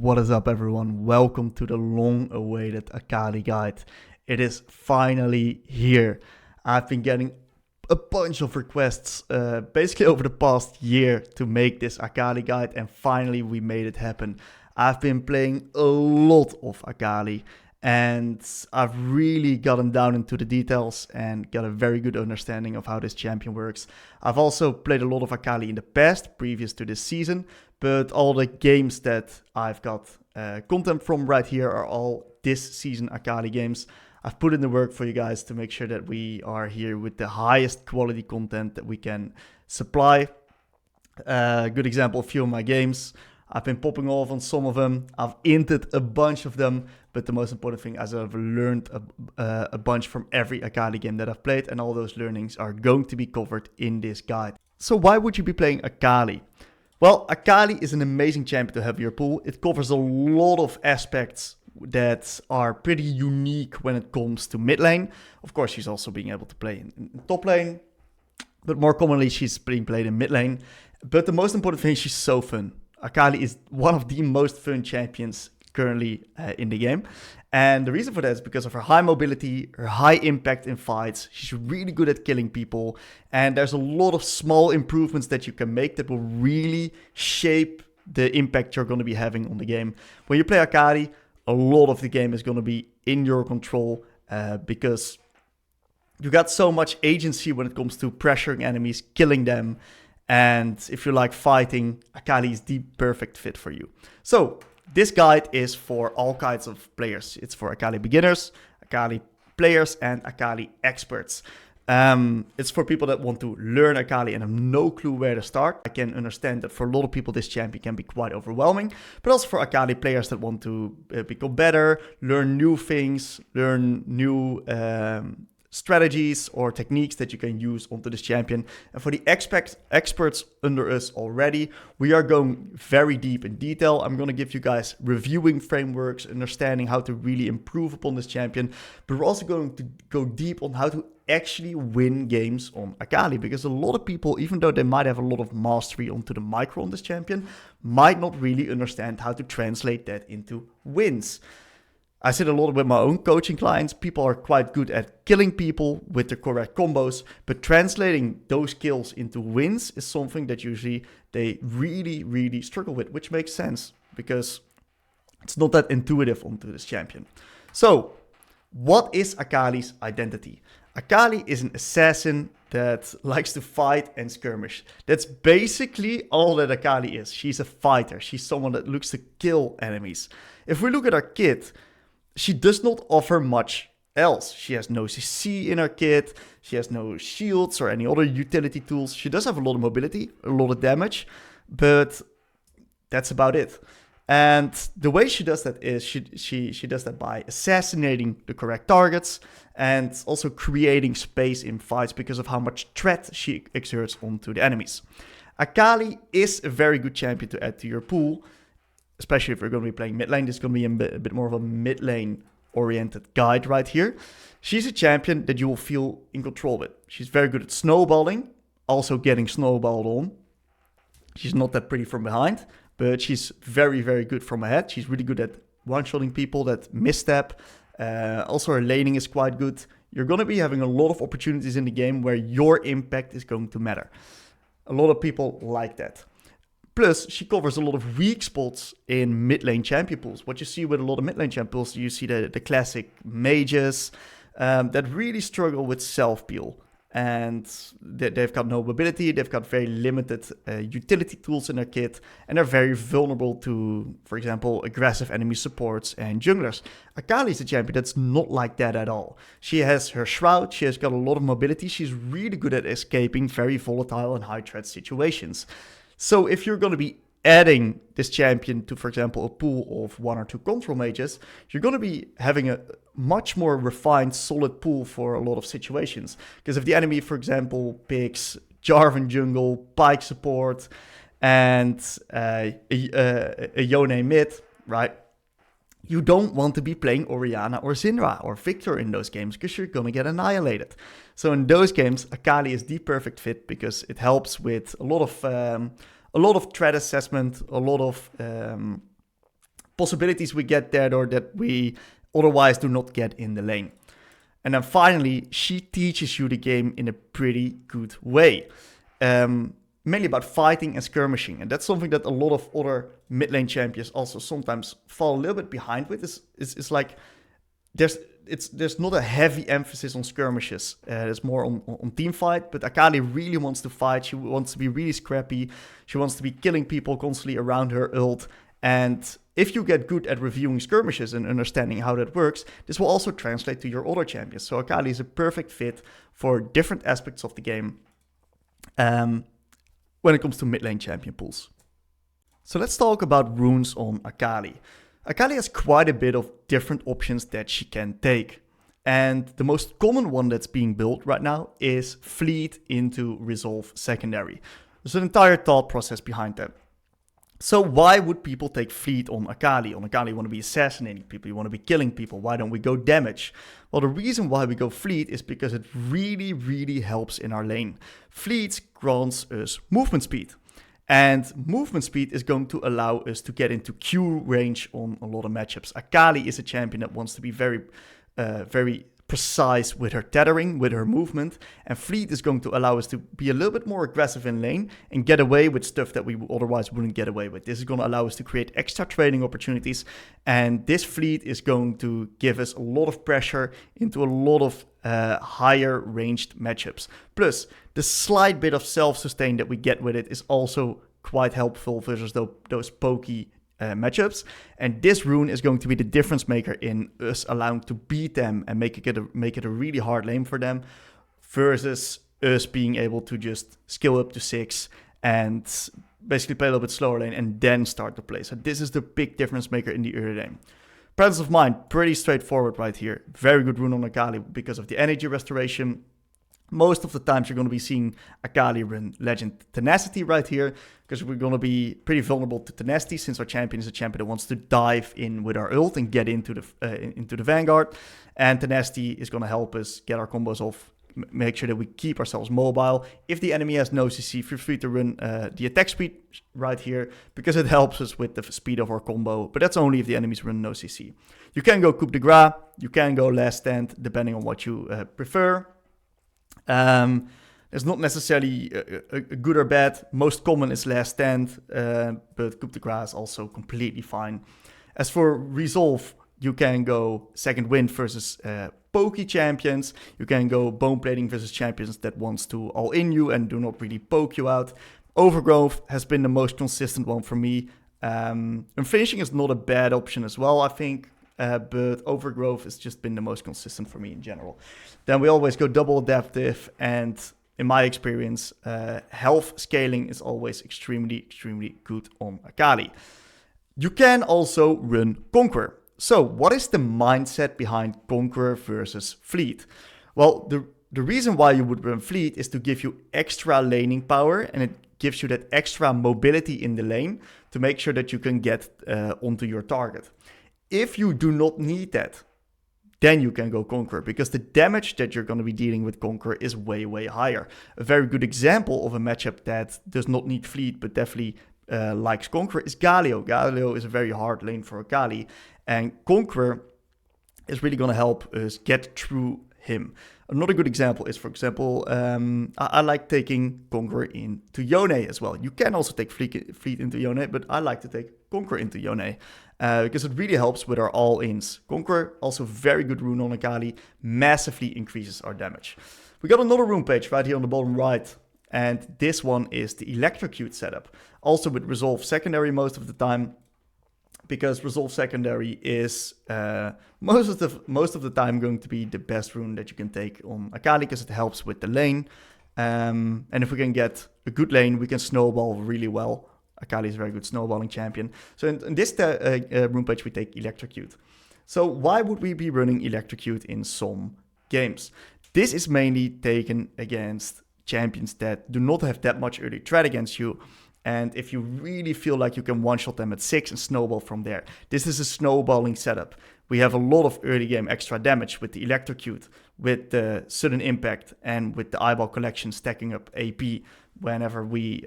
What is up, everyone? Welcome to the long-awaited Akali guide. It is finally here. I've been getting a bunch of requests basically over the past year to make this Akali guide, and finally we made it happen. I've been playing a lot of Akali and I've really gotten down into the details and got a very good understanding of how this champion works. I've also played a lot of Akali in the past, previous to this season, but all the games that I've got content from right here are all this season Akali games. I've put in the work for you guys to make sure that we are here with the highest quality content that we can supply. Good example, a few of my games. I've been popping off on some of them. I've inted a bunch of them, but the most important thing is I've learned a bunch from every Akali game that I've played, and all those learnings are going to be covered in this guide. So why would you be playing Akali? Well, Akali is an amazing champion to have in your pool. It covers a lot of aspects that are pretty unique when it comes to mid lane. Of course, she's also being able to play in top lane, but more commonly she's being played in mid lane. But the most important thing, she's so fun. Akali is one of the most fun champions currently in the game. And the reason for that is because of her high mobility, her high impact in fights. She's really good at killing people. And there's a lot of small improvements that you can make that will really shape the impact you're going to be having on the game. When you play Akali, a lot of the game is going to be in your control because you got so much agency when it comes to pressuring enemies, killing them. And if you like fighting, Akali is the perfect fit for you. So this guide is for all kinds of players. It's for Akali beginners, Akali players, and Akali experts. It's for people that want to learn Akali and have no clue where to start. I can understand that for a lot of people this champion can be quite overwhelming, but also for Akali players that want to become better, learn new things, learn new strategies or techniques that you can use onto this champion. And for the experts under us already, we are going very deep in detail. I'm going to give you guys reviewing frameworks, understanding how to really improve upon this champion, but we're also going to go deep on how to actually win games on Akali, because a lot of people, even though they might have a lot of mastery onto the micro on this champion, might not really understand how to translate that into wins. I sit a lot with my own coaching clients. People are quite good at killing people with the correct combos, but translating those kills into wins is something that usually they really struggle with, which makes sense because it's not that intuitive onto this champion. So, what is Akali's identity? Akali is an assassin that likes to fight and skirmish. That's basically all that Akali is. She's a fighter. She's someone that looks to kill enemies. If we look at her kit, she does not offer much else. She has no CC in her kit. She has no shields or any other utility tools. She does have a lot of mobility, a lot of damage, but that's about it. And the way she does that is she does that by assassinating the correct targets and also creating space in fights because of how much threat she exerts onto the enemies. Akali is a very good champion to add to your pool, especially if we're going to be playing mid lane. This is going to be a bit more of a mid lane oriented guide right here. She's a champion that you will feel in control with. She's very good at snowballing, also getting snowballed on. She's not that pretty from behind, but she's very good from ahead. She's really good at one-shotting people that misstep. Also her laning is quite good. You're going to be having a lot of opportunities in the game where your impact is going to matter. A lot of people like that. Plus, she covers a lot of weak spots in mid lane champion pools. What you see with a lot of mid lane champion pools, you see the classic mages that really struggle with self-peel. And they've got no mobility, they've got very limited utility tools in their kit, and they're very vulnerable to, for example, aggressive enemy supports and junglers. Akali is a champion that's not like that at all. She has her shroud, she has got a lot of mobility, she's really good at escaping very volatile and high threat situations. So if you're going to be adding this champion to, for example, a pool of 1 or 2 control mages, you're going to be having a much more refined, solid pool for a lot of situations. Because if the enemy, for example, picks Jarvan jungle, Pike support, and a Yone mid, right? You don't want to be playing Orianna or Syndra or Victor in those games because you're going to get annihilated. So in those games, Akali is the perfect fit because it helps with a lot of threat assessment, a lot of possibilities we get there or that we otherwise do not get in the lane. And then finally, she teaches you the game in a pretty good way. Mainly about fighting and skirmishing. And that's something that a lot of other mid lane champions also sometimes fall a little bit behind with. It's like there's not a heavy emphasis on skirmishes. It's more on team fight. But Akali really wants to fight. She wants to be really scrappy. She wants to be killing people constantly around her ult. And if you get good at reviewing skirmishes and understanding how that works, this will also translate to your other champions. So Akali is a perfect fit for different aspects of the game when it comes to mid lane champion pools. So let's talk about runes on Akali. Akali has quite a bit of different options that she can take. And the most common one that's being built right now is Fleet into Resolve Secondary. There's an entire thought process behind that. So why would people take Fleet on Akali? On Akali, you want to be assassinating people, you want to be killing people. Why don't we go damage? Well, the reason why we go Fleet is because it really, really helps in our lane. Fleet grants us movement speed. And movement speed is going to allow us to get into Q range on a lot of matchups. Akali is a champion that wants to be very precise with her tethering, with her movement, and Fleet is going to allow us to be a little bit more aggressive in lane and get away with stuff that we otherwise wouldn't get away with. This is going to allow us to create extra trading opportunities, and this Fleet is going to give us a lot of pressure into a lot of higher ranged matchups. Plus, the slight bit of self-sustain that we get with it is also quite helpful versus those pokey matchups, and this rune is going to be the difference maker in us allowing to beat them and make it a really hard lane for them, versus us being able to just skill up to 6 and basically play a little bit slower lane and then start to play. So this is the big difference maker in the early lane. Presence of Mind, pretty straightforward right here. Very good rune on Akali because of the energy restoration. Most of the times you're going to be seeing Akali run Legend Tenacity right here, because we're going to be pretty vulnerable to Tenacity since our champion is a champion that wants to dive in with our ult and get into the Vanguard. And Tenacity is going to help us get our combos off, make sure that we keep ourselves mobile. If the enemy has no CC, feel free to run the attack speed right here, because it helps us with the speed of our combo, but that's only if the enemies run no CC. You can go coup de grace, you can go last stand, depending on what you prefer. There's not necessarily a good or bad. Most common is last stand, but coup de grace is also completely fine. As for Resolve, you can go second wind versus pokey champions. You can go bone plating versus champions that wants to all in you and do not really poke you out. Overgrowth has been the most consistent one for me. And finishing is not a bad option as well, I think. But Overgrowth has just been the most consistent for me in general. Then we always go double adaptive, and in my experience, health scaling is always extremely, extremely good on Akali. You can also run Conqueror. So what is the mindset behind Conqueror versus Fleet? Well, the reason why you would run Fleet is to give you extra laning power, and it gives you that extra mobility in the lane to make sure that you can get onto your target. If you do not need that, then you can go Conqueror, because the damage that you're going to be dealing with Conqueror is way, way higher. A very good example of a matchup that does not need Fleet, but definitely likes Conqueror is Galio. Galio is a very hard lane for Akali, and Conqueror is really going to help us get through him. Another good example is, for example, I like taking Conqueror into Yone as well. You can also take Fleet into Yone, but I like to take Conqueror into Yone. Because it really helps with our all-ins. Conqueror, also very good rune on Akali, massively increases our damage. We got another rune page right here on the bottom right, and this one is the Electrocute setup. Also with Resolve Secondary most of the time, because Resolve Secondary is most of the time going to be the best rune that you can take on Akali, because it helps with the lane. And if we can get a good lane, we can snowball really well. Akali is a very good snowballing champion. So in this rune page, we take Electrocute. So why would we be running Electrocute in some games? This is mainly taken against champions that do not have that much early threat against you. And if you really feel like you can one-shot them at 6 and snowball from there. This is a snowballing setup. We have a lot of early game extra damage with the Electrocute, with the sudden impact, and with the eyeball collection stacking up AP whenever we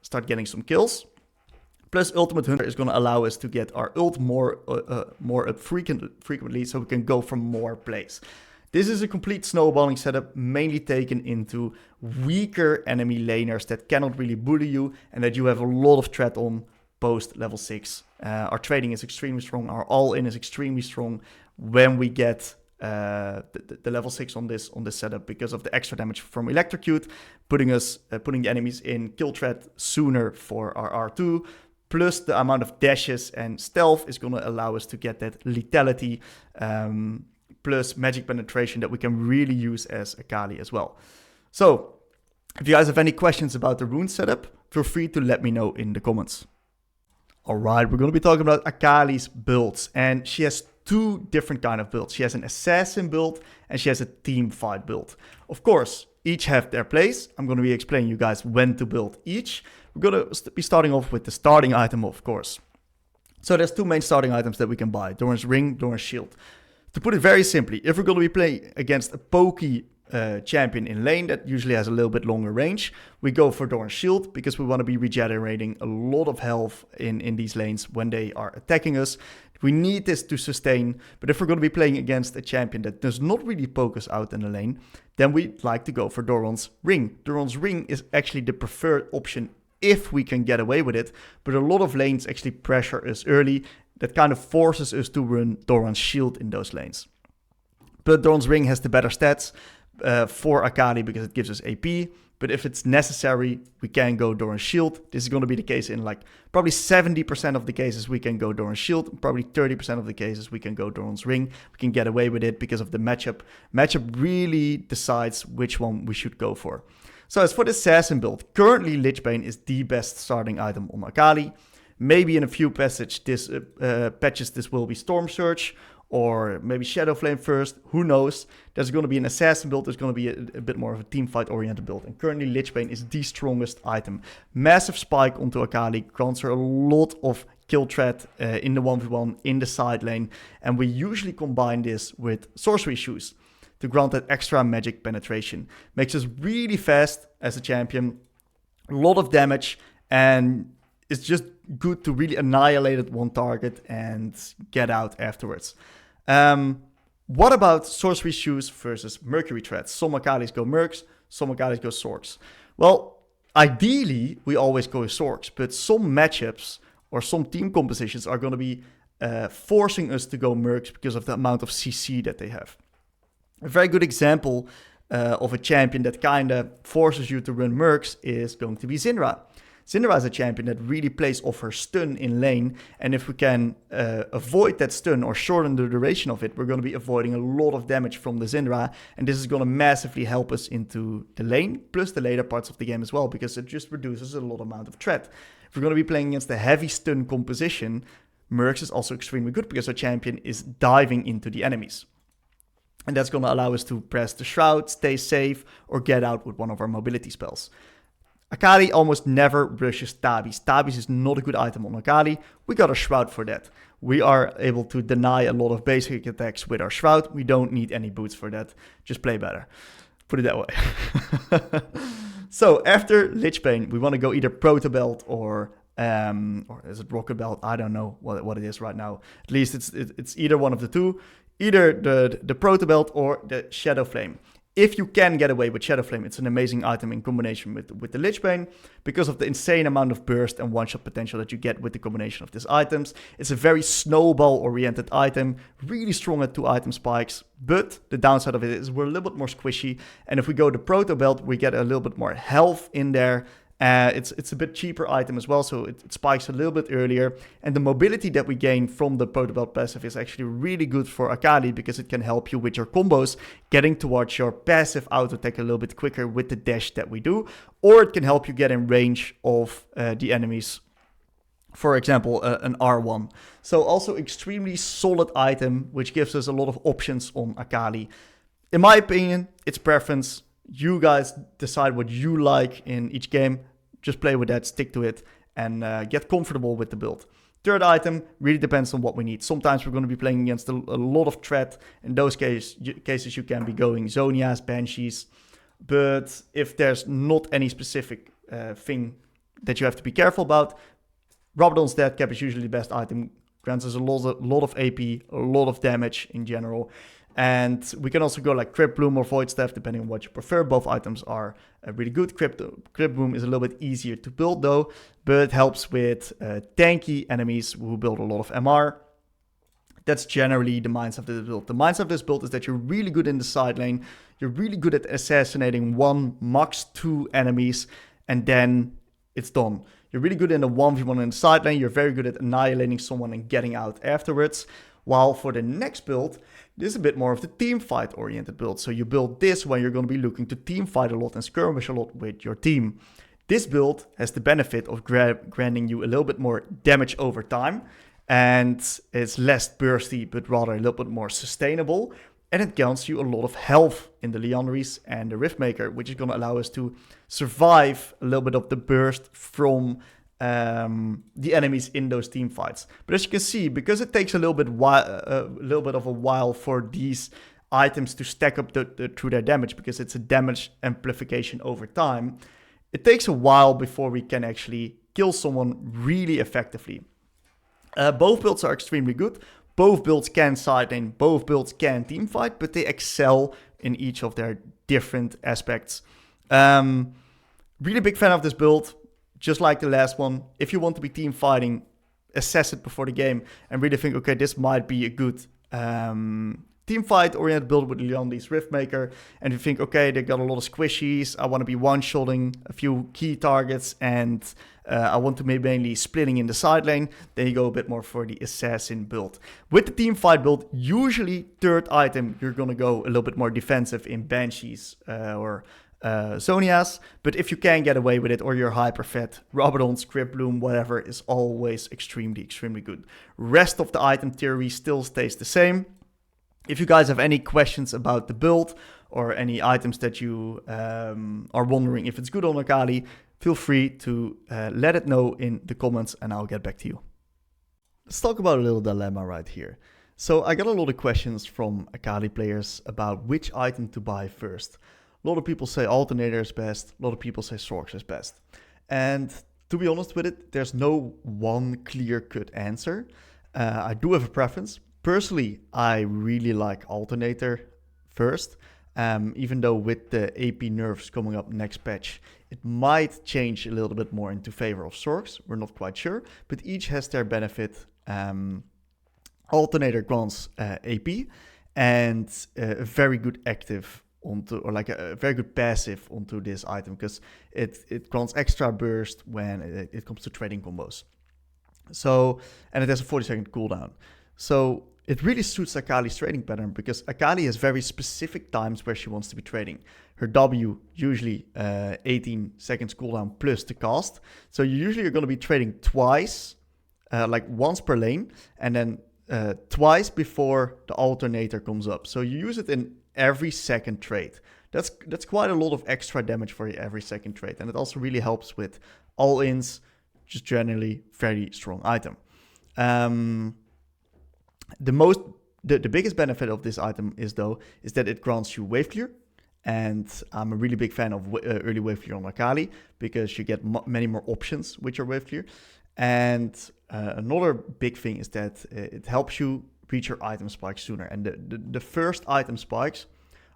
start getting some kills. Plus Ultimate Hunter is going to allow us to get our ult more up frequently, so we can go for more plays. This is a complete snowballing setup, mainly taken into weaker enemy laners that cannot really bully you and that you have a lot of threat on post level 6. Our trading is extremely strong, our all-in is extremely strong when we get the level 6 on this setup because of the extra damage from Electrocute, putting the enemies in kill threat sooner for our R2, plus the amount of dashes and stealth is going to allow us to get that lethality, plus magic penetration that we can really use as Akali as well. So, if you guys have any questions about the rune setup, feel free to let me know in the comments. Alright, we're going to be talking about Akali's builds, and she has two different kind of builds. She has an assassin build and she has a team fight build. Of course, each have their place. I'm going to be explaining you guys when to build each. We're going to be starting off with the starting item, of course. So there's two main starting items that we can buy, Doran's Ring, Doran's Shield. To put it very simply, if we're going to be playing against a pokey champion in lane that usually has a little bit longer range, we go for Doran's Shield because we want to be regenerating a lot of health in these lanes when they are attacking us. We need this to sustain, but if we're going to be playing against a champion that does not really poke us out in the lane, then we'd like to go for Doran's Ring. Doran's Ring is actually the preferred option if we can get away with it, but a lot of lanes actually pressure us early. That kind of forces us to run Doran's Shield in those lanes. But Doran's Ring has the better stats for Akali because it gives us AP. But if it's necessary, we can go Doran's Shield. This is going to be the case in like probably 70% of the cases we can go Doran's Shield. Probably 30% of the cases we can go Doran's Ring. We can get away with it because of the matchup. Matchup really decides which one we should go for. So as for the assassin build, currently Lichbane is the best starting item on Akali. Maybe in a few patches this will be Storm Surge or maybe Shadow Flame first. Who knows? There's going to be an assassin build. There's going to be a bit more of a team fight oriented build. And currently Lichbane is the strongest item. Massive spike onto Akali grants her a lot of kill threat in the 1v1 in the side lane. And we usually combine this with Sorcery Shoes to grant that extra magic penetration. Makes us really fast as a champion. A lot of damage, and it's just good to really annihilate it one target and get out afterwards. What about Sorcery Shoes versus Mercury Threads? Some Akalis go Mercs, some Akalis go Sorcs. Well, ideally, we always go Sorcs, but some matchups or some team compositions are going to be forcing us to go Mercs because of the amount of CC that they have. A very good example of a champion that kind of forces you to run Mercs is going to be Syndra. Syndra is a champion that really plays off her stun in lane, and if we can avoid that stun or shorten the duration of it, we're going to be avoiding a lot of damage from the Syndra, and this is going to massively help us into the lane, plus the later parts of the game as well, because it just reduces a lot amount of threat. If we're going to be playing against a heavy stun composition, Mercs is also extremely good because our champion is diving into the enemies. And that's going to allow us to press the Shroud, stay safe, or get out with one of our mobility spells. Akali almost never rushes Tabis. Tabis is not a good item on Akali. We got a Shroud for that. We are able to deny a lot of basic attacks with our Shroud. We don't need any boots for that. Just play better. Put it that way. So after Lichbane, we want to go either Protobelt or is it Rocket Belt? I don't know what it is right now. At least it's either one of the two. Either the Protobelt or the Shadow Flame. If you can get away with Shadow Flame, it's an amazing item in combination with the Lichbane because of the insane amount of burst and one-shot potential that you get with the combination of these items. It's a very snowball-oriented item, really strong at 2 item spikes, but the downside of it is we're a little bit more squishy, and if we go the Protobelt, we get a little bit more health in there. It's a bit cheaper item as well, so it spikes a little bit earlier. And the mobility that we gain from the Protobelt passive is actually really good for Akali because it can help you with your combos, getting towards your passive auto attack a little bit quicker with the dash that we do. Or it can help you get in range of the enemies. For example, an R1. So also extremely solid item, which gives us a lot of options on Akali. In my opinion, it's preference. You guys decide what you like in each game. Just play with that, stick to it, and get comfortable with the build. Third item really depends on what we need. Sometimes we're going to be playing against a lot of threat. In those cases, you can be going Zonias, Banshees. But if there's not any specific thing that you have to be careful about, Rabadon's death cap is usually the best item. Grants us a lot of AP, a lot of damage in general. And we can also go like Crypt Bloom or Void Staff, depending on what you prefer. Both items are really good. Crypt Bloom is a little bit easier to build though, but it helps with tanky enemies who build a lot of MR. That's generally the mindset of this build. The mindset of this build is that you're really good in the side lane. You're really good at assassinating 1, max 2 enemies, and then it's done. You're really good in the 1v1 in the side lane. You're very good at annihilating someone and getting out afterwards. While for the next build, this is a bit more of the team fight oriented build. So you build this when you're going to be looking to team fight a lot and skirmish a lot with your team. This build has the benefit of granting you a little bit more damage over time. And it's less bursty, but rather a little bit more sustainable. And it grants you a lot of health in the Liandry's and the Riftmaker, which is going to allow us to survive a little bit of the burst from the enemies in those team fights. But as you can see, because it takes a little bit of a while for these items to stack up through their damage, because it's a damage amplification over time, it takes a while before we can actually kill someone really effectively. Both builds are extremely good. Both builds can side lane, both builds can team fight, but they excel in each of their different aspects. Really big fan of this build, just like the last one. If you want to be team fighting, assess it before the game and really think, okay, this might be a good team fight oriented build with Liandry's Riftmaker. And you think, okay, they got a lot of squishies. I want to be one-shotting a few key targets and I want to be mainly splitting in the side lane. Then you go a bit more for the assassin build. With the team fight build, usually third item, you're going to go a little bit more defensive in Banshees or Zonias. But if you can get away with it or you're hyper fed, Rabadon, Crypt Bloom, whatever is always extremely good. Rest of the item theory still stays the same. If you guys have any questions about the build or any items that you are wondering if it's good on Akali, feel free to let it know in the comments and I'll get back to you. Let's talk about a little dilemma right here. So I got a lot of questions from Akali players about which item to buy first. A lot of people say Alternator is best, a lot of people say Sorcs is best. And to be honest with it, there's no one clear-cut answer. I do have a preference. Personally, I really like Alternator first, even though with the AP nerfs coming up next patch, it might change a little bit more into favor of Sorcs. We're not quite sure, but each has their benefit. Alternator grants AP and a very good active onto, or like a very good passive onto this item, because it grants extra burst when it comes to trading combos. So, and it has a 40-second cooldown. So it really suits Akali's trading pattern, because Akali has very specific times where she wants to be trading. Her W usually 18 seconds cooldown plus the cast. So you usually are going to be trading twice, like once per lane, and then twice before the Alternator comes up. So you use it in every second trade. That's quite a lot of extra damage for you every second trade. And it also really helps with all-ins, just generally very strong item. The biggest benefit of this item is that it grants you wave clear, and I'm a really big fan of early wave clear on Akali, because you get many more options with your wave clear. And another big thing is that it helps you reach your item spikes sooner, and the first item spikes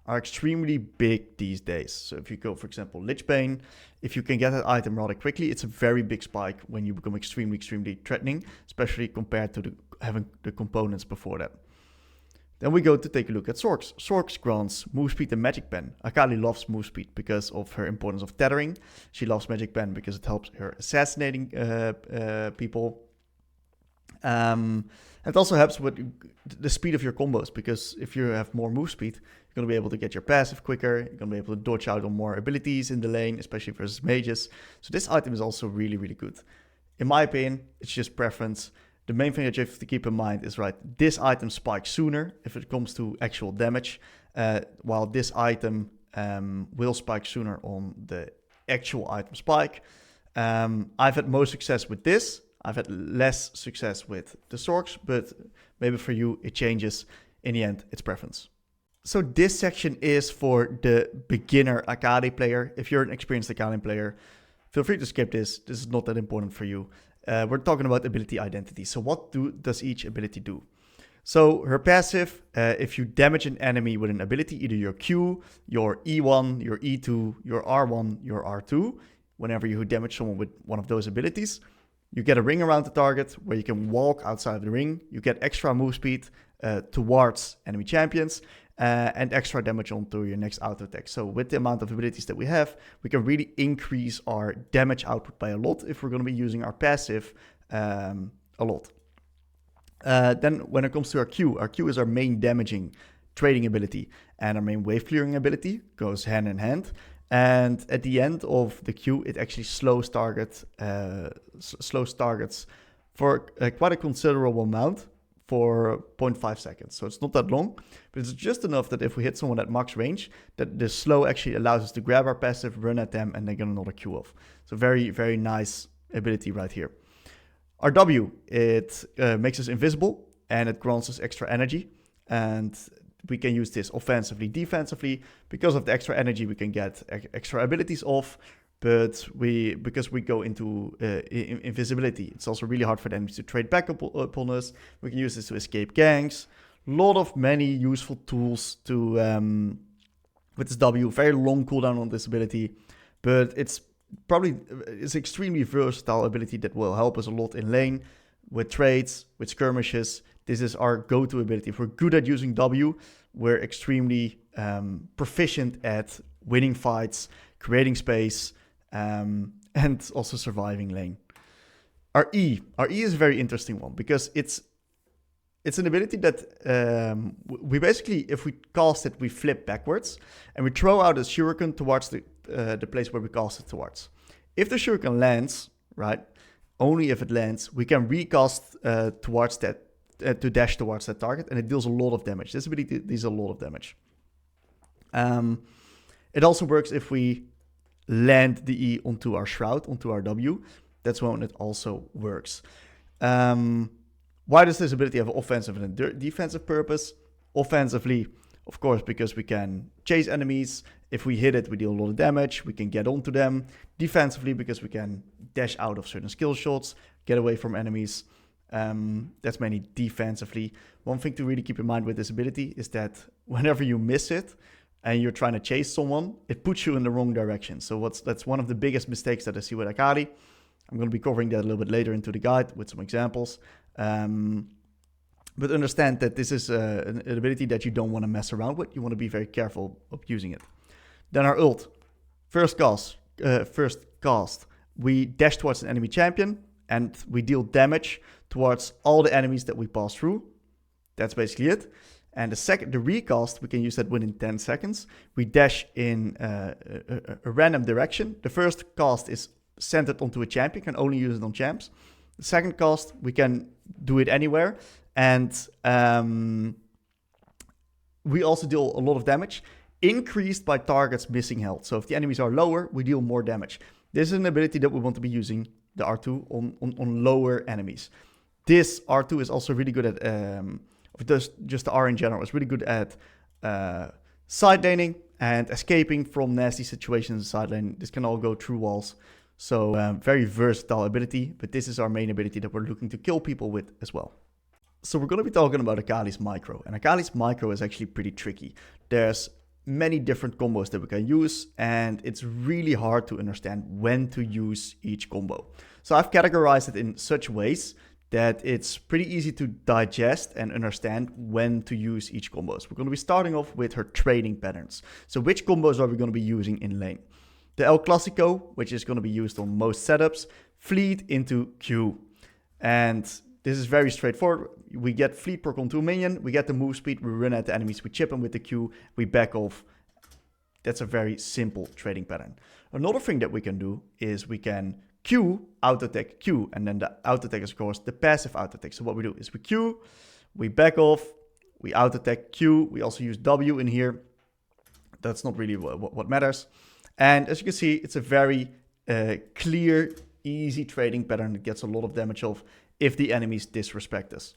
are extremely big these days. So if you go, for example, Lich Bane, if you can get that item rather quickly, it's a very big spike when you become extremely threatening, especially compared to having the components before that. Then we go to take a look at Sorcs. Sorcs grants move speed and magic pen. Akali loves move speed because of her importance of tethering. She loves magic pen because it helps her assassinating people. It also helps with the speed of your combos, because if you have more move speed, you're going to be able to get your passive quicker. You're going to be able to dodge out on more abilities in the lane, especially versus mages. So this item is also really good. In my opinion, it's just preference. The main thing that you have to keep in mind is, right, this item spikes sooner if it comes to actual damage, while this item will spike sooner on the actual item spike. I've had most success with this. I've had less success with the Sorcs, but maybe for you it changes. In the end, it's preference. So this section is for the beginner Akali player. If you're an experienced Akali player, feel free to skip this. This is not that important for you. we're talking about ability identity. So what does each ability do? So her passive, if you damage an enemy with an ability, either your Q, your E1, your E2, your R1, your R2, whenever you damage someone with one of those abilities, you get a ring around the target where you can walk outside of the ring. You get extra move speed towards enemy champions and extra damage onto your next auto attack. So with the amount of abilities that we have, we can really increase our damage output by a lot if we're going to be using our passive a lot. Then when it comes to our Q is our main damaging trading ability, and our main wave clearing ability goes hand in hand. And at the end of the Q, it actually slows targets for quite a considerable amount for 0.5 seconds. So it's not that long, but it's just enough that if we hit someone at max range, that the slow actually allows us to grab our passive, run at them, and then get another Q off. So very, very nice ability right here. Our W, it makes us invisible, and it grants us extra energy. And we can use this offensively, defensively. Because of the extra energy, we can get extra abilities off. But because we go into invisibility, it's also really hard for the enemies to trade back upon us. We can use this to escape ganks. Many useful tools to with this W. Very long cooldown on this ability, but it's extremely versatile ability that will help us a lot in lane, with trades, with skirmishes. This is our go-to ability. If we're good at using W, we're extremely proficient at winning fights, creating space, and also surviving lane. Our E is a very interesting one because it's an ability that we basically, if we cast it, we flip backwards and we throw out a shuriken towards the place where we cast it towards. If the shuriken lands, right, only if it lands, we can recast towards that, to dash towards that target, and it deals a lot of damage. This ability deals a lot of damage. It also works if we land the E onto our shroud, onto our W. That's when it also works. Why does this ability have an offensive and a defensive purpose? Offensively, of course, because we can chase enemies. If we hit it, we deal a lot of damage. We can get onto them. Defensively, because we can dash out of certain skill shots, get away from enemies. That's mainly defensively. One thing to really keep in mind with this ability is that whenever you miss it and you're trying to chase someone, it puts you in the wrong direction. So that's one of the biggest mistakes that I see with Akali. I'm going to be covering that a little bit later into the guide with some examples. But understand that this is an ability that you don't want to mess around with. You want to be very careful of using it. Then our ult. First cast. We dash towards an enemy champion and we deal damage towards all the enemies that we pass through. That's basically it. And the recast, we can use that within 10 seconds. We dash in a random direction. The first cast is centered onto a champion, can only use it on champs. The second cast, we can do it anywhere. And we also deal a lot of damage, increased by targets missing health. So if the enemies are lower, we deal more damage. This is an ability that we want to be using, the R2, on lower enemies. This R2 is also really good at, just the R in general, is really good at side laning and escaping from nasty situations in side lane. This can all go through walls. So very versatile ability, but this is our main ability that we're looking to kill people with as well. So we're going to be talking about Akali's micro, and Akali's micro is actually pretty tricky. There's many different combos that we can use, and it's really hard to understand when to use each combo. So I've categorized it in such ways that it's pretty easy to digest and understand when to use each combos. We're going to be starting off with her trading patterns. So which combos are we going to be using in lane? The El Clasico, which is going to be used on most setups, fleet into Q. And this is very straightforward. We get fleet proc onto a minion, we get the move speed, we run at the enemies, we chip them with the Q, we back off. That's a very simple trading pattern. Another thing that we can do is we can Q, auto attack, Q, and then the auto attack is of course the passive auto attack. So what we do is we Q, we back off, we auto attack, Q, we also use W in here. That's not really what matters. And as you can see, it's a very clear, easy trading pattern that gets a lot of damage off if the enemies disrespect us.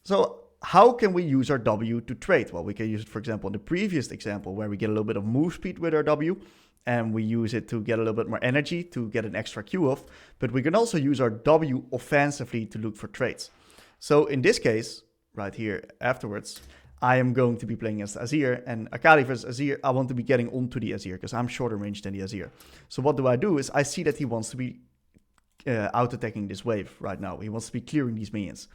So how can we use our W to trade? Well, we can use it, for example, in the previous example where we get a little bit of move speed with our W. and we use it to get a little bit more energy, to get an extra Q off, but we can also use our W offensively to look for trades. So in this case, right here afterwards, I am going to be playing against Azir, and Akali versus Azir, I want to be getting onto the Azir because I'm shorter range than the Azir. So what do is I see that he wants to be out-attacking this wave right now. He wants to be clearing these minions.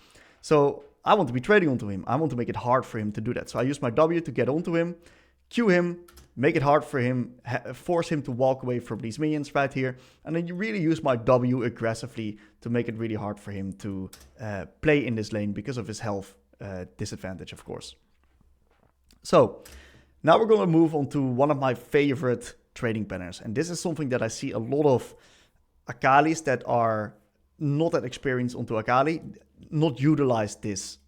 So I want to be trading onto him. I want to make it hard for him to do that. So I use my W to get onto him, Q him, make it hard for him, force him to walk away from these minions right here. And then you really use my W aggressively to make it really hard for him to play in this lane because of his health disadvantage, of course. So now we're going to move on to one of my favorite trading patterns. And this is something that I see a lot of Akalis that are not that experienced onto Akali not utilize this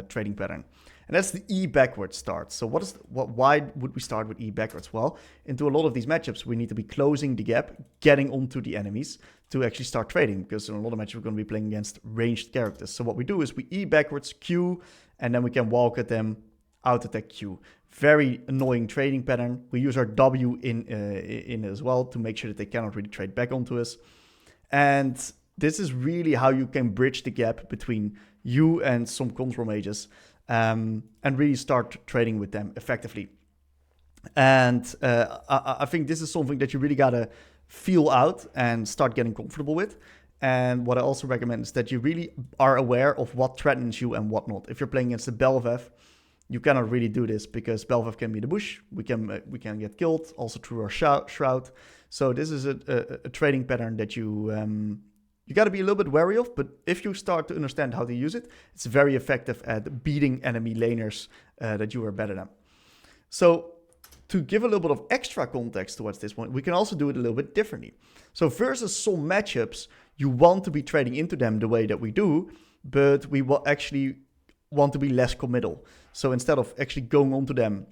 trading pattern. And that's the E backwards start. So why would we start with E backwards? Well, into a lot of these matchups, we need to be closing the gap, getting onto the enemies to actually start trading, because in a lot of matches, we're going to be playing against ranged characters. So what we do is we E backwards, Q, and then we can walk at them, out attack Q. Very annoying trading pattern. We use our W in as well to make sure that they cannot really trade back onto us. And this is really how you can bridge the gap between you and some control mages. And really start trading with them effectively. And I think this is something that you really gotta feel out and start getting comfortable with. And what I also recommend is that you really are aware of what threatens you and what not. If you're playing against the Bel'Veth, you cannot really do this because Bel'Veth can be in the bush. We can get killed also through our shroud. So this is a trading pattern that you got to be a little bit wary of, but if you start to understand how to use it, it's very effective at beating enemy laners that you are better than. So to give a little bit of extra context towards this one, we can also do it a little bit differently. So versus some matchups, you want to be trading into them the way that we do, but we will actually want to be less committal. So instead of actually going onto them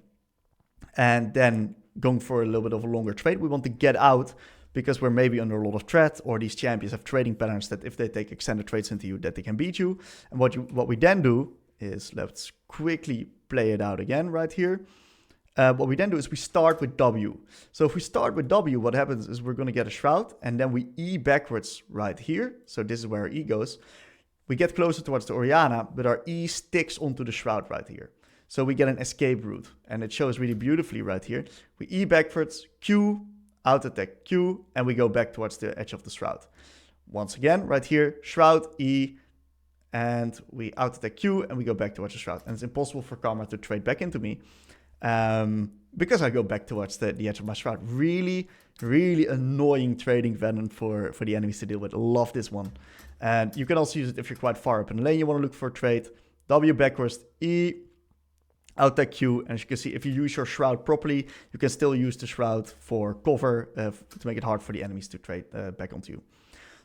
and then going for a little bit of a longer trade, we want to get out because we're maybe under a lot of threat, or these champions have trading patterns that if they take extended trades into you, that they can beat you. And what we then do is, let's quickly play it out again right here. What we then do is we start with W. So if we start with W, what happens is we're going to get a shroud, and then we E backwards right here. So this is where our E goes. We get closer towards the Orianna, but our E sticks onto the shroud right here. So we get an escape route, and it shows really beautifully right here. We E backwards, Q, out attack Q, and we go back towards the edge of the shroud. Once again, right here, shroud, E, and we out attack Q, and we go back towards the shroud. And it's impossible for Karma to trade back into me because I go back towards the edge of my shroud. Really, really annoying trading pattern for the enemies to deal with. Love this one. And you can also use it if you're quite far up in the lane, you want to look for a trade. W backwards, E, out attack Q, and as you can see, if you use your shroud properly, you can still use the shroud for cover to make it hard for the enemies to trade back onto you.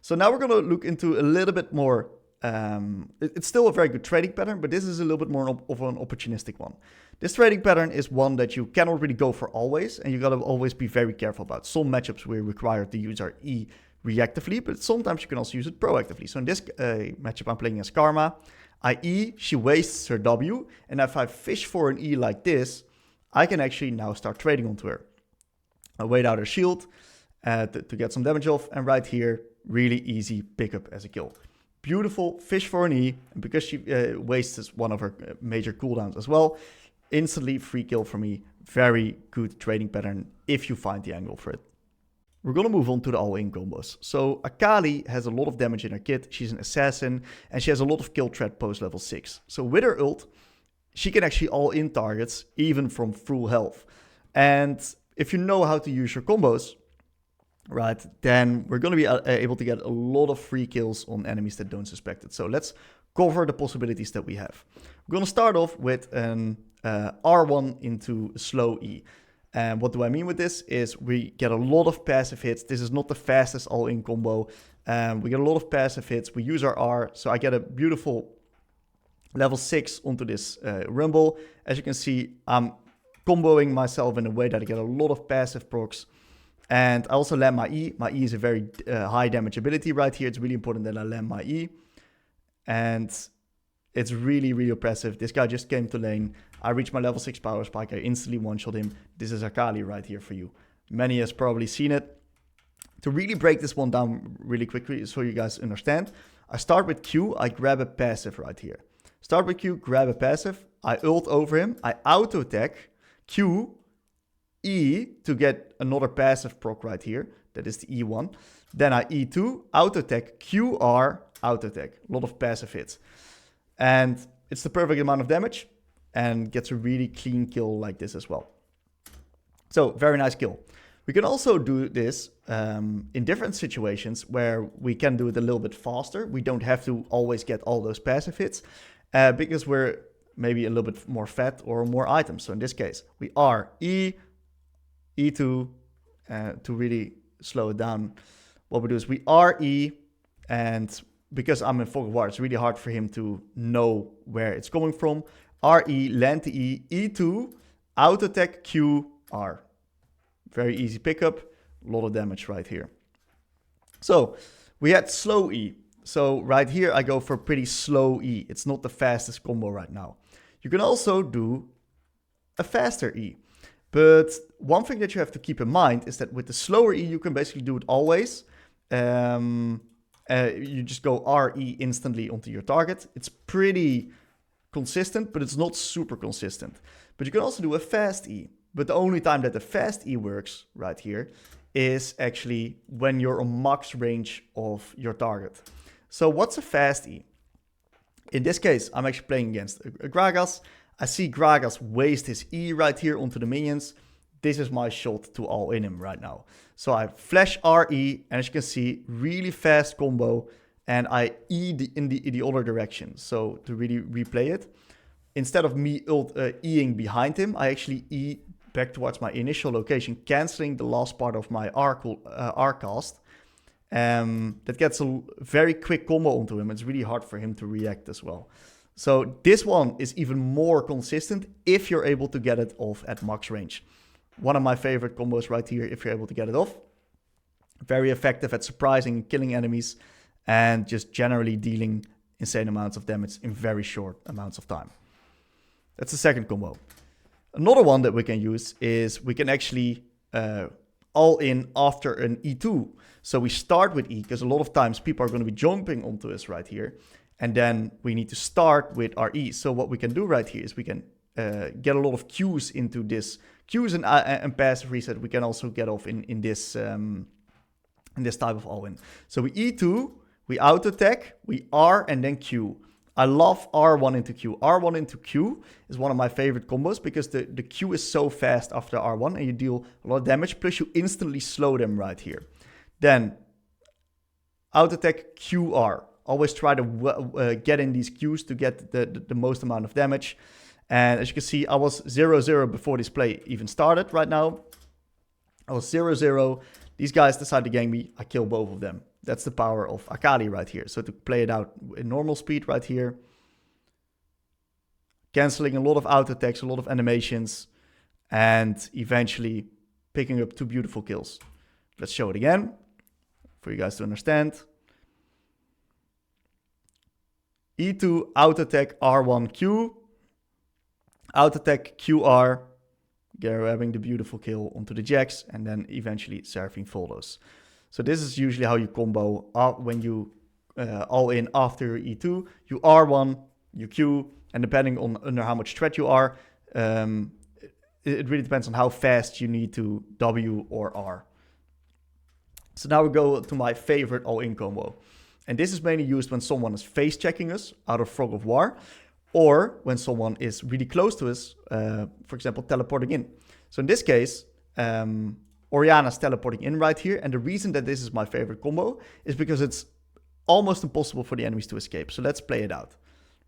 So now we're going to look into a little bit more. It's still a very good trading pattern, but this is a little bit more of an opportunistic one. This trading pattern is one that you cannot really go for always, and you got to always be very careful about. Some matchups we're required to use our E reactively, but sometimes you can also use it proactively. So in this matchup, I'm playing as Karma. I E, she wastes her W, and if I fish for an E like this, I can actually now start trading onto her. I wait out her shield to get some damage off, and right here, really easy pickup as a kill. Beautiful, fish for an E, and because she wastes one of her major cooldowns as well, instantly free kill for me. Very good trading pattern if you find the angle for it. We're going to move on to the all-in combos. So Akali has a lot of damage in her kit. She's an assassin, and she has a lot of kill threat post level 6. So with her ult, she can actually all-in targets, even from full health. And if you know how to use your combos, right, then we're going to be able to get a lot of free kills on enemies that don't suspect it. So let's cover the possibilities that we have. We're going to start off with an R1 into slow E. And what do I mean with this is we get a lot of passive hits. This is not the fastest all-in combo. We get a lot of passive hits. We use our R, so I get a beautiful level 6 onto this rumble. As you can see, I'm comboing myself in a way that I get a lot of passive procs. And I also land my E. My E is a very high damage ability right here. It's really important that I land my E. And it's really, really oppressive. This guy just came to lane. I reach my level 6 power spike. I instantly one-shot him. This is Akali right here for you. Many has probably seen it. To really break this one down really quickly so you guys understand, I start with Q, I grab a passive right here. Start with Q, grab a passive, I ult over him, I auto attack, Q, E to get another passive proc right here, that is the E1. Then I E2, auto attack, QR, auto attack, a lot of passive hits. And it's the perfect amount of damage and gets a really clean kill like this as well. So very nice kill. We can also do this in different situations where we can do it a little bit faster. We don't have to always get all those passive hits because we're maybe a little bit more fat or more items. So in this case, we are E, E2 to really slow it down. What we do is we are E, and because I'm in fog of war, it's really hard for him to know where it's coming from. RE, land to E, E2, auto attack, Q, R. Very easy pickup, a lot of damage right here. So we had slow E. So right here I go for pretty slow E. It's not the fastest combo right now. You can also do a faster E. But one thing that you have to keep in mind is that with the slower E, you can basically do it always. You just go RE instantly onto your target. It's pretty consistent, but it's not super consistent. But you can also do a fast E. But the only time that the fast E works right here is actually when you're on max range of your target. So what's a fast E? In this case, I'm actually playing against a Gragas. I see Gragas waste his E right here onto the minions. This is my shot to all in him right now. So I flash RE, and as you can see, really fast combo, and I E in the other direction. So to really replay it, instead of me E-ing behind him, I actually E back towards my initial location, canceling the last part of my R cast. That gets a very quick combo onto him. It's really hard for him to react as well. So this one is even more consistent if you're able to get it off at max range. One of my favorite combos right here if you're able to get it off. Very effective at surprising and killing enemies and just generally dealing insane amounts of damage in very short amounts of time. That's the second combo. Another one that we can use is we can actually all in after an E2. So we start with E because a lot of times people are going to be jumping onto us right here. And then we need to start with our E. So what we can do right here is we can get a lot of Qs into this. Qs and passive reset we can also get off in this type of all-in. So we E2, we auto attack, we R and then Q. I love R1 into Q. R1 into Q is one of my favorite combos because the Q is so fast after R1 and you deal a lot of damage, plus you instantly slow them right here. Then auto attack QR. Always try to get in these Qs to get the most amount of damage. And as you can see, I was 0-0 before this play even started right now. I was 0-0. These guys decide to gang me. I kill both of them. That's the power of Akali right here. So to play it out in normal speed right here. Canceling a lot of auto attacks, a lot of animations. And eventually picking up 2 beautiful kills. Let's show it again for you guys to understand. E2, auto attack, R1, Q. Auto attack, QR. Grabbing the beautiful kill onto the Jax. And then eventually Seraphine follows. So this is usually how you combo when you all in after your E2. You R1, you Q. And depending on under how much threat you are, it really depends on how fast you need to W or R. So now we go to my favorite all-in combo. And this is mainly used when someone is face checking us out of Fog of War, or when someone is really close to us, for example, teleporting in. So in this case, Orianna's teleporting in right here. And the reason that this is my favorite combo is because it's almost impossible for the enemies to escape. So let's play it out.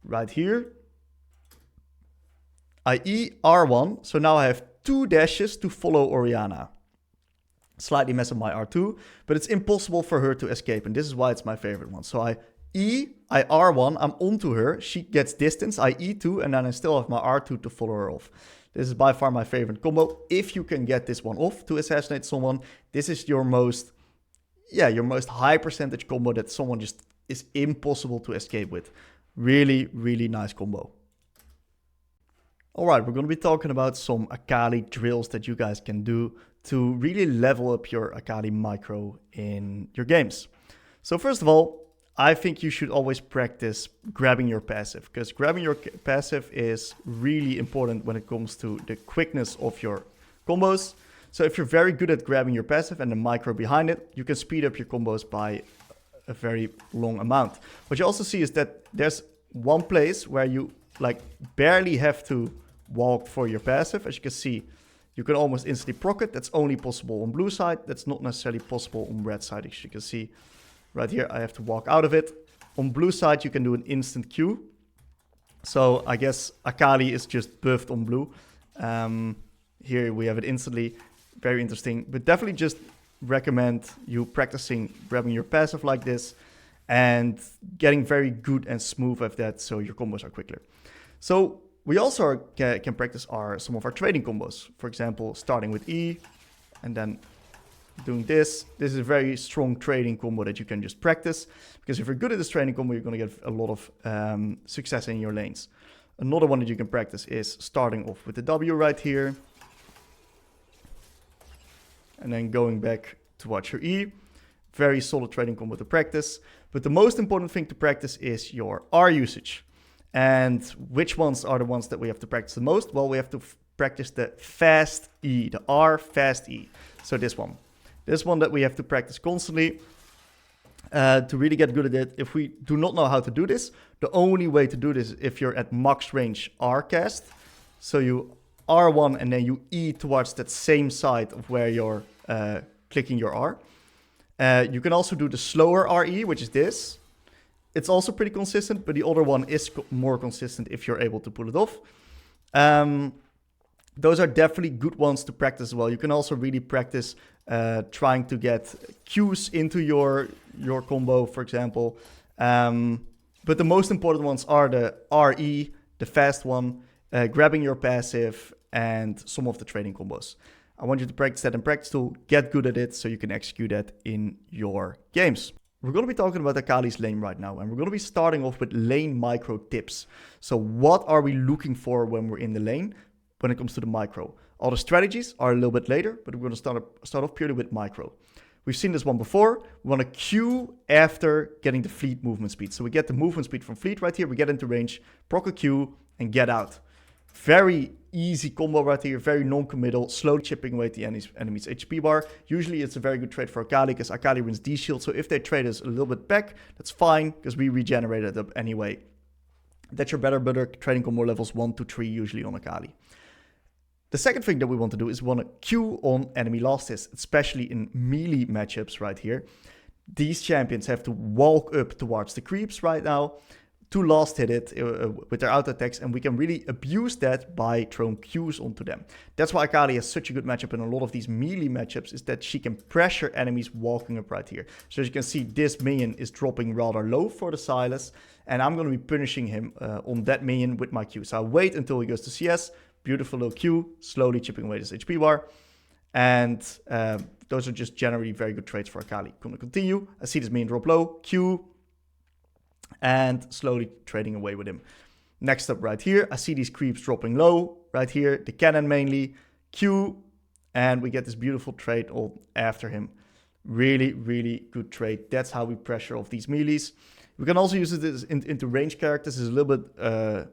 Right here, I E R1. So now I have 2 dashes to follow Orianna. Slightly mess up my R2, but it's impossible for her to escape. And this is why it's my favorite one. So I E, I R1, I'm onto her. She gets distance, I E2, and then I still have my R2 to follow her off. This is by far my favorite combo. If you can get this one off to assassinate someone, this is your most high percentage combo that someone just is impossible to escape with. Really, really nice combo. Alright, we're going to be talking about some Akali drills that you guys can do to really level up your Akali micro in your games. So first of all, I think you should always practice grabbing your passive, because grabbing your passive is really important when it comes to the quickness of your combos. So if you're very good at grabbing your passive and the micro behind it, you can speed up your combos by a very long amount. What you also see is that there's one place where you like barely have to walk for your passive. As you can see, you can almost instantly proc it. That's only possible on blue side. That's not necessarily possible on red side. As you can see right here, I have to walk out of it. On blue side, you can do an instant Q. So I guess Akali is just buffed on blue. Here we have it instantly. Very interesting, but definitely just recommend you practicing grabbing your passive like this and getting very good and smooth at that so your combos are quicker. So we also can practice some of our trading combos. For example, starting with E and then doing this. This is a very strong trading combo that you can just practice, because if you're good at this trading combo, you're going to get a lot of success in your lanes. Another one that you can practice is starting off with the W right here and then going back towards your E. Very solid trading combo to practice. But the most important thing to practice is your R usage. And which ones are the ones that we have to practice the most? Well, we have to practice the fast E, the R fast E. So this one that we have to practice constantly to really get good at it. If we do not know how to do this, the only way to do this is if you're at max range R cast. So you R1 and then you E towards that same side of where you're clicking your R. You can also do the slower RE, which is this. It's also pretty consistent, but the other one is more consistent if you're able to pull it off. Those are definitely good ones to practice as well. You can also really practice trying to get Qs into your combo, for example. But the most important ones are the RE, the fast one, grabbing your passive, and some of the trading combos. I want you to practice that in practice tool, get good at it so you can execute that in your games. We're going to be talking about Akali's lane right now, and we're going to be starting off with lane micro tips. So what are we looking for when we're in the lane when it comes to the micro? All the strategies are a little bit later, but we're going to start off purely with micro. We've seen this one before. We want to Q after getting the fleet movement speed. So we get the movement speed from fleet right here. We get into range, proc a Q, and get out. Very easy combo right here, very non-committal, slowly chipping away at the enemy's HP bar. Usually it's a very good trade for Akali because Akali runs D-shield, so if they trade us a little bit back, that's fine because we regenerate it up anyway. That's your better trading combo levels 1 to 3 usually on Akali. The second thing that we want to do is we want to Q on enemy last hits, especially in melee matchups right here. These champions have to walk up towards the creeps right now to last hit it with their auto attacks, and we can really abuse that by throwing Qs onto them. That's why Akali has such a good matchup in a lot of these melee matchups, is that she can pressure enemies walking up right here. So as you can see, this minion is dropping rather low for the Silas, and I'm going to be punishing him on that minion with my Q. So I wait until he goes to CS, beautiful little Q, slowly chipping away this HP bar, and those are just generally very good trades for Akali. Going to continue, I see this minion drop low, Q, and slowly trading away with him. Next up right here, I see these creeps dropping low right here, the cannon mainly, Q, and we get this beautiful trade all after him. Really, really good trade. That's how we pressure off these melees. We can also use it into range characters. It's a little bit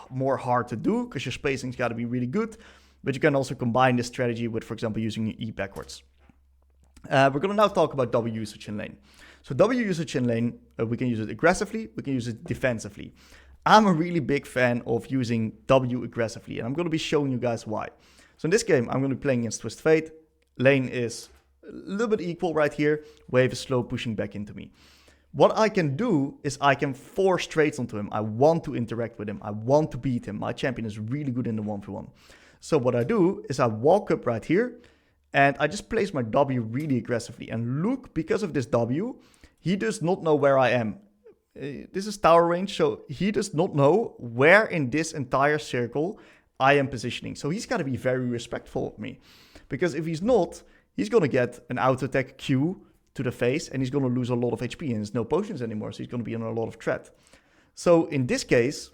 more hard to do because your spacing's got to be really good, but you can also combine this strategy with, for example, using your E backwards. We're going to now talk about W usage in lane. So W usage in lane, we can use it aggressively, we can use it defensively. I'm a really big fan of using W aggressively, and I'm going to be showing you guys why. So in this game, I'm going to be playing against Twisted Fate. Lane is a little bit equal right here. Wave is slow pushing back into me. What I can do is I can force trades onto him. I want to interact with him. I want to beat him. My champion is really good in the 1v1. So what I do is I walk up right here, and I just place my W really aggressively. And look, because of this W, he does not know where I am. This is tower range, so he does not know where in this entire circle I am positioning. So he's got to be very respectful of me. Because if he's not, he's going to get an auto attack Q to the face, and he's going to lose a lot of HP, and there's no potions anymore, so he's going to be under a lot of threat. So in this case,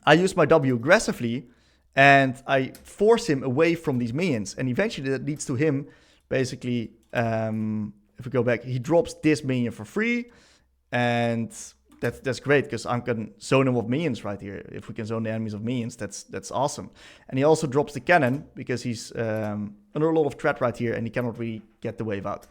I use my W aggressively, and I force him away from these minions. And eventually that leads to him basically, if we go back, he drops this minion for free, and that's great because I can zone him of minions right here. If we can zone the enemies of minions, that's awesome. And he also drops the cannon because he's under a lot of threat right here, and he cannot really get the wave out.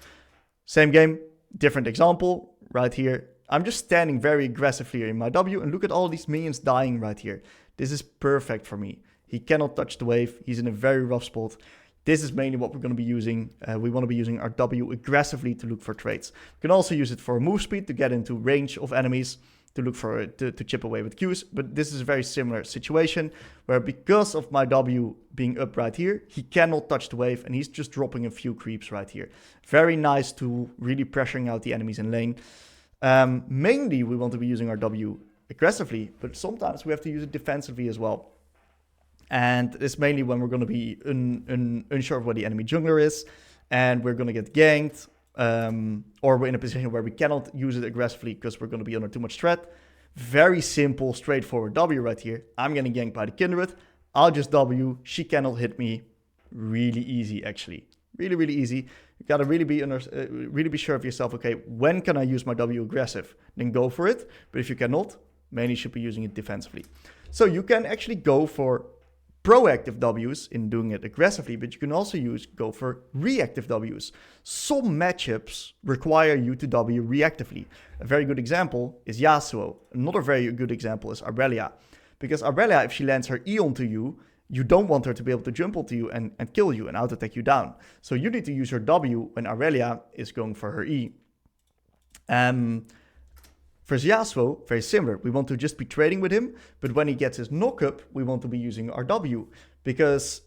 Same game, different example right here. I'm just standing very aggressively in my W, and look at all these minions dying right here. This is perfect for me. He cannot touch the wave. He's in a very rough spot. This is mainly what we're going to be using. We want to be using our W aggressively to look for trades. We can also use it for move speed to get into range of enemies, to look for to chip away with Qs. But this is a very similar situation where, because of my W being up right here, he cannot touch the wave, and he's just dropping a few creeps right here. Very nice tool, really pressuring out the enemies in lane. Mainly we want to be using our W aggressively, but sometimes we have to use it defensively as well. And it's mainly when we're going to be unsure of where the enemy jungler is, and we're going to get ganked, or we're in a position where we cannot use it aggressively because we're going to be under too much threat. Very simple, straightforward W right here. I'm getting ganked by the Kindred. I'll just W. She cannot hit me. Really easy, actually. Really, really easy. You gotta really be sure of yourself. Okay, when can I use my W aggressive? Then go for it. But if you cannot, mainly should be using it defensively. So you can actually go for proactive Ws in doing it aggressively, but you can also go for reactive Ws. Some matchups require you to W reactively. A very good example is Yasuo. Another very good example is Aurelia. Because Aurelia, if she lands her E onto you, you don't want her to be able to jump onto you and kill you and auto-attack you down. So you need to use her W when Aurelia is going for her E. For Yasuo, very similar. We want to just be trading with him, but when he gets his knock-up, we want to be using our W. Because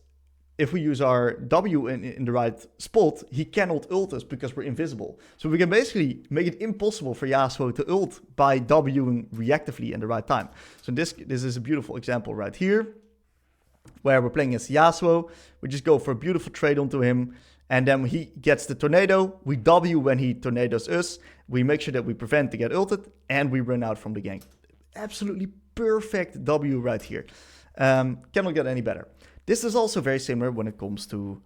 if we use our W in the right spot, he cannot ult us because we're invisible. So we can basically make it impossible for Yasuo to ult by Wing reactively in the right time. So this is a beautiful example right here, where we're playing against Yasuo. We just go for a beautiful trade onto him, and then when he gets the tornado, we W when he tornadoes us. We make sure that we prevent to get ulted, and we run out from the gank. Absolutely perfect W right here. Cannot get any better. This is also very similar when it comes to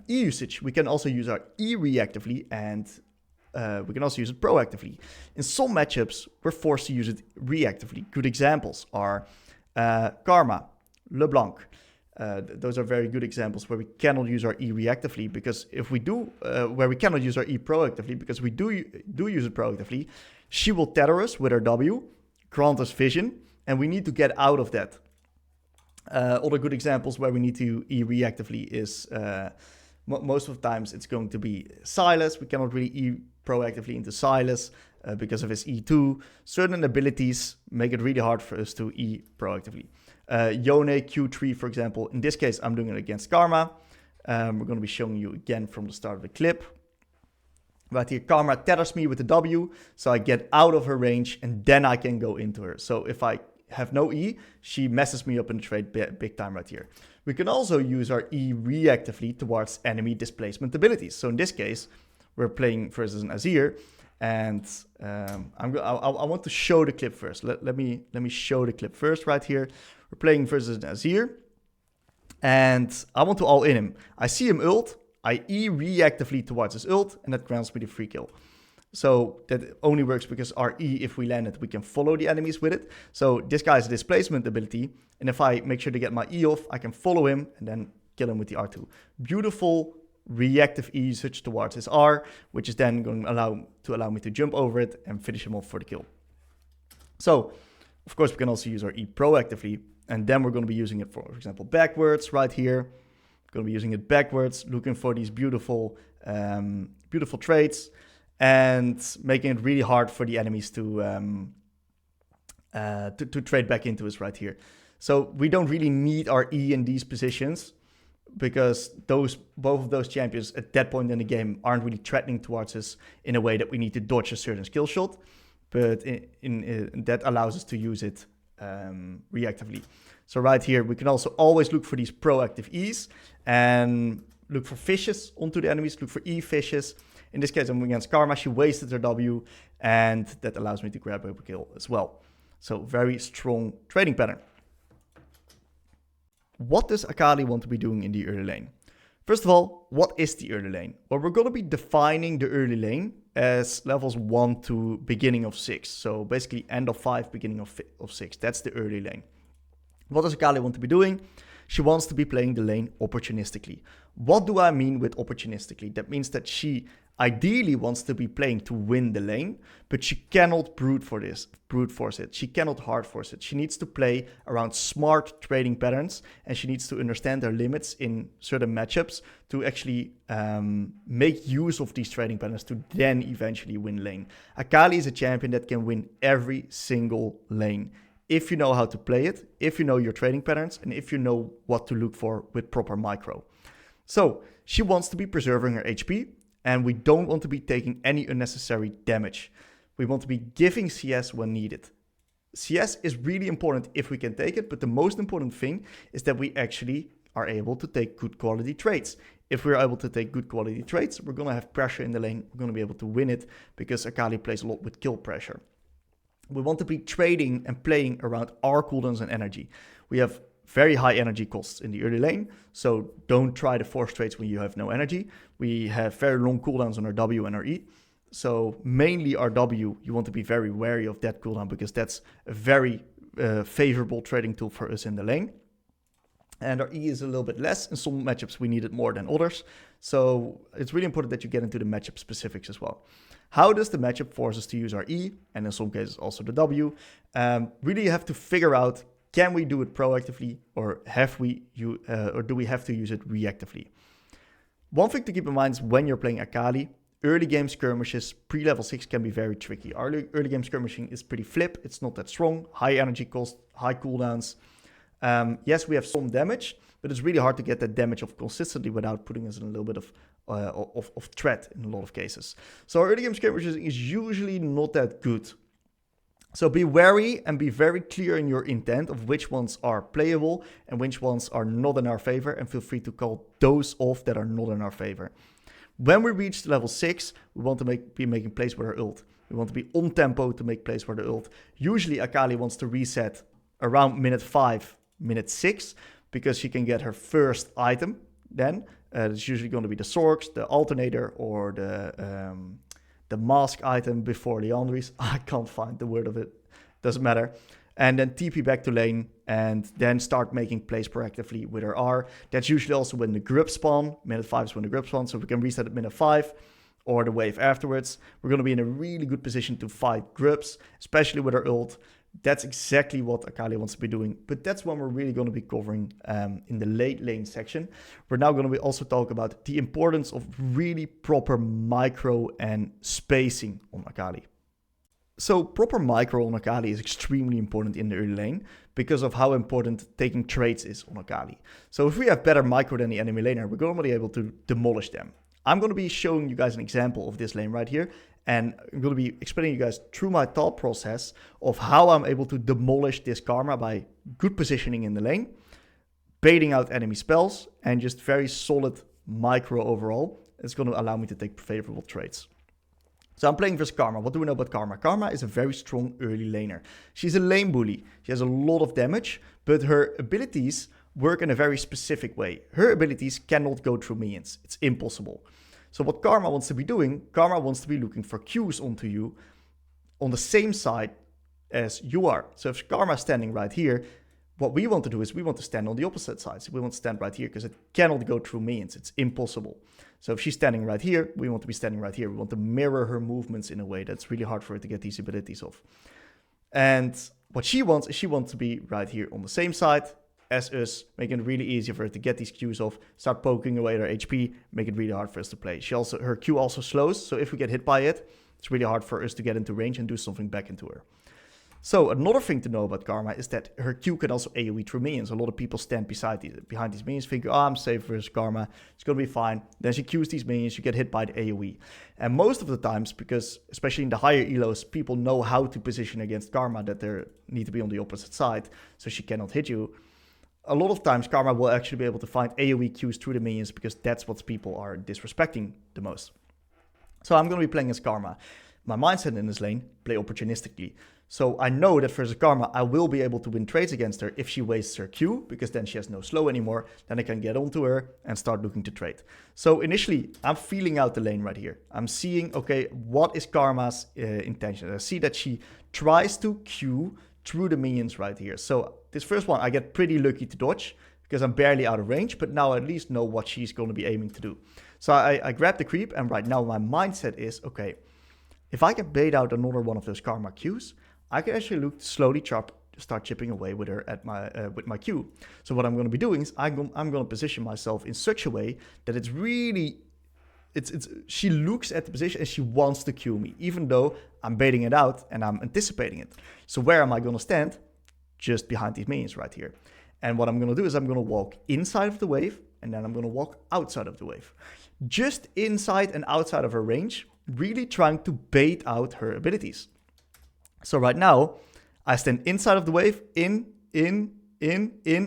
E usage. We can also use our E reactively, and we can also use it proactively. In some matchups, we're forced to use it reactively. Good examples are Karma, LeBlanc. Those are very good examples where we cannot use our E reactively, because if we do, where we cannot use our E proactively, because we do use it proactively, she will tether us with her W, grant us vision, and we need to get out of that. Other good examples where we need to E reactively is, most of the times it's going to be Sylas. We cannot really E proactively into Sylas because of his E2. Certain abilities make it really hard for us to E proactively. Yone Q3, for example. In this case, I'm doing it against Karma. We're going to be showing you again from the start of the clip. Right here, Karma tethers me with the W, so I get out of her range, and then I can go into her. So if I have no E, she messes me up in the trade big time right here. We can also use our E reactively towards enemy displacement abilities. So in this case, we're playing versus an Azir, and I want to show the clip first. Let me show the clip first right here. We're playing versus an Azir, and I want to all in him. I see him ult, I E reactively towards his ult, and that grants me the free kill. So that only works because our E, if we land it, we can follow the enemies with it. So this guy has a displacement ability, and if I make sure to get my E off, I can follow him and then kill him with the R2. Beautiful reactive E usage towards his R, which is then going to allow me to jump over it and finish him off for the kill. So, of course, we can also use our E proactively, and then we're going to be using it, for example, backwards right here. We're going to be using it backwards, looking for these beautiful, beautiful trades, and making it really hard for the enemies to trade back into us right here. So we don't really need our E in these positions, because both of those champions at that point in the game aren't really threatening towards us in a way that we need to dodge a certain skill shot. But that allows us to use it reactively. So right here, we can also always look for these proactive E's and look for fishes onto the enemies, look for E fishes. In this case, I'm against Karma. She wasted her W, and that allows me to grab a kill as well. So very strong trading pattern. what does Akali want to be doing in the early lane? First of all, what is the early lane? Well, we're going to be defining the early lane as levels 1 to beginning of 6. So basically end of 5, beginning of 6. That's the early lane. What does Akali want to be doing? She wants to be playing the lane opportunistically. What do I mean with opportunistically? That means that she ideally wants to be playing to win the lane, but she cannot brute force it. She cannot hard force it. She needs to play around smart trading patterns, and she needs to understand her limits in certain matchups to actually make use of these trading patterns to then eventually win lane. Akali is a champion that can win every single lane if you know how to play it, if you know your trading patterns, and if you know what to look for with proper micro. So she wants to be preserving her HP, and we don't want to be taking any unnecessary damage. We want to be giving CS when needed. CS is really important if we can take it, but the most important thing is that we actually are able to take good quality trades. If we're able to take good quality trades, we're going to have pressure in the lane. We're going to be able to win it because Akali plays a lot with kill pressure. We want to be trading and playing around our cooldowns and energy. We have very high energy costs in the early lane, so don't try to force trades when you have no energy. We have very long cooldowns on our W and our E. So mainly our W, you want to be very wary of that cooldown because that's a very favorable trading tool for us in the lane. And our E is a little bit less. In some matchups, we need it more than others. So it's really important that you get into the matchup specifics as well. How does the matchup force us to use our E, and in some cases also the W? Really have to figure out, can we do it proactively, or do we have to use it reactively? One thing to keep in mind is when you're playing Akali, early game skirmishes, pre-level 6 can be very tricky. Our early game skirmishing is pretty flip. It's not that strong, high energy cost, high cooldowns. Yes, we have some damage, but it's really hard to get that damage off consistently without putting us in a little bit of threat in a lot of cases. So our early game skirmishes is usually not that good. So be wary and be very clear in your intent of which ones are playable and which ones are not in our favor, and feel free to call those off that are not in our favor. When we reach level 6, we want to be making plays with our ult. We want to be on tempo to make plays for the ult. Usually Akali wants to reset around minute 5, minute 6, because she can get her first item then. It's usually going to be the Sorcs, the Alternator, or the mask item before Leandri's. I can't find the word of it. Doesn't matter. And then TP back to lane and then start making plays proactively with her R. That's usually also when the grub spawn. Minute 5 is when the grub spawn, so we can reset at minute 5 or the wave afterwards. We're going to be in a really good position to fight grubs, especially with her ult. That's exactly what Akali wants to be doing, but that's when we're really going to be covering in the late lane section. We're now going to also talk about the importance of really proper micro and spacing on Akali. So proper micro on Akali is extremely important in the early lane because of how important taking trades is on Akali. So if we have better micro than the enemy laner, we're going to be able to demolish them. I'm going to be showing you guys an example of this lane right here, and I'm going to be explaining you guys through my thought process of how I'm able to demolish this Karma by good positioning in the lane, baiting out enemy spells, and just very solid micro overall. It's going to allow me to take favorable trades. So I'm playing versus Karma. What do we know about Karma? Karma is a very strong early laner. She's a lane bully. She has a lot of damage, but her abilities work in a very specific way. Her abilities cannot go through minions. It's impossible. So what Karma wants to be doing, Karma wants to be looking for Qs onto you on the same side as you are. So if Karma is standing right here, what we want to do is we want to stand on the opposite side. So we want to stand right here because it cannot go through minions. It's impossible. So if she's standing right here, we want to be standing right here. We want to mirror her movements in a way that's really hard for her to get these abilities off. And what she wants is she wants to be right here on the same side as us, making it really easy for her to get these Qs off, start poking away at her HP, make it really hard for us to play. Her Q also slows, so if we get hit by it, it's really hard for us to get into range and do something back into her. So another thing to know about Karma is that her Q can also AoE through minions. A lot of people stand behind these minions, think, oh, I'm safe versus Karma, it's going to be fine. Then she Qs these minions, you get hit by the AoE. And most of the times, because especially in the higher elos, people know how to position against Karma, that they need to be on the opposite side, so she cannot hit you. A lot of times, Karma will actually be able to find AoE Qs through the minions because that's what people are disrespecting the most. So I'm going to be playing as Karma. My mindset in this lane, play opportunistically. So I know that versus Karma, I will be able to win trades against her if she wastes her Q, because then she has no slow anymore. Then I can get onto her and start looking to trade. So initially, I'm feeling out the lane right here. I'm seeing, okay, what is Karma's intention? I see that she tries to Q through the minions right here. So this first one, I get pretty lucky to dodge because I'm barely out of range, but now I at least know what she's going to be aiming to do. So I grab the creep, and right now my mindset is, okay, if I can bait out another one of those Karma Qs, I can actually look to slowly start chipping away with her at with my Q. So what I'm going to be doing is I'm going to position myself in such a way that it's really, she looks at the position and she wants to Q me, even though I'm baiting it out and I'm anticipating it. So where am I going to stand? Just behind these minions right here. And what I'm going to do is I'm going to walk inside of the wave, and then I'm going to walk outside of the wave. Just inside and outside of her range, really trying to bait out her abilities. So right now, I stand inside of the wave, in,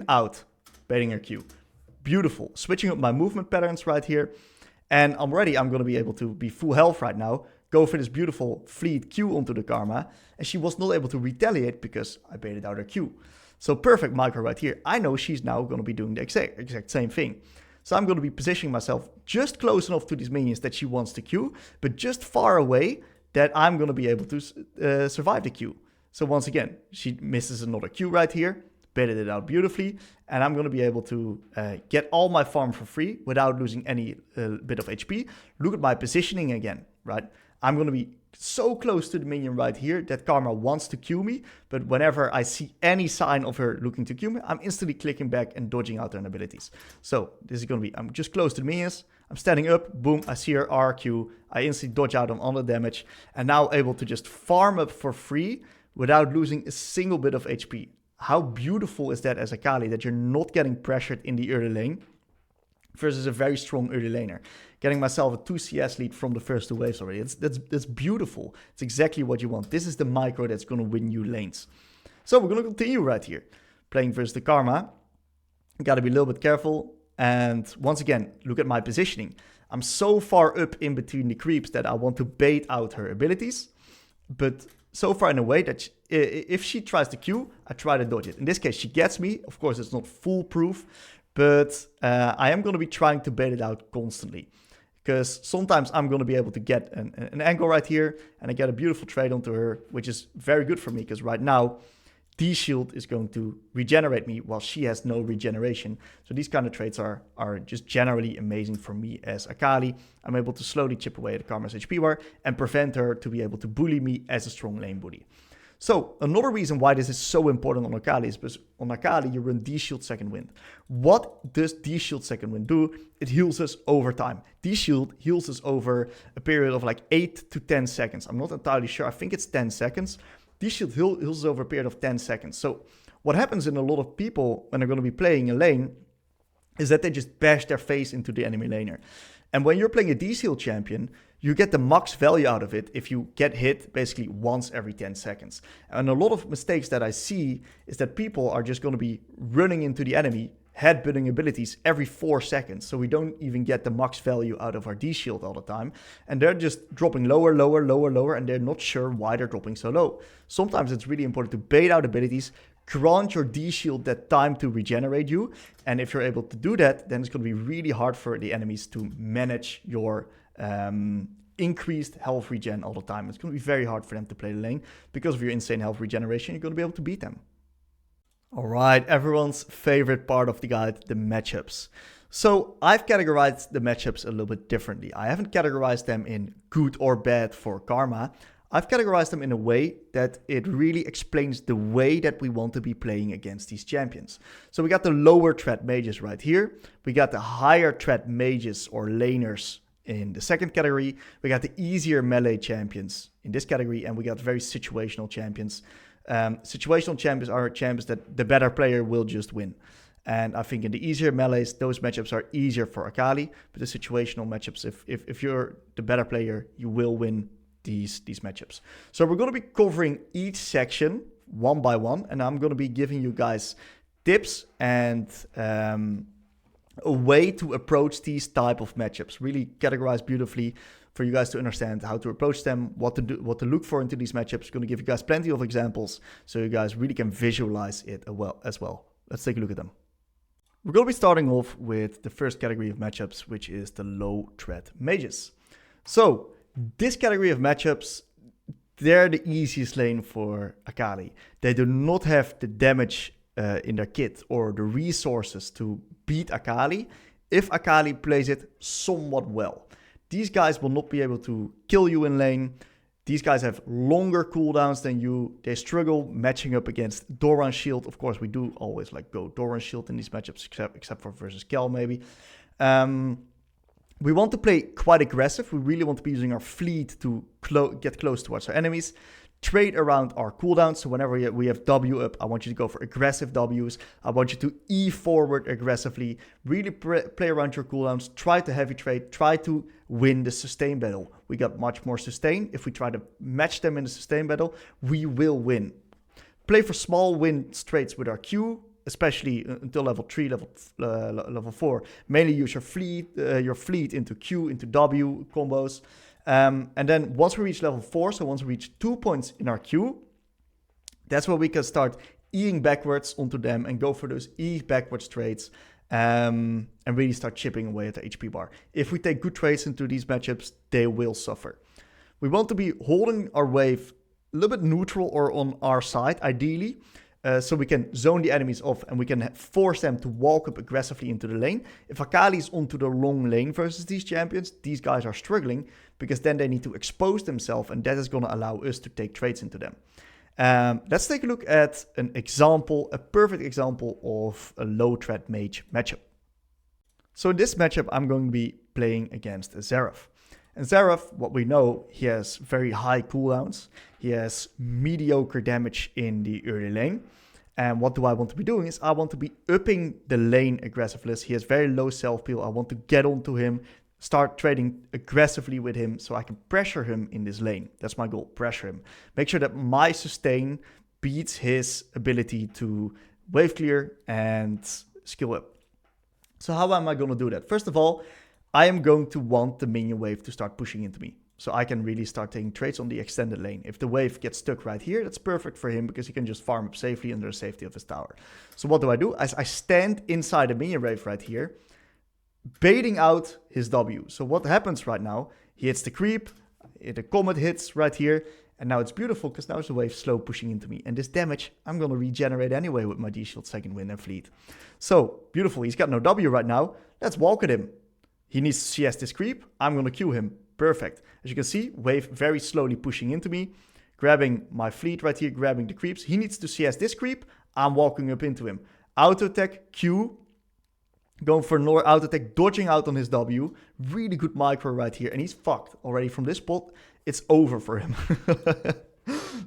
out, baiting her Q. Beautiful. Switching up my movement patterns right here. And I'm going to be able to be full health right now, go for this beautiful fleet Q onto the Karma, and she was not able to retaliate because I baited out her Q. So perfect micro right here. I know she's now going to be doing the exact same thing. So I'm going to be positioning myself just close enough to these minions that she wants to Q, but just far away that I'm going to be able to survive the Q. So once again, she misses another Q right here, baited it out beautifully, and I'm going to be able to get all my farm for free without losing any bit of HP. Look at my positioning again, right? I'm going to be so close to the minion right here that Karma wants to Q me, but whenever I see any sign of her looking to Q me, I'm instantly clicking back and dodging out her abilities. So this is going to be, I'm just close to the minions, I'm standing up, boom, I see her RQ, I instantly dodge out on the damage, and now able to just farm up for free without losing a single bit of HP. How beautiful is that as Akali, that you're not getting pressured in the early lane versus a very strong early laner. Getting myself a 2 CS lead from the first 2 waves already. That's beautiful. It's exactly what you want. This is the micro that's going to win you lanes. So we're going to continue right here. Playing versus the Karma. Got to be a little bit careful. And once again, look at my positioning. I'm so far up in between the creeps that I want to bait out her abilities. But so far in a way that if she tries to Q, I try to dodge it. In this case, she gets me. Of course, it's not foolproof. But I am going to be trying to bait it out constantly. Because sometimes I'm going to be able to get an angle right here. And I get a beautiful trade onto her, which is very good for me. Because right now, D-Shield is going to regenerate me while she has no regeneration. So these kind of trades are just generally amazing for me as Akali. I'm able to slowly chip away at Karma's HP bar and prevent her to be able to bully me as a strong lane bully. So another reason why this is so important on Akali is because on Akali you run D-Shield Second Wind. What does D-Shield Second Wind do? It heals us over time. D-Shield heals us over a period of like 8 to 10 seconds. I'm not entirely sure. I think it's 10 seconds. D-Shield heals over a period of 10 seconds. So what happens in a lot of people when they're going to be playing a lane is that they just bash their face into the enemy laner. And when you're playing a D-Shield champion, you get the max value out of it if you get hit basically once every 10 seconds. And a lot of mistakes that I see is that people are just going to be running into the enemy, headbutting abilities every 4 seconds. So we don't even get the max value out of our D-Shield all the time. And they're just dropping lower, and they're not sure why they're dropping so low. Sometimes it's really important to bait out abilities, grant your D-Shield that time to regenerate you. And if you're able to do that, then it's going to be really hard for the enemies to manage your increased health regen all the time. It's going to be very hard for them to play the lane. Because of your insane health regeneration, you're going to be able to beat them. All right, everyone's favorite part of the guide, the matchups. So I've categorized the matchups a little bit differently. I haven't categorized them in good or bad for Karma. I've categorized them in a way that it really explains the way that we want to be playing against these champions. So we got the lower threat mages right here. We got the higher threat mages or laners in the second category. We got the easier melee champions in this category. And we got very situational champions. Situational champions are champions that the better player will just win. And I think in the easier melees, those matchups are easier for Akali. But the situational matchups, if you're the better player, you will win these matchups. So we're going to be covering each section one by one. And I'm going to be giving you guys tips and a way to approach these type of matchups. Really categorized beautifully for you guys to understand how to approach them, what to do, what to look for into these matchups. Going to give you guys plenty of examples so you guys really can visualize it as well. Let's take a look at them. We're going to be starting off with the first category of matchups, which is the low threat mages. So this category of matchups, they're the easiest lane for Akali. They do not have the damage in their kit or the resources to beat Akali if Akali plays it somewhat well. These guys will not be able to kill you in lane. These guys have longer cooldowns than you. They struggle matching up against Doran Shield. Of course, we do always like go Doran Shield in these matchups, except for versus Kel maybe. We want to play quite aggressive. We really want to be using our fleet to get close towards our enemies. Trade around our cooldowns. So whenever we have W up, I want you to go for aggressive Ws. I want you to E forward aggressively. Really play around your cooldowns. Try to heavy trade. Try to win the sustain battle. We got much more sustain. If we try to match them in the sustain battle, we will win. Play for small win trades with our Q, especially until level 3, level 4. Mainly use your fleet into Q, into W combos. And then once we reach level 4, so once we reach 2 points in our Q, that's where we can start Eing backwards onto them and go for those E backwards trades and really start chipping away at the HP bar. If we take good trades into these matchups, they will suffer. We want to be holding our wave a little bit neutral or on our side, ideally, so we can zone the enemies off and we can force them to walk up aggressively into the lane. If Akali is onto the long lane versus these champions, these guys are struggling because then they need to expose themselves and that is going to allow us to take trades into them. Let's take a look at an example, a perfect example of a low threat mage matchup. So in this matchup, I'm going to be playing against a Xerath. And Xerath, what we know, he has very high cooldowns. He has mediocre damage in the early lane. And what do I want to be doing is I want to be upping the lane aggressiveness. He has very low self-peel. I want to get onto him, start trading aggressively with him so I can pressure him in this lane. That's my goal, pressure him. Make sure that my sustain beats his ability to wave clear and skill up. So how am I going to do that? First of all, I am going to want the minion wave to start pushing into me. So I can really start taking trades on the extended lane. If the wave gets stuck right here, that's perfect for him because he can just farm up safely under the safety of his tower. So what do? As I stand inside the minion wave right here, baiting out his W. So what happens right now, he hits the creep, the comet hits right here, and now it's beautiful because now it's the wave slow pushing into me. And this damage, I'm going to regenerate anyway with my D-Shield, Second Wind, and Fleet. So, beautiful. He's got no W right now. Let's walk at him. He needs to CS this creep. I'm going to Q him. Perfect. As you can see, wave very slowly pushing into me. Grabbing my fleet right here, grabbing the creeps. He needs to CS this creep. I'm walking up into him. Auto attack, Q. Going for another auto attack, dodging out on his W. Really good micro right here. And he's fucked already from this spot. It's over for him.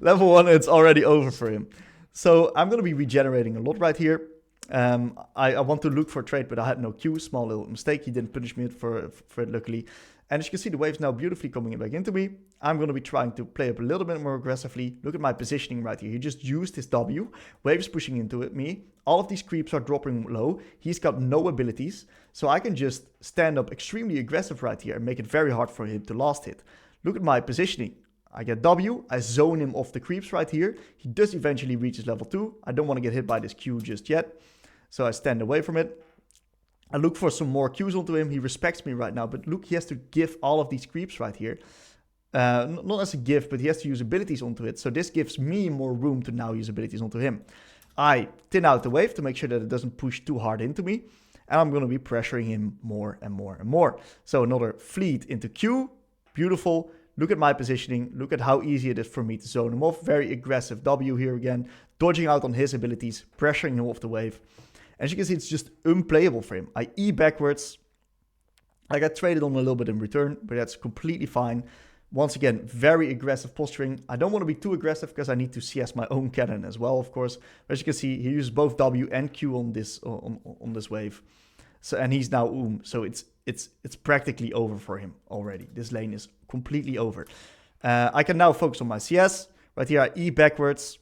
Level 1, it's already over for him. So I'm going to be regenerating a lot right here. I want to look for a trade, but I had no Q. Small little mistake. He didn't punish me for it, luckily. And as you can see, the wave's now beautifully coming back into me. I'm going to be trying to play up a little bit more aggressively. Look at my positioning right here. He just used his W. Wave's pushing into me. All of these creeps are dropping low. He's got no abilities. So I can just stand up extremely aggressive right here and make it very hard for him to last hit. Look at my positioning. I get W. I zone him off the creeps right here. He does eventually reach his level 2. I don't want to get hit by this Q just yet. So I stand away from it. I look for some more Qs onto him. He respects me right now. But look, he has to give all of these creeps right here. Not as a gift, but he has to use abilities onto it. So this gives me more room to now use abilities onto him. I thin out the wave to make sure that it doesn't push too hard into me. And I'm going to be pressuring him more and more and more. So another fleet into Q. Beautiful. Look at my positioning. Look at how easy it is for me to zone him off. Very aggressive W here again. Dodging out on his abilities. Pressuring him off the wave. As you can see, it's just unplayable for him. I E backwards. I got traded on a little bit in return, but that's completely fine. Once again, very aggressive posturing. I don't want to be too aggressive because I need to CS my own cannon as well, of course. But as you can see, he uses both W and Q on this wave. So and he's now so it's practically over for him already. This lane is completely over. I can now focus on my CS. Right here, I E backwards.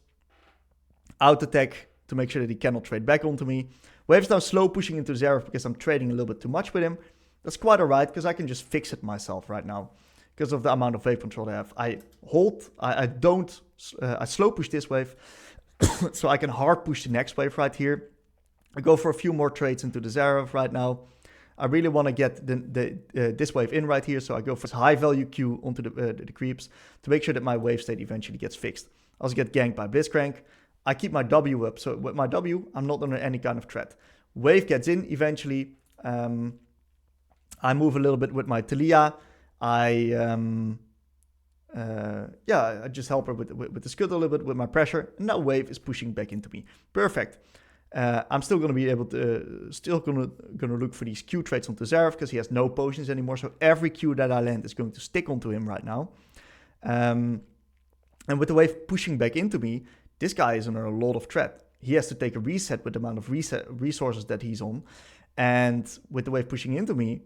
Out attack to make sure that he cannot trade back onto me. Wave's now slow pushing into Xerath because I'm trading a little bit too much with him. That's quite alright because I can just fix it myself right now. because of the amount of wave control I have. I hold, I don't, I slow push this wave, so I can hard push the next wave right here. I go for a few more trades into the Zerath right now. I really want to get this wave in right here, so I go for high value Q onto the creeps to make sure that my wave state eventually gets fixed. I also get ganked by Blitzcrank. I keep my W up, so with my W, I'm not under any kind of threat. Wave gets in eventually. I move a little bit with my Talia. I just help her with the scuttle a little bit with my pressure. And now wave is pushing back into me. Perfect. I'm still going to be able to, gonna look for these Q trades onto Zerath because he has no potions anymore. So every Q that I land is going to stick onto him right now. And with the wave pushing back into me, this guy is under a lot of threat. He has to take a reset with the amount of resources that he's on. And with the wave pushing into me,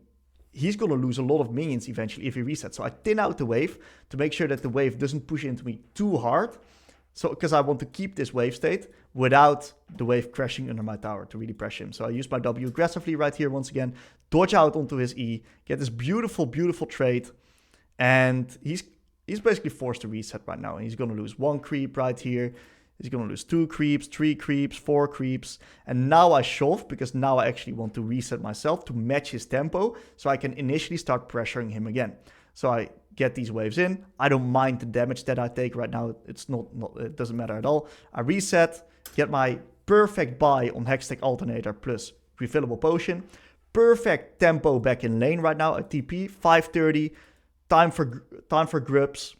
he's going to lose a lot of minions eventually if he resets. So I thin out the wave to make sure that the wave doesn't push into me too hard. So because I want to keep this wave state without the wave crashing under my tower to really pressure him. So I use my W aggressively right here once again, dodge out onto his E, get this beautiful, beautiful trade. And he's basically forced to reset right now. And he's going to lose 1 creep right here. He's going to lose 2 creeps, 3 creeps, 4 creeps. And now I shove because now I actually want to reset myself to match his tempo so I can initially start pressuring him again. So I get these waves in. I don't mind the damage that I take right now. It's not it doesn't matter at all. I reset, get my perfect buy on Hextech Alternator plus refillable potion. Perfect tempo back in lane right now at TP, 5:30. Time for Grubs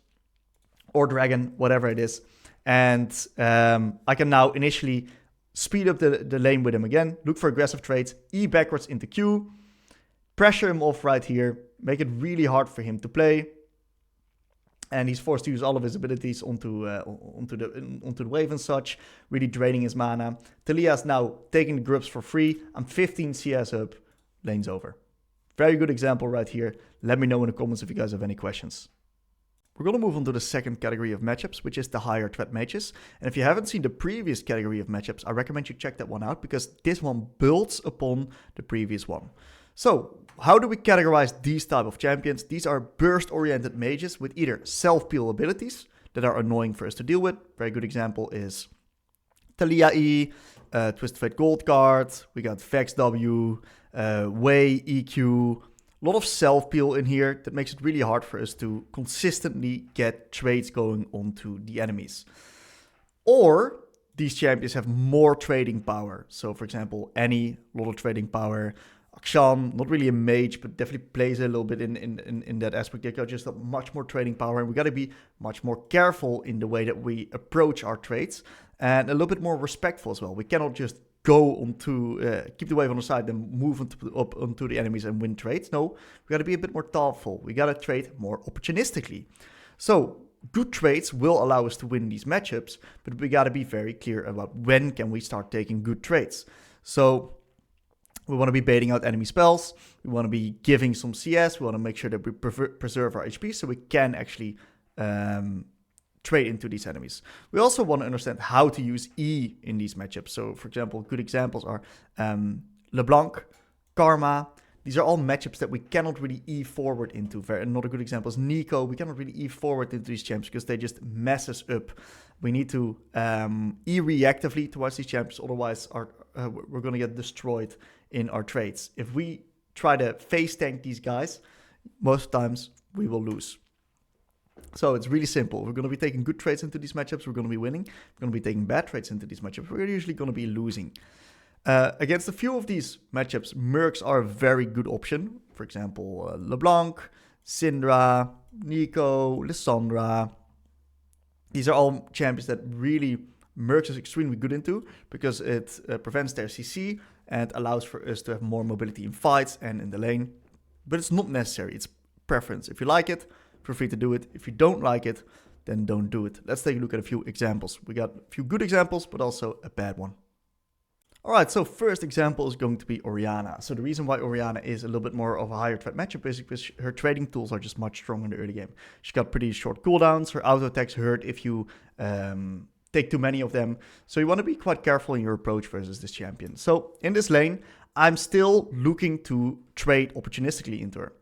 or Dragon, whatever it is. And I can now initially speed up the lane with him again, look for aggressive trades, E backwards into Q, pressure him off right here, make it really hard for him to play. And he's forced to use all of his abilities onto the wave and such, really draining his mana. Talia's now taking the Grubs for free. I'm 15 CS up, lane's over. Very good example right here. Let me know in the comments if you guys have any questions. We're going to move on to the second category of matchups, which is the higher threat mages. And if you haven't seen the previous category of matchups, I recommend you check that one out because this one builds upon the previous one. So, how do we categorize these type of champions? These are burst-oriented mages with either self-peel abilities that are annoying for us to deal with. Very good example is Talia E, Twisted Fate Gold card, we got Vex W, Wei EQ. A lot of self-peel in here that makes it really hard for us to consistently get trades going onto the enemies. Or these champions have more trading power. So for example, Annie, a lot of trading power. Akshan, not really a mage, but definitely plays a little bit in that aspect. They got just much more trading power, and we got to be much more careful in the way that we approach our trades, and a little bit more respectful as well. We cannot just go onto, keep the wave on the side, then move up onto the enemies and win trades. No, we got to be a bit more thoughtful. We got to trade more opportunistically. So good trades will allow us to win these matchups, but we got to be very clear about when can we start taking good trades. So we want to be baiting out enemy spells. We want to be giving some CS. We want to make sure that we preserve our HP so we can actually trade into these enemies. We also want to understand how to use E in these matchups. So, for example, good examples are LeBlanc, Karma. These are all matchups that we cannot really E forward into. Another good example is Nico. We cannot really E forward into these champs because they just mess us up. We need to E reactively towards these champs. Otherwise, we're going to get destroyed in our trades. If we try to face tank these guys, most times we will lose. So it's really simple. We're going to be taking good trades into these matchups. We're going to be winning. We're going to be taking bad trades into these matchups. We're usually going to be losing. Against a few of these matchups, Mercs are a very good option. For example, LeBlanc, Syndra, Nico, Lissandra. These are all champions that really Mercs is extremely good into because it prevents their CC and allows for us to have more mobility in fights and in the lane. But it's not necessary. It's preference. If you like it, feel free to do it. If you don't like it, then don't do it. Let's take a look at a few examples. We got a few good examples, but also a bad one. Alright, so first example is going to be Orianna. So the reason why Orianna is a little bit more of a higher threat matchup is because her trading tools are just much stronger in the early game. She's got pretty short cooldowns. Her auto attacks hurt if you take too many of them. So you want to be quite careful in your approach versus this champion. So in this lane, I'm still looking to trade opportunistically into her.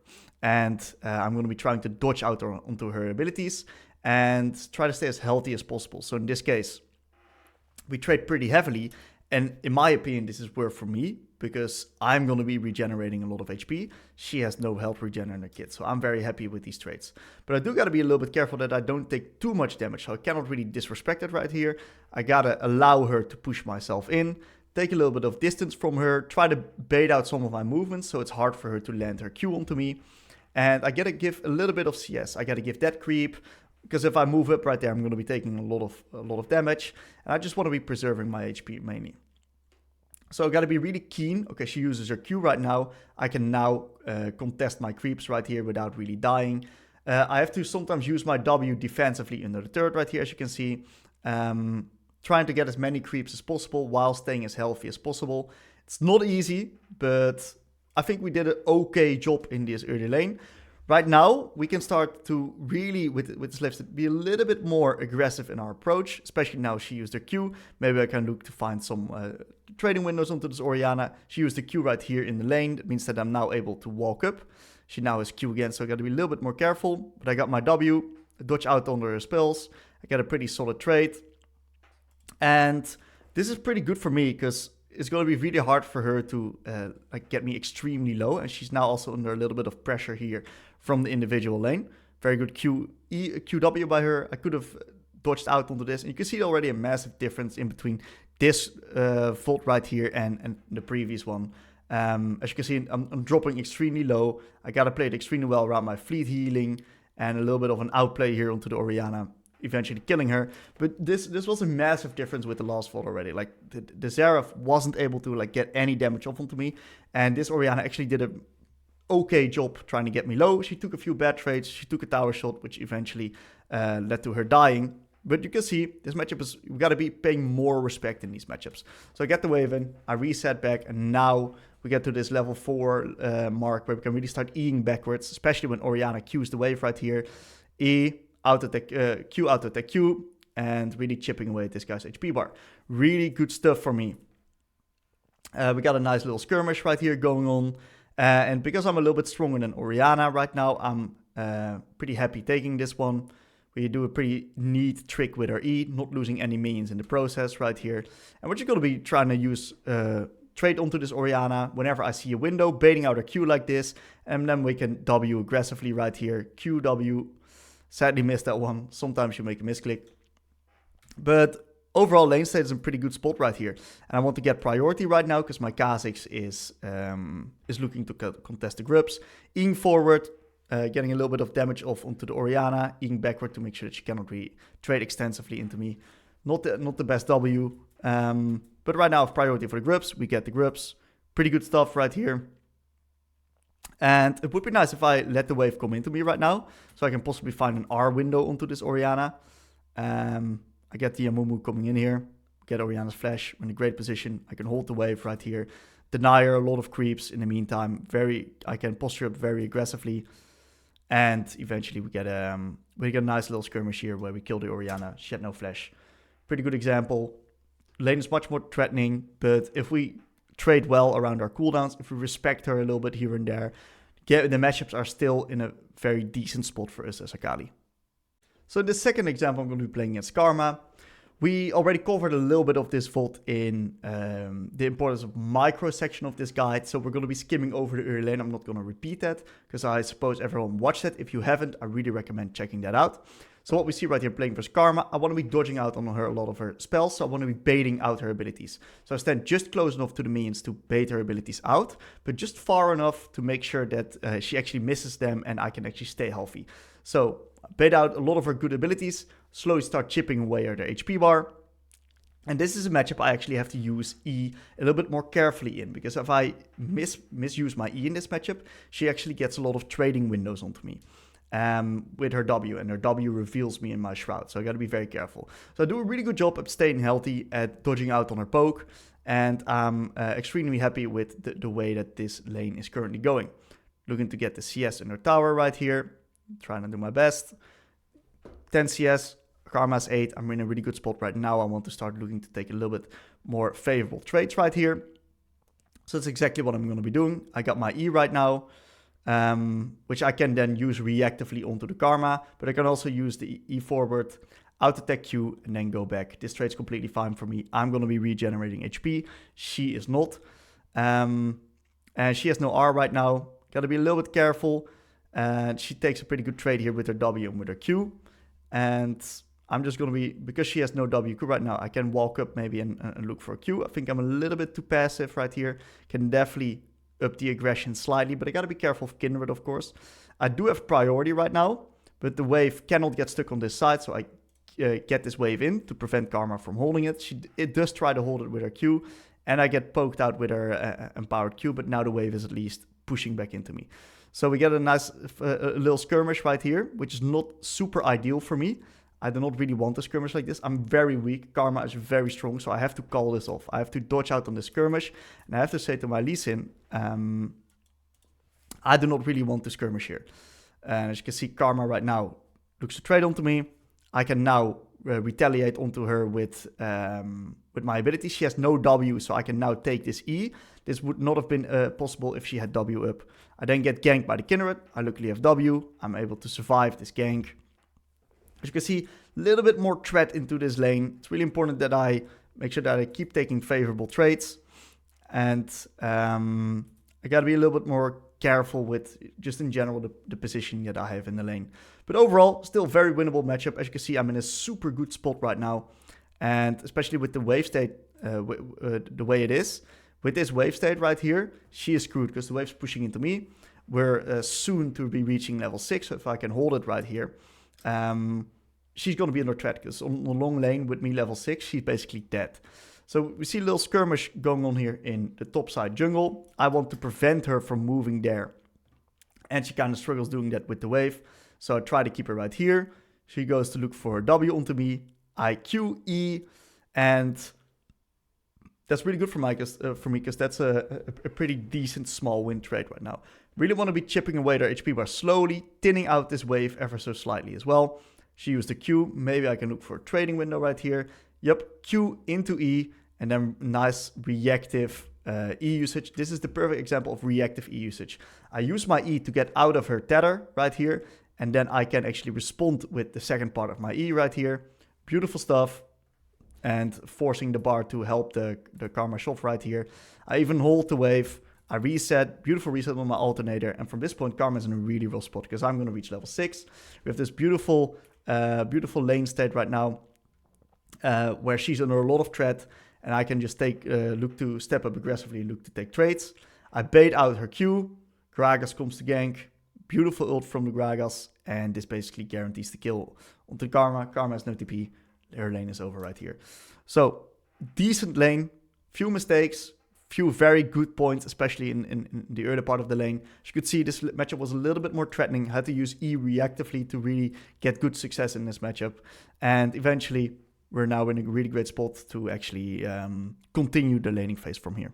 And I'm going to be trying to dodge out onto her abilities and try to stay as healthy as possible. So in this case, we trade pretty heavily. And in my opinion, this is worth for me because I'm going to be regenerating a lot of HP. She has no health regen in her kit, so I'm very happy with these trades. But I do got to be a little bit careful that I don't take too much damage, so I cannot really disrespect it right here. I got to allow her to push myself in, take a little bit of distance from her, try to bait out some of my movements so it's hard for her to land her Q onto me. And I got to give a little bit of CS. I got to give that creep, because if I move up right there, I'm going to be taking a lot of damage. And I just want to be preserving my HP mainly. So I got to be really keen. Okay, she uses her Q right now. I can now contest my creeps right here without really dying. I have to sometimes use my W defensively under the turret right here, as you can see. Trying to get as many creeps as possible while staying as healthy as possible. It's not easy, but I think we did an okay job in this early lane. Right now, we can start to really, with this left, be a little bit more aggressive in our approach, especially now she used her Q. Maybe I can look to find some trading windows onto this Orianna. She used the Q right here in the lane. That means that I'm now able to walk up. She now has Q again, so I got to be a little bit more careful. But I got my W, dodge out under her spells. I got a pretty solid trade. And this is pretty good for me, because it's going to be really hard for her to get me extremely low. And she's now also under a little bit of pressure here from the individual lane. Very good QW by her. I could have dodged out onto this. And you can see already a massive difference in between this vault right here and the previous one. As you can see, I'm dropping extremely low. I got to play it extremely well around my fleet healing. And a little bit of an outplay here onto the Orianna, eventually killing her. But this was a massive difference with the last vault already. Like the Xerath wasn't able to get any damage off onto me. And this Orianna actually did a okay job trying to get me low. She took a few bad trades. She took a tower shot, which eventually led to her dying. But you can see this matchup is, we got to be paying more respect in these matchups. So I get the wave in, I reset back, and now we get to this level 4 mark where we can really start Eing backwards, especially when Orianna Qs the wave right here. E, out attack, Q, out attack Q, and really chipping away at this guy's HP bar. Really good stuff for me. We got a nice little skirmish right here going on. And because I'm a little bit stronger than Orianna right now, I'm pretty happy taking this one. We do a pretty neat trick with our E, not losing any minions in the process right here. And we're just going to be trying to use trade onto this Orianna whenever I see a window, baiting out a Q like this. And then we can W aggressively right here. QW. Sadly missed that one. Sometimes you make a misclick. But overall, lane state is in a pretty good spot right here. And I want to get priority right now because my Kha'Zix is looking to contest the grubs. Eing forward, getting a little bit of damage off onto the Orianna. Eing backward to make sure that she cannot really trade extensively into me. Not the best W. But right now I have priority for the grubs. We get the grubs. Pretty good stuff right here. And it would be nice if I let the wave come into me right now. So I can possibly find an R window onto this Orianna. I get the Amumu coming in here. Get Orianna's flash. I'm in a great position. I can hold the wave right here. Deny her a lot of creeps in the meantime. I can posture up very aggressively. And eventually we get a nice little skirmish here where we kill the Orianna. She had no flash. Pretty good example. Lane is much more threatening. But if we trade well around our cooldowns, if we respect her a little bit here and there, the matchups are still in a very decent spot for us as Akali. So the second example, I'm going to be playing against Karma. We already covered a little bit of this vault in the importance of micro section of this guide. So we're going to be skimming over the early lane. I'm not going to repeat that because I suppose everyone watched it. If you haven't, I really recommend checking that out. So what we see right here playing versus Karma, I want to be dodging out on her a lot of her spells. So I want to be baiting out her abilities. So I stand just close enough to the minions to bait her abilities out, but just far enough to make sure that she actually misses them and I can actually stay healthy. So bait out a lot of her good abilities, slowly start chipping away at her HP bar. And this is a matchup I actually have to use E a little bit more carefully in, because if I misuse my E in this matchup, she actually gets a lot of trading windows onto me with her W, and her W reveals me in my shroud. So I got to be very careful. So I do a really good job at staying healthy, at dodging out on her poke, and I'm extremely happy with the way that this lane is currently going. Looking to get the CS in her tower right here. Trying to do my best. 10 CS, Karma's 8. I'm in a really good spot right now. I want to start looking to take a little bit more favorable trades right here. So that's exactly what I'm going to be doing. I got my E right now. which I can then use reactively onto the Karma, but I can also use the E forward, out-attack Q, and then go back. This trade's completely fine for me. I'm going to be regenerating HP. She is not. And she has no R right now. Got to be a little bit careful. And she takes a pretty good trade here with her W and with her Q. And I'm just going to be, because she has no WQ right now, I can walk up maybe and look for a Q. I think I'm a little bit too passive right here. Can definitely up the aggression slightly, but I got to be careful of Kindred, of course. I do have priority right now, but the wave cannot get stuck on this side, so I get this wave in to prevent Karma from holding it. It does try to hold it with her Q, and I get poked out with her empowered Q, but now the wave is at least pushing back into me. So we get a nice little skirmish right here, which is not super ideal for me. I do not really want a skirmish like this. I'm very weak. Karma is very strong, so I have to call this off. I have to dodge out on the skirmish, and I have to say to my Lee Sin, I do not really want to skirmish here. And as you can see, Karma right now looks to trade onto me. I can now retaliate onto her with my ability. She has no W, so I can now take this E. This would not have been possible if she had W up. I then get ganked by the Kindred. I luckily have W. I'm able to survive this gank. As you can see, a little bit more threat into this lane. It's really important that I make sure that I keep taking favorable trades. And I got to be a little bit more careful with, just in general, the positioning that I have in the lane. But overall, still very winnable matchup. As you can see, I'm in a super good spot right now. And especially with the wave state, the way it is. With this wave state right here, she is screwed because the wave's pushing into me. We're soon to be reaching level 6. So if I can hold it right here, she's going to be under threat because on the long lane with me level 6, she's basically dead. So we see a little skirmish going on here in the top side jungle. I want to prevent her from moving there. And she kind of struggles doing that with the wave. So I try to keep her right here. She goes to look for her W onto me. I Q, E, and that's really good for me because that's a pretty decent small win trade right now. Really want to be chipping away their HP bar slowly, thinning out this wave ever so slightly as well. She used the Q. Maybe I can look for a trading window right here. Yep, Q into E, and then nice reactive E usage. This is the perfect example of reactive E usage. I use my E to get out of her tether right here, and then I can actually respond with the second part of my E right here. Beautiful stuff. And forcing the bar to help the Karma shove right here. I even hold the wave. I reset, beautiful reset on my Alternator. And from this point, Karma is in a really real spot because I'm going to reach level 6. We have this beautiful lane state right now where she's under a lot of threat. And I can just look to step up aggressively, look to take trades. I bait out her Q. Gragas comes to gank. Beautiful ult from the Gragas. And this basically guarantees the kill onto Karma. Karma has no TP. Her lane is over right here. So, decent lane. Few mistakes. Few very good points, especially in the early part of the lane. As you could see, this matchup was a little bit more threatening. I had to use E reactively to really get good success in this matchup. And eventually, we're now in a really great spot to actually continue the laning phase from here.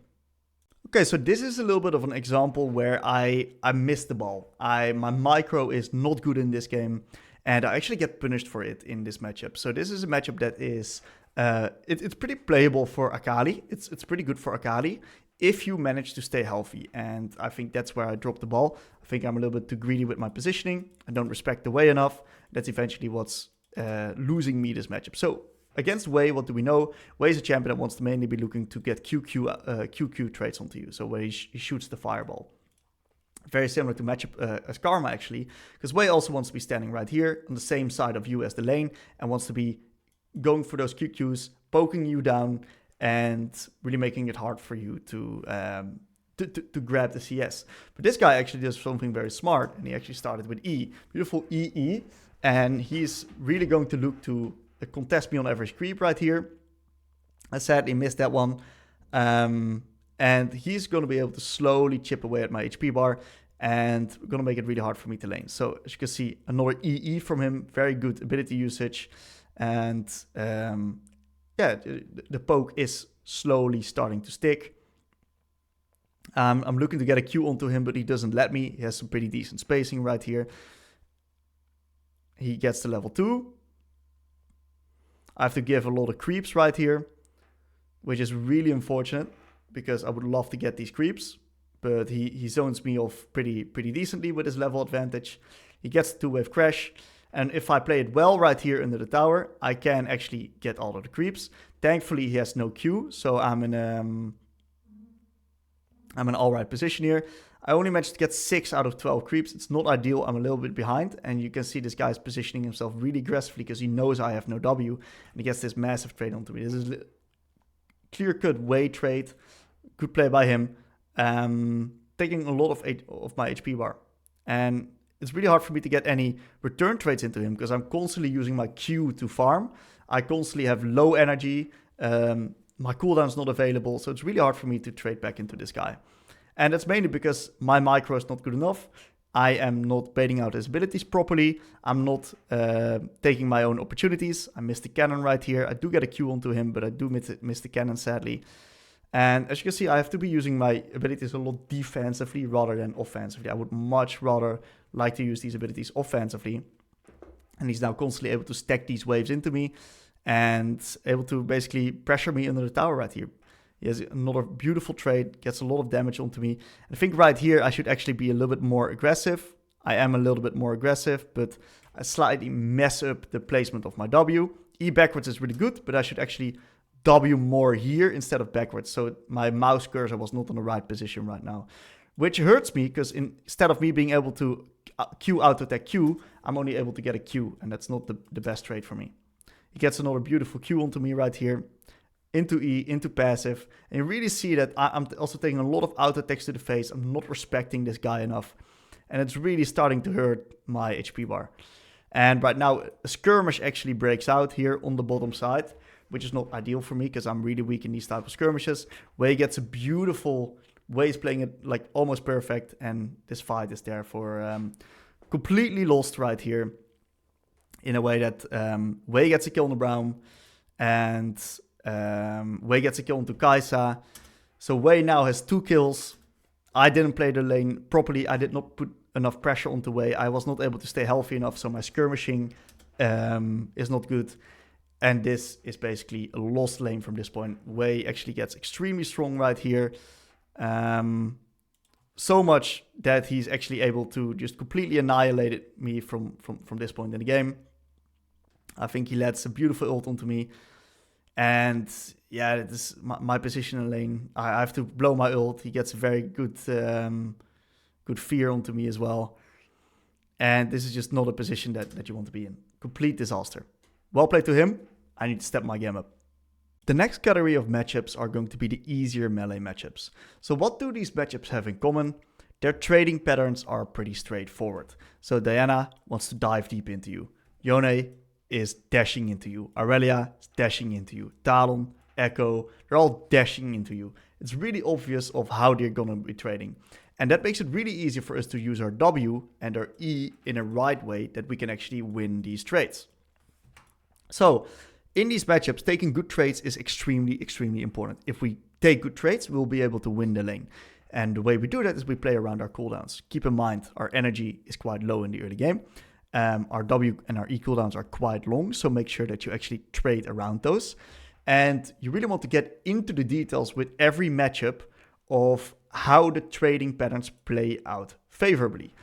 Okay, so this is a little bit of an example where I missed the ball. My micro is not good in this game, and I actually get punished for it in this matchup. So this is a matchup that is, it's pretty playable for Akali. It's pretty good for Akali if you manage to stay healthy. And I think that's where I dropped the ball. I think I'm a little bit too greedy with my positioning. I don't respect the Wei enough. That's eventually what's losing me this matchup. So against Wei, what do we know? Wei is a champion that wants to mainly be looking to get QQ trades onto you. So Wei he shoots the fireball. Very similar to matchup as Karma, actually. Because Wei also wants to be standing right here on the same side of you as the lane. And wants to be going for those QQs, poking you down, and really making it hard for you to grab the CS. But this guy actually does something very smart. And he actually started with E. Beautiful EE. And he's really going to look to contest me on average creep right here. I sadly missed that one. And he's going to be able to slowly chip away at my HP bar. And we're going to make it really hard for me to lane. So as you can see, another EE from him. Very good ability usage. And yeah, the poke is slowly starting to stick. I'm looking to get a Q onto him, but he doesn't let me. He has some pretty decent spacing right here. He gets to level 2. I have to give a lot of creeps right here, which is really unfortunate because I would love to get these creeps, but he zones me off pretty decently with his level advantage. He gets the 2-wave crash, and if I play it well right here under the tower, I can actually get all of the creeps. Thankfully, he has no Q, so I'm in an alright position here. I only managed to get 6 out of 12 creeps. It's not ideal. I'm a little bit behind. And you can see this guy is positioning himself really aggressively because he knows I have no W. And he gets this massive trade onto me. This is a clear-cut way trade. Good play by him. Taking a lot of my HP bar. And it's really hard for me to get any return trades into him because I'm constantly using my Q to farm. I constantly have low energy. My cooldown's not available. So it's really hard for me to trade back into this guy. And that's mainly because my micro is not good enough. I am not baiting out his abilities properly. I'm not taking my own opportunities. I missed the cannon right here. I do get a Q onto him, but I do miss the cannon, sadly. And as you can see, I have to be using my abilities a lot defensively rather than offensively. I would much rather like to use these abilities offensively. And he's now constantly able to stack these waves into me and able to basically pressure me under the tower right here. He has another beautiful trade, gets a lot of damage onto me. And I think right here I should actually be a little bit more aggressive. I am a little bit more aggressive, but I slightly mess up the placement of my W. E backwards is really good, but I should actually W more here instead of backwards. So my mouse cursor was not in the right position right now. Which hurts me because instead of me being able to Q out attack Q, I'm only able to get a Q. And that's not the best trade for me. He gets another beautiful Q onto me right here. Into E, into passive. And you really see that I'm also taking a lot of auto attacks to the face. I'm not respecting this guy enough. And it's really starting to hurt my HP bar. And right now, a skirmish actually breaks out here on the bottom side, which is not ideal for me because I'm really weak in these type of skirmishes. Wei gets a beautiful... Wei's playing it like almost perfect. And this fight is there for completely lost right here. In a way that Wei gets a kill on the Brown. And... Wei gets a kill onto Kai'Sa. So Wei now has 2 kills. I didn't play the lane properly. I did not put enough pressure onto Wei. I was not able to stay healthy enough, so my skirmishing is not good. And this is basically a lost lane from this point. Wei actually gets extremely strong right here. So much that he's actually able to just completely annihilate me from this point in the game. I think he lets a beautiful ult onto me. And yeah, this is my position in lane. I have to blow my ult. He gets a very good fear onto me as well. And this is just not a position that you want to be in. Complete disaster. Well played to him. I need to step my game up. The next category of matchups are going to be the easier melee matchups. So what do these matchups have in common? Their trading patterns are pretty straightforward. So Diana wants to dive deep into you. Yone is dashing into you. Aurelia is dashing into you. Talon, Echo, they're all dashing into you. It's really obvious of how they're going to be trading. And that makes it really easy for us to use our W and our E in a right way that we can actually win these trades. So in these matchups, taking good trades is extremely, extremely important. If we take good trades, we'll be able to win the lane. And the way we do that is we play around our cooldowns. Keep in mind, our energy is quite low in the early game. Our W and our E cooldowns are quite long, so make sure that you actually trade around those. And you really want to get into the details with every matchup of how the trading patterns play out favorably.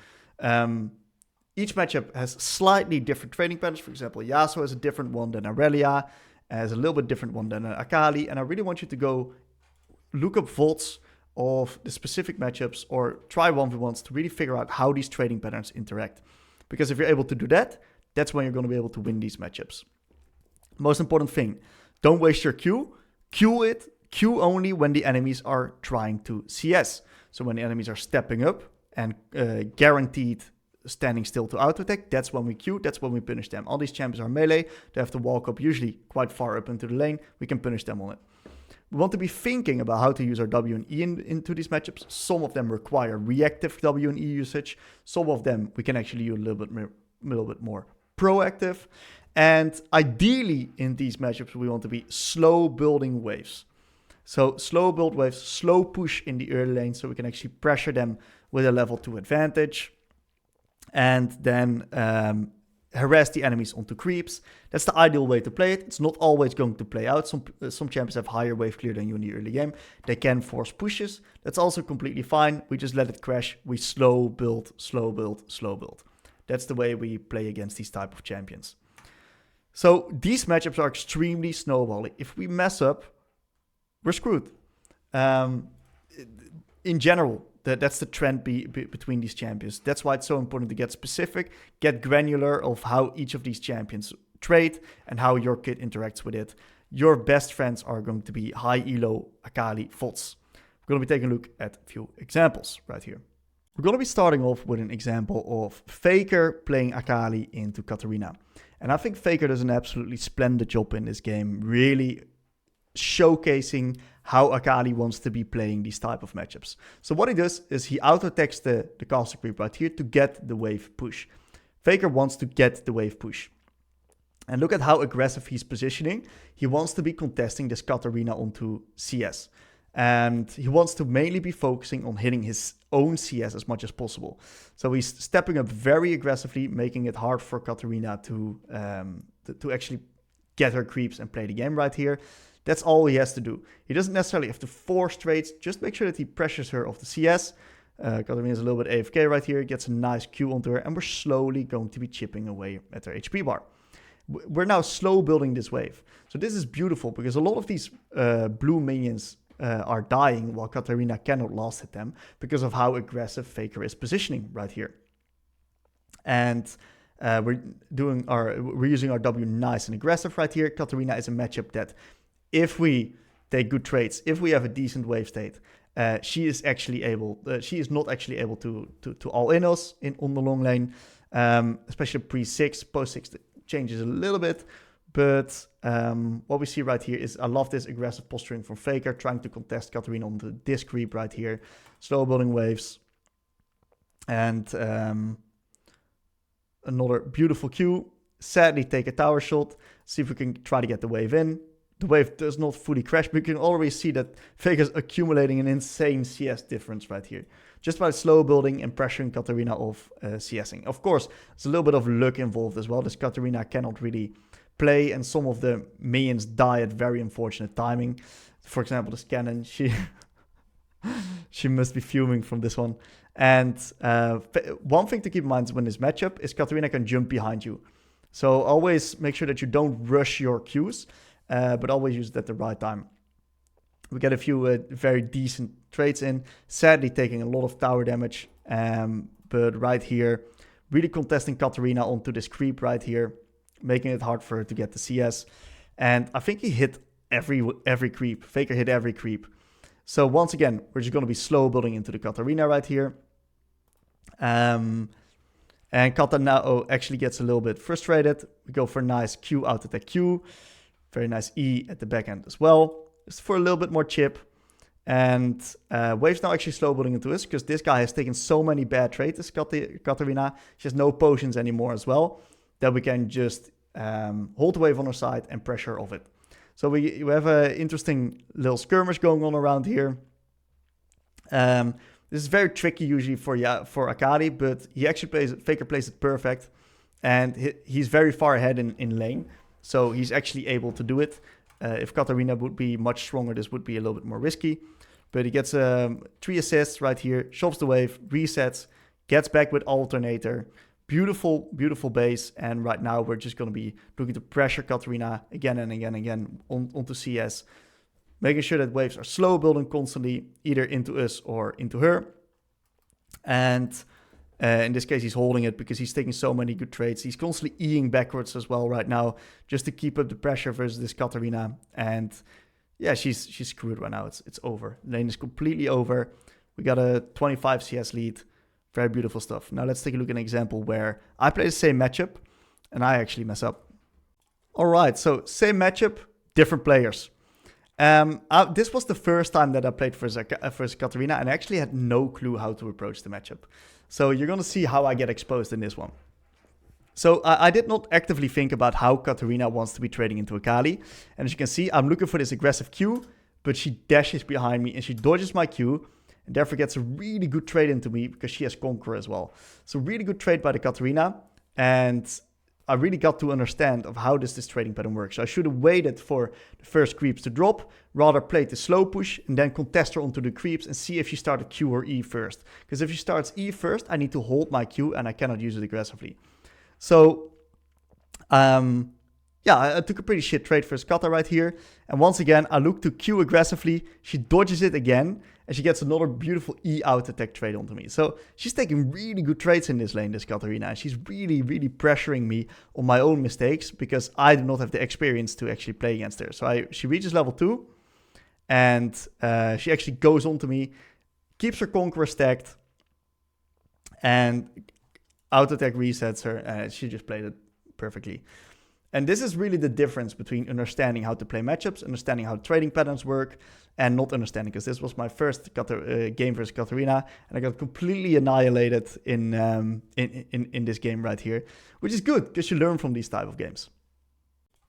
Each matchup has slightly different trading patterns. For example, Yasuo has a different one than Aurelia, has a little bit different one than Akali. And I really want you to go look up VODs of the specific matchups or try 1v1s to really figure out how these trading patterns interact. Because if you're able to do that, that's when you're going to be able to win these matchups. Most important thing, don't waste your Q. Q it. Q only when the enemies are trying to CS. So when the enemies are stepping up and guaranteed standing still to auto attack, that's when we Q, that's when we punish them. All these champions are melee. They have to walk up usually quite far up into the lane. We can punish them on it. We want to be thinking about how to use our W and E into these matchups. Some of them require reactive W and E usage. Some of them we can actually use a little bit more proactive. And ideally in these matchups, we want to be slow building waves. So slow build waves, slow push in the early lane so we can actually pressure them with a level 2 advantage. And then harass the enemies onto creeps. That's the ideal way to play it. It's not always going to play out. Some champions have higher wave clear than you in the early game. They can force pushes. That's also completely fine. We just let it crash. We slow build, slow build, slow build. That's the way we play against these type of champions. So these matchups are extremely snowballing. If we mess up, we're screwed. In general, that's the trend between these champions. That's why it's so important to get specific, get granular of how each of these champions trade and how your kit interacts with it. Your best friends are going to be high elo Akali FOTS. We're going to be taking a look at a few examples right here. We're going to be starting off with an example of Faker playing Akali into Katarina. And I think Faker does an absolutely splendid job in this game, really showcasing how Akali wants to be playing these type of matchups. So what he does is he auto-attacks the caster creep right here to get the wave push. Faker wants to get the wave push. And look at how aggressive he's positioning. He wants to be contesting this Katarina onto CS. And he wants to mainly be focusing on hitting his own CS as much as possible. So he's stepping up very aggressively, making it hard for Katarina to actually get her creeps and play the game right here. That's all he has to do. He doesn't necessarily have to force trades. Just make sure that he pressures her off the CS. Katarina is a little bit AFK right here. Gets a nice Q onto her. And we're slowly going to be chipping away at her HP bar. We're now slow building this wave. So this is beautiful because a lot of these blue minions are dying while Katarina cannot last hit them because of how aggressive Faker is positioning right here. And we're using our W nice and aggressive right here. Katarina is a matchup that if we take good trades, if we have a decent wave state, she is not actually able to all in us on the long lane, especially pre-6, post-6 changes a little bit. But what we see right here is I love this aggressive posturing from Faker, trying to contest Katarina on this creep right here. Slow building waves. And another beautiful Q. Sadly, take a tower shot. See if we can try to get the wave in. The wave does not fully crash, but you can already see that Faker's accumulating an insane CS difference right here. Just by slow building and pressuring Katarina off CSing. Of course, there's a little bit of luck involved as well. This Katarina cannot really play, and some of the minions die at very unfortunate timing. For example, this cannon, she must be fuming from this one. And one thing to keep in mind when this matchup is Katarina can jump behind you. So always make sure that you don't rush your Qs, but always use it at the right time. We get a few very decent trades in, sadly taking a lot of tower damage, but right here, really contesting Katarina onto this creep right here, making it hard for her to get the CS. And I think he hit every creep. Faker hit every creep. So once again, we're just going to be slow building into the Katarina right here. And Kata now actually gets a little bit frustrated. We go for a nice Q out attack Q. Very nice E at the back end as well. Just for a little bit more chip. And Wave's now actually slow building into us because this guy has taken so many bad trades, this Katarina. She has no potions anymore as well, that we can just hold the wave on our side and pressure off it. So we have an interesting little skirmish going on around here. This is very tricky usually for Akali, but he actually Faker plays it perfect. And he's very far ahead in lane. So he's actually able to do it. If Katarina would be much stronger, this would be a little bit more risky. But he gets 3 assists right here, shoves the wave, resets, gets back with Alternator. Beautiful, beautiful base. And right now we're just going to be looking to pressure Katarina again and again and again onto CS. Making sure that waves are slow building constantly, either into us or into her. And in this case, he's holding it because he's taking so many good trades. He's constantly Eing backwards as well right now, just to keep up the pressure versus this Katarina. And yeah, she's screwed right now. It's over. Lane is completely over. We got a 25 CS lead. Very beautiful stuff. Now let's take a look at an example where I play the same matchup and I actually mess up. All right, so same matchup, different players. This was the first time that I played versus Katarina, and I actually had no clue how to approach the matchup. So you're going to see how I get exposed in this one. So I did not actively think about how Katarina wants to be trading into Akali. And as you can see, I'm looking for this aggressive Q, but she dashes behind me and she dodges my Q, and therefore gets a really good trade into me because she has Conqueror as well. So really good trade by the Katarina. And I really got to understand of how does this trading pattern work. So I should have waited for the first creeps to drop, rather played the slow push and then contest her onto the creeps and see if she started Q or E first. Because if she starts E first, I need to hold my Q and I cannot use it aggressively. So, yeah, I took a pretty shit trade for Kata right here. And once again, I look to Q aggressively. She dodges it again. And she gets another beautiful E out attack trade onto me. So she's taking really good trades in this lane, this Katarina. And she's really, really pressuring me on my own mistakes because I do not have the experience to actually play against her. So she reaches level 2. And she actually goes onto me, keeps her Conqueror stacked. And auto attack resets her. And she just played it perfectly. And this is really the difference between understanding how to play matchups, understanding how trading patterns work, and not understanding. Because this was my first game versus Katarina, and I got completely annihilated in this game right here, which is good because you learn from these type of games.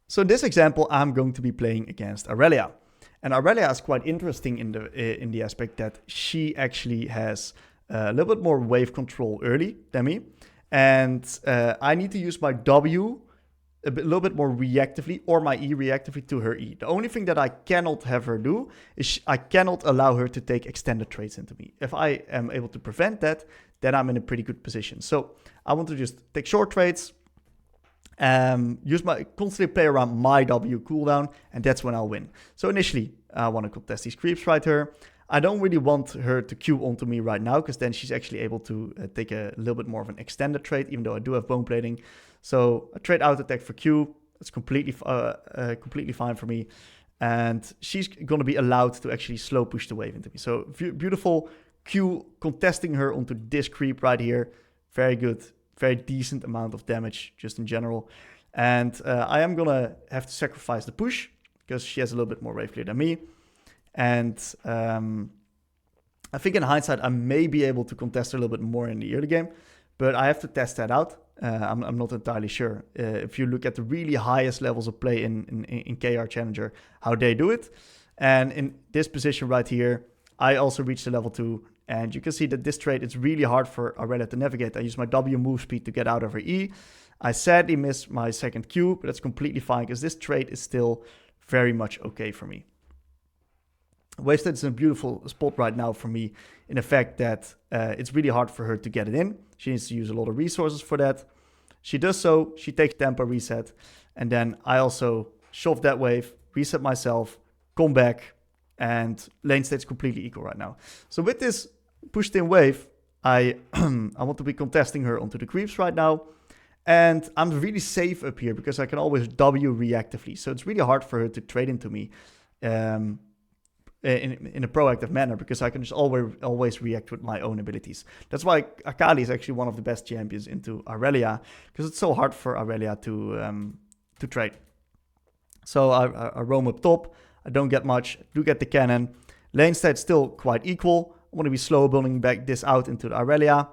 So in this example, I'm going to be playing against Aurelia, and Aurelia is quite interesting in the aspect that she actually has a little bit more wave control early than me, and I need to use my W a little bit more reactively or my E reactively to her E. The only thing that I cannot have her do is I cannot allow her to take extended trades into me. If I am able to prevent that, then I'm in a pretty good position. So I want to just take short trades, constantly play around my W cooldown, and that's when I'll win. So initially, I want to contest these creeps right here. I don't really want her to Q onto me right now, because then she's actually able to take a little bit more of an extended trade, even though I do have bone plating. So a trade out attack for Q, that's completely fine for me. And she's going to be allowed to actually slow push the wave into me. So beautiful Q contesting her onto this creep right here. Very good, very decent amount of damage just in general. And I am going to have to sacrifice the push because she has a little bit more wave clear than me. And I think in hindsight, I may be able to contest her a little bit more in the early game, but I have to test that out. I'm not entirely sure. If you look at the really highest levels of play in KR Challenger, how they do it. And in this position right here, I also reached the level 2. And you can see that this trade, it's really hard for Aurelia to navigate. I use my W move speed to get out of her E. I sadly missed my second Q, but that's completely fine because this trade is still very much okay for me. Wasted is a beautiful spot right now for me in the fact that it's really hard for her to get it in. She needs to use a lot of resources for that. She does so, she takes tempo reset, and then I also shove that wave, reset myself, come back, and lane state's completely equal right now. So with this pushed in wave, I want to be contesting her onto the creeps right now. And I'm really safe up here because I can always W reactively. So it's really hard for her to trade into me in a proactive manner because I can just always react with my own abilities. That's why Akali is actually one of the best champions into Aurelia because it's so hard for Aurelia to trade. So I roam up top. I don't get much. I do get the cannon. Lane state still quite equal. I want to be slow building back this out into the Aurelia.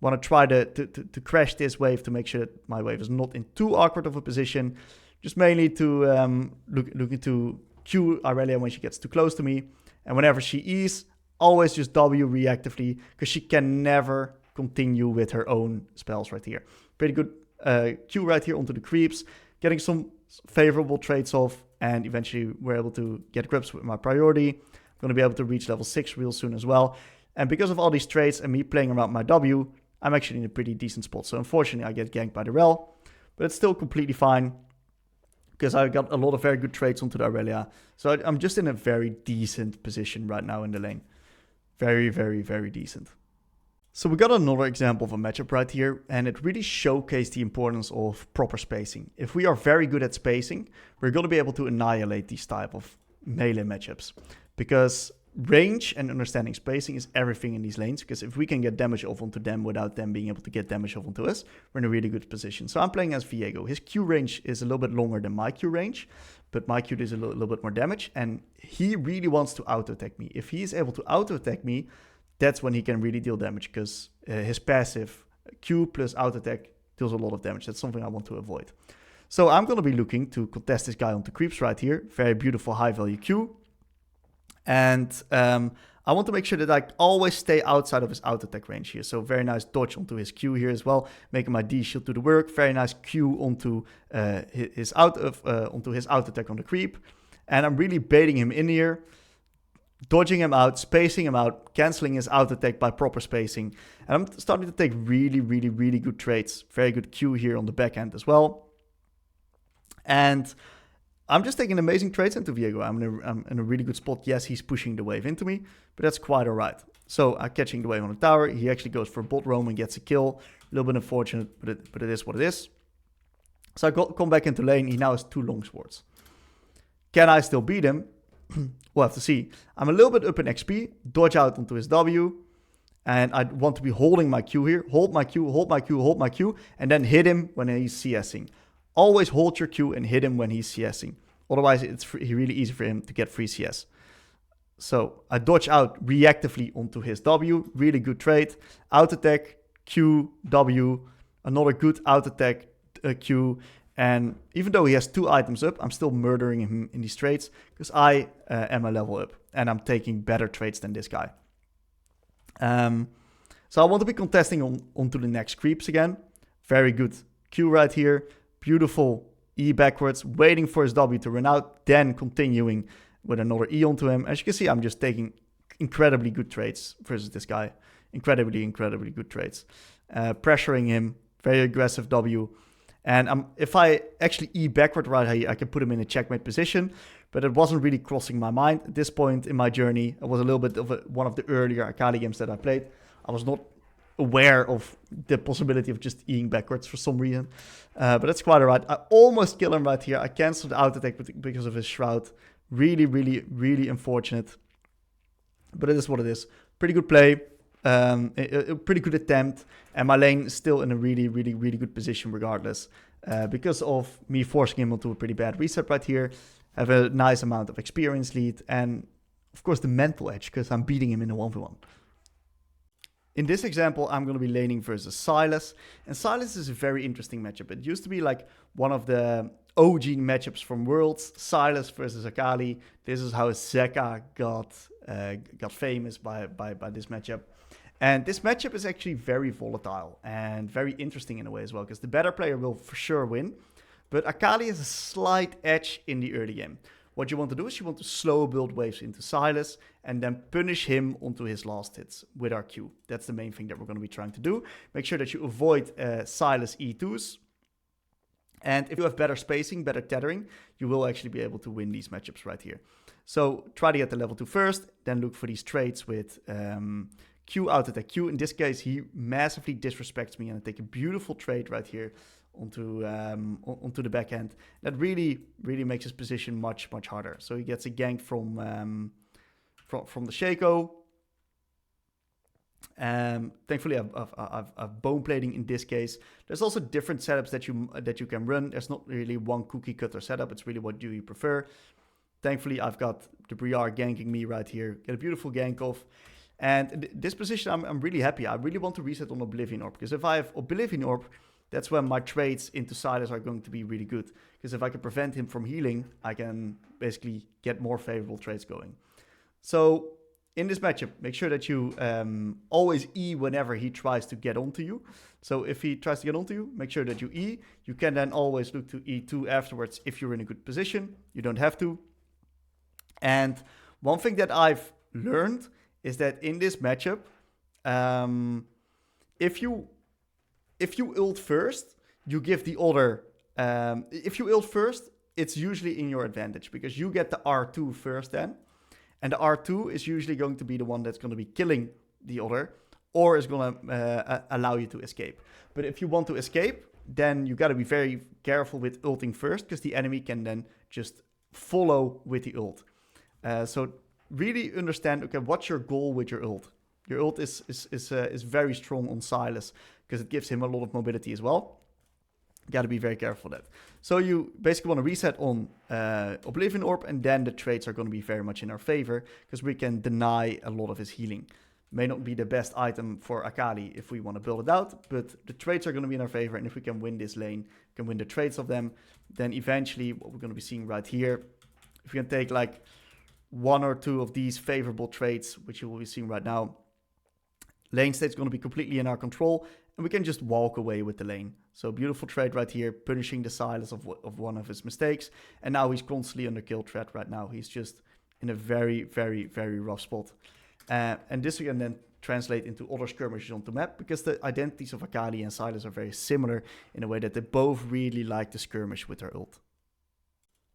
Want to try to crash this wave to make sure that my wave is not in too awkward of a position. Just mainly to look into Q Aurelia when she gets too close to me. And whenever she E's, always just W reactively because she can never continue with her own spells right here. Pretty good Q right here onto the creeps. Getting some favorable trades off. And eventually we're able to get grips with my priority. I'm going to be able to reach level 6 real soon as well. And because of all these trades and me playing around my W, I'm actually in a pretty decent spot. So unfortunately, I get ganked by the Rel, but it's still completely fine because I got a lot of very good trades onto the Aurelia. So I'm just in a very decent position right now in the lane. Very, very, very decent. So we got another example of a matchup right here, and it really showcased the importance of proper spacing. If we are very good at spacing, we're going to be able to annihilate these type of melee matchups because range and understanding spacing is everything in these lanes, because if we can get damage off onto them without them being able to get damage off onto us, we're in a really good position. So I'm playing as Viego. His Q range is a little bit longer than my Q range, but my Q does a little bit more damage, and he really wants to auto-attack me. If he is able to auto-attack me, that's when he can really deal damage, because his passive Q plus auto-attack deals a lot of damage. That's something I want to avoid. So I'm going to be looking to contest this guy onto creeps right here. Very beautiful high-value Q. And I want to make sure that I always stay outside of his auto attack range here. So very nice dodge onto his Q here as well, making my D shield do the work. Very nice Q onto his auto attack on the creep. And I'm really baiting him in here, dodging him out, spacing him out, canceling his auto attack by proper spacing. And I'm starting to take really, really, really good trades. Very good Q here on the backhand as well. And I'm just taking amazing trades into Viego. I'm in a really good spot. Yes, he's pushing the wave into me, but that's quite all right. So I'm catching the wave on the tower. He actually goes for bot roam and gets a kill. A little bit unfortunate, but it is what it is. So I come back into lane. He now has 2 long swords. Can I still beat him? We'll have to see. I'm a little bit up in XP. Dodge out onto his W. And I want to be holding my Q here. Hold my Q, hold my Q, hold my Q. And then hit him when he's CSing. Always hold your Q and hit him when he's CSing. Otherwise, it's really easy for him to get free CS. So I dodge out reactively onto his W. Really good trade. Out attack, Q, W. Another good out attack, Q. And even though he has 2 items up, I'm still murdering him in these trades because I am a level up. And I'm taking better trades than this guy. So I want to be contesting onto the next creeps again. Very good Q right here. Beautiful E backwards, waiting for his W to run out, then continuing with another E onto him. As you can see, I'm just taking incredibly good trades versus this guy. Incredibly good trades. Pressuring him, very aggressive W. And if I actually E backward right here, I can put him in a checkmate position, but it wasn't really crossing my mind at this point in my journey. It was a little bit of one of the earlier Akali games that I played. I was not aware of the possibility of just Eing backwards for some reason. But that's quite alright. I almost kill him right here. I cancelled the auto attack because of his shroud. Really unfortunate. But it is what it is. Pretty good play. A pretty good attempt. And my lane is still in a really good position regardless. Because of me forcing him onto a pretty bad reset right here. Have a nice amount of experience lead. And of course the mental edge because I'm beating him in a 1v1. In this example, I'm going to be laning versus Sylas. And Sylas is a very interesting matchup. It used to be like one of the OG matchups from Worlds. Sylas versus Akali. This is how Zeka got famous by this matchup. And this matchup is actually very volatile and very interesting in a way as well. Because the better player will for sure win. But Akali has a slight edge in the early game. What you want to do is you want to slow build waves into Sylas and then punish him onto his last hits with our Q. That's the main thing that we're going to be trying to do. Make sure that you avoid Sylas E2s. And if you have better spacing, better tethering, you will actually be able to win these matchups right here. So try to get the level 2 first, then look for these trades with Q out attack Q. In this case, he massively disrespects me and I take a beautiful trade right here onto the backhand. That really makes his position much harder. So he gets a gank from the Shaco. Thankfully, I've bone plating in this case. There's also different setups that you can run. There's not really one cookie cutter setup. It's really what do you prefer. Thankfully, I've got the Briar ganking me right here. Get a beautiful gank off. And this position, I'm really happy. I really want to reset on Oblivion Orb. Because if I have Oblivion Orb, that's when my trades into Sylas are going to be really good. Because if I can prevent him from healing, I can basically get more favorable trades going. So in this matchup, make sure that you always E whenever he tries to get onto you. So if he tries to get onto you, make sure that you E. You can then always look to E2 afterwards if you're in a good position. You don't have to. And one thing that I've learned is that in this matchup, if you ult first, you give the other... if you ult first, it's usually in your advantage because you get the R2 first then. And the R2 is usually going to be the one that's going to be killing the other or is going to allow you to escape. But if you want to escape, then you got to be very careful with ulting first because the enemy can then just follow with the ult. So really understand, okay, what's your goal with your ult? Your ult is very strong on Sylas because it gives him a lot of mobility as well. Got to be very careful with that. So you basically want to reset on Oblivion Orb, and then the trades are going to be very much in our favor because we can deny a lot of his healing. May not be the best item for Akali if we want to build it out, but the trades are going to be in our favor, and if we can win this lane, can win the trades of them, then eventually what we're going to be seeing right here, if we can take like one or two of these favorable trades, which you will be seeing right now, lane state's going to be completely in our control, and we can just walk away with the lane. So beautiful trade right here, punishing the silence of one of his mistakes. And now he's constantly under kill threat right now. He's just in a very, very, very rough spot. And this we can then translate into other skirmishes on the map, because the identities of Akali and Sylas are very similar in a way that they both really like to skirmish with their ult.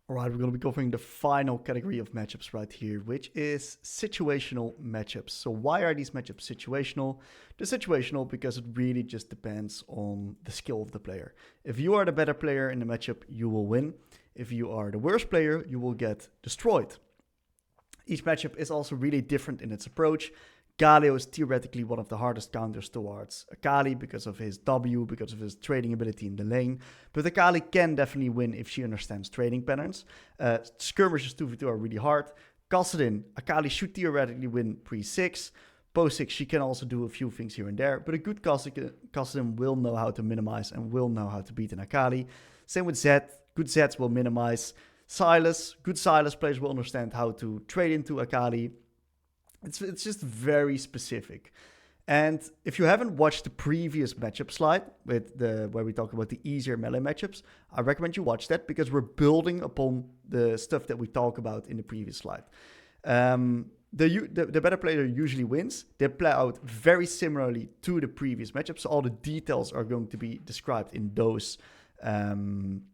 Alright, we're going to be covering the final category of matchups right here, which is situational matchups. So why are these matchups situational? They're situational because it really just depends on the skill of the player. If you are the better player in the matchup, you will win. If you are the worst player, you will get destroyed. Each matchup is also really different in its approach. Galio is theoretically one of the hardest counters towards Akali because of his W, because of his trading ability in the lane. But Akali can definitely win if she understands trading patterns. Skirmishes 2v2 are really hard. Kassadin, Akali should theoretically win pre-6. Post-6, she can also do a few things here and there. But a good Kassadin will know how to minimize and will know how to beat an Akali. Same with Zed. Good Zeds will minimize. Sylas, good Sylas players will understand how to trade into Akali. It's just very specific. And if you haven't watched the previous matchup slide with where we talk about the easier melee matchups, I recommend you watch that, because we're building upon the stuff that we talk about in the previous slide. The better player usually wins. They play out very similarly to the previous matchups. So all the details are going to be described in those in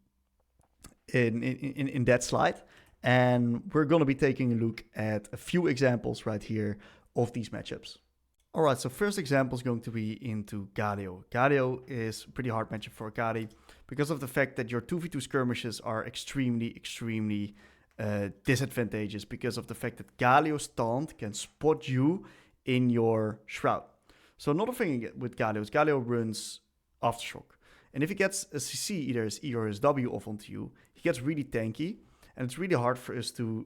that slide. And we're going to be taking a look at a few examples right here of these matchups. Alright, so first example is going to be into Galio. Galio is a pretty hard matchup for Akali because of the fact that your 2v2 skirmishes are extremely disadvantageous, because of the fact that Galio's taunt can spot you in your shroud. So another thing with Galio is Galio runs Aftershock. And if he gets a CC, either his E or his W off onto you, he gets really tanky. And it's really hard for us to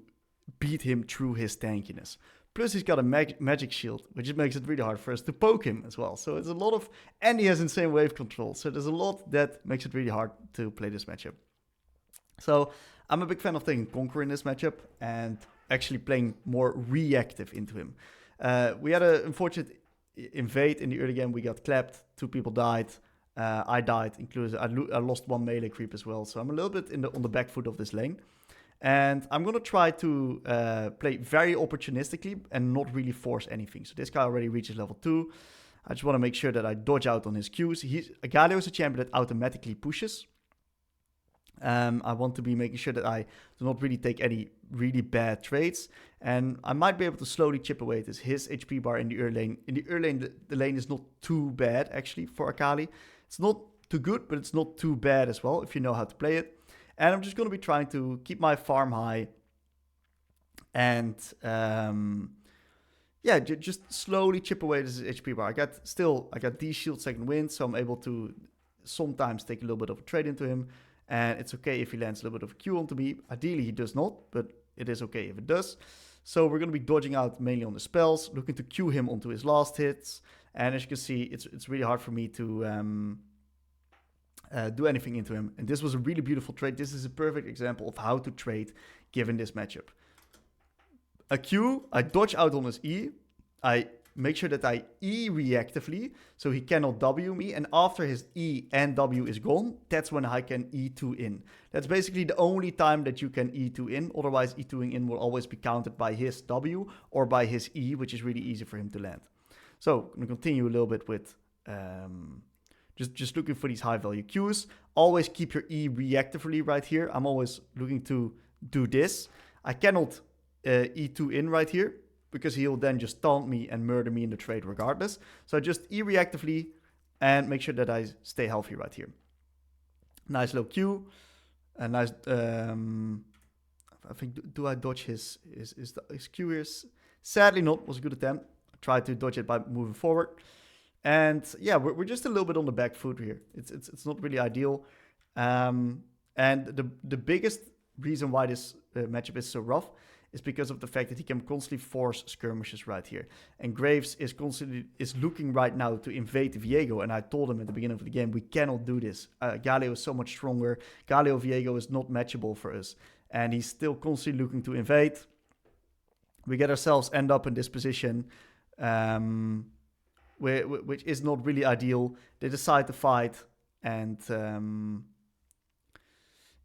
beat him through his tankiness. Plus, he's got a magic shield, which makes it really hard for us to poke him as well. So it's a lot of... And he has insane wave control. So there's a lot that makes it really hard to play this matchup. So I'm a big fan of taking Conqueror in this matchup and actually playing more reactive into him. We had an unfortunate invade in the early game. We got clapped. 2 people died. I died, including I lost 1 melee creep as well. So I'm a little bit on the back foot of this lane. And I'm going to try to play very opportunistically and not really force anything. So this guy already reaches level 2. I just want to make sure that I dodge out on his Qs. Galio is a champion that automatically pushes. I want to be making sure that I do not really take any really bad trades. And I might be able to slowly chip away at his HP bar in the early lane. In the early lane, the lane is not too bad, actually, for Akali. It's not too good, but it's not too bad as well, if you know how to play it. And I'm just going to be trying to keep my farm high and, yeah, just slowly chip away this HP bar. I got these shield second wind, so I'm able to sometimes take a little bit of a trade into him. And it's okay if he lands a little bit of a Q onto me. Ideally, he does not, but it is okay if it does. So we're going to be dodging out mainly on the spells, looking to Q him onto his last hits. And as you can see, it's really hard for me to... do anything into him. And this was a really beautiful trade. This is a perfect example of how to trade given this matchup. A Q, I dodge out on his E. I make sure that I E reactively, so he cannot W me. And after his E and W is gone, that's when I can E2 in. That's basically the only time that you can E2 in. Otherwise, E2ing in will always be countered by his W or by his E, which is really easy for him to land. So I'm going to continue a little bit with... Just looking for these high value Qs. Always keep your E reactively right here. I'm always looking to do this. I cannot E2 in right here because he'll then just taunt me and murder me in the trade regardless. So I just E reactively and make sure that I stay healthy right here. Nice low Q. A nice... I think, do I dodge his Q here? Sadly not. Was a good attempt. I tried to dodge it by moving forward. And yeah, we're just a little bit on the back foot here. It's not really ideal. And the biggest reason why this matchup is so rough is because of the fact that he can constantly force skirmishes right here. And Graves is looking right now to invade Viego. And I told him at the beginning of the game, we cannot do this. Galio is so much stronger. Galio Viego is not matchable for us. And he's still constantly looking to invade. we get ourselves end up in this position, which is not really ideal. They decide to fight, and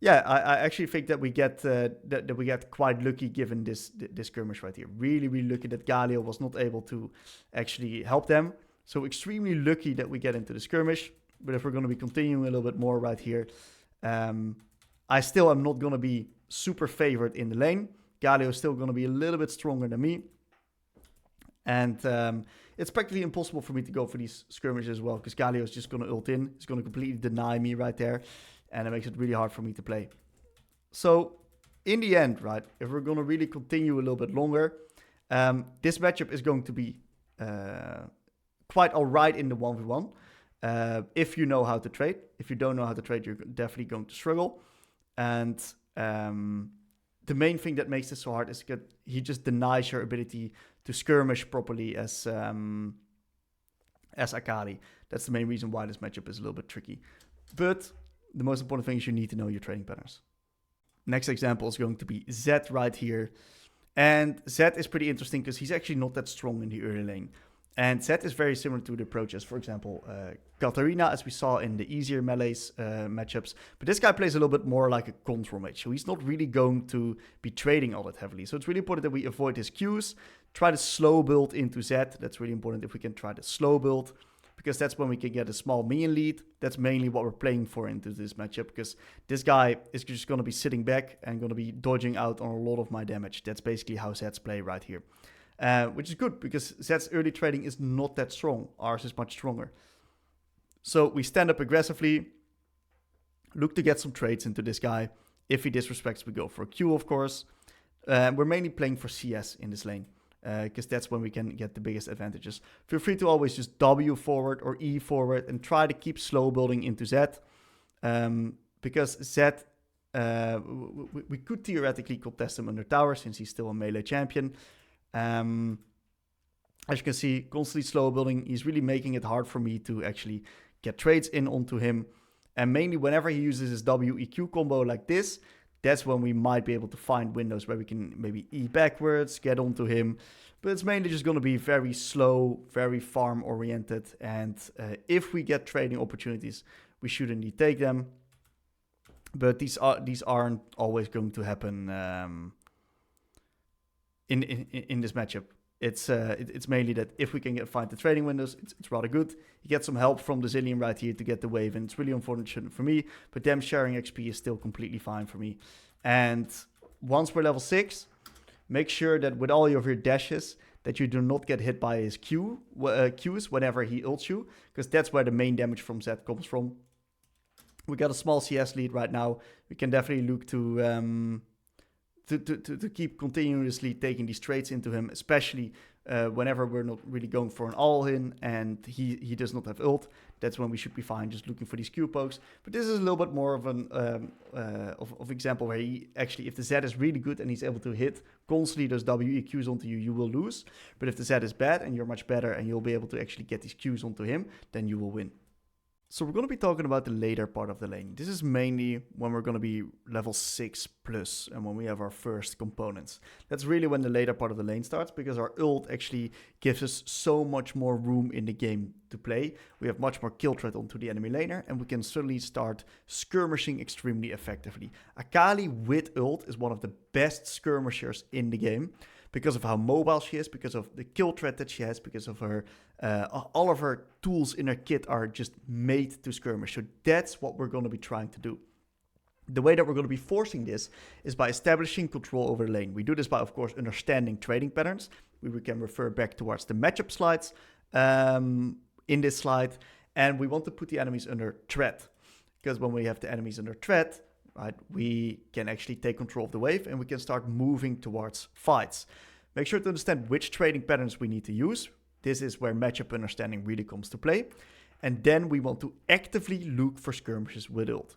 yeah, I actually think that we get that we get quite lucky given this skirmish right here. Really, really lucky that Galio was not able to actually help them. So extremely lucky that we get into the skirmish. But if we're going to be continuing a little bit more right here, I still am not going to be super favored in the lane. Galio is still going to be a little bit stronger than me. And it's practically impossible for me to go for these skirmishes as well, because Galio is just going to ult in. He's going to completely deny me right there. And it makes it really hard for me to play. So, in the end, right, if we're going to really continue a little bit longer, this matchup is going to be quite alright in the 1v1. If you know how to trade. If you don't know how to trade, you're definitely going to struggle. And the main thing that makes this so hard is that he just denies your ability to skirmish properly as Akali. That's the main reason why this matchup is a little bit tricky. But the most important thing is you need to know your trading patterns. Next example is going to be Zed right here. And Zed is pretty interesting because he's actually not that strong in the early lane. And Zed is very similar to the approaches, for example, Katarina, as we saw in the easier melees matchups. But this guy plays a little bit more like a control mage, so he's not really going to be trading all that heavily. So it's really important that we avoid his Qs, try to slow build into Zed. That's really important if we can try to slow build, because that's when we can get a small minion lead. That's mainly what we're playing for into this matchup, because this guy is just going to be sitting back and going to be dodging out on a lot of my damage. That's basically how Zed's play right here. Which is good, because Zed's early trading is not that strong. Ours is much stronger. So we stand up aggressively, look to get some trades into this guy. If he disrespects, we go for a Q, of course. We're mainly playing for CS in this lane, because that's when we can get the biggest advantages. Feel free to always just W forward or E forward and try to keep slow building into Zed. Because Zed, we could theoretically contest him under tower since he's still a melee champion. As you can see, constantly slow building. He's really making it hard for me to actually get trades in onto him. And mainly whenever he uses his WEQ combo like this, that's when we might be able to find windows where we can maybe E backwards, get onto him. But it's mainly just going to be very slow, very farm oriented. And if we get trading opportunities, we should indeed take them. But these aren't always going to happen in this matchup. It's mainly that if we can find the trading windows, it's rather good. You get some help from the Zillion right here to get the wave, and it's really unfortunate for me, but them sharing XP is still completely fine for me. And once we're level 6, make sure that with all of your dashes, that you do not get hit by his Qs whenever he ults you, because that's where the main damage from Zed comes from. We got a small CS lead right now. We can definitely look to keep continuously taking these trades into him, especially whenever we're not really going for an all-in and he does not have ult. That's when we should be fine, just looking for these Q pokes. But this is a little bit more of an of example where he actually, if the Zed is really good and he's able to hit constantly those WEQs onto you, you will lose. But if the Zed is bad and you're much better and you'll be able to actually get these Qs onto him, then you will win. So we're going to be talking about the later part of the lane. This is mainly when we're going to be level 6 plus and when we have our first components. That's really when the later part of the lane starts, because our ult actually gives us so much more room in the game to play. We have much more kill threat onto the enemy laner, and we can suddenly start skirmishing extremely effectively. Akali with ult is one of the best skirmishers in the game, because of how mobile she is, because of the kill threat that she has, because of her, all of her tools in her kit are just made to skirmish. So that's what we're going to be trying to do. The way that we're going to be forcing this is by establishing control over the lane. We do this by, of course, understanding trading patterns. We can refer back towards the matchup slides in this slide. And we want to put the enemies under threat, because when we have the enemies under threat, right, we can actually take control of the wave and we can start moving towards fights. Make sure to understand which trading patterns we need to use. This is where matchup understanding really comes to play. And then we want to actively look for skirmishes with ult.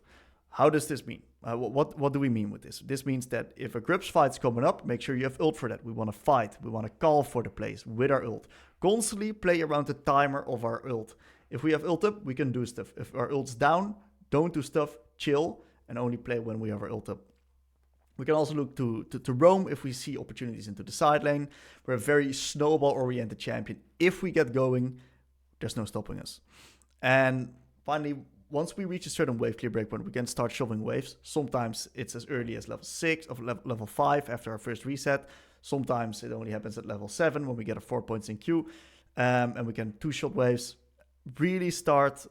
How does this mean? What do we mean with this? This means that if a grips fight's coming up, make sure you have ult for that. We want to fight. We want to call for the plays with our ult. Constantly play around the timer of our ult. If we have ult up, we can do stuff. If our ult's down, don't do stuff, chill, and only play when we have our ult up. We can also look to roam if we see opportunities into the side lane. We're a very snowball-oriented champion. If we get going, there's no stopping us. And finally, once we reach a certain wave clear breakpoint, we can start shoving waves. Sometimes it's as early as level 6 or level 5 after our first reset. Sometimes it only happens at level 7 when we get our 4 points in queue. And we can 2-shot waves. Really start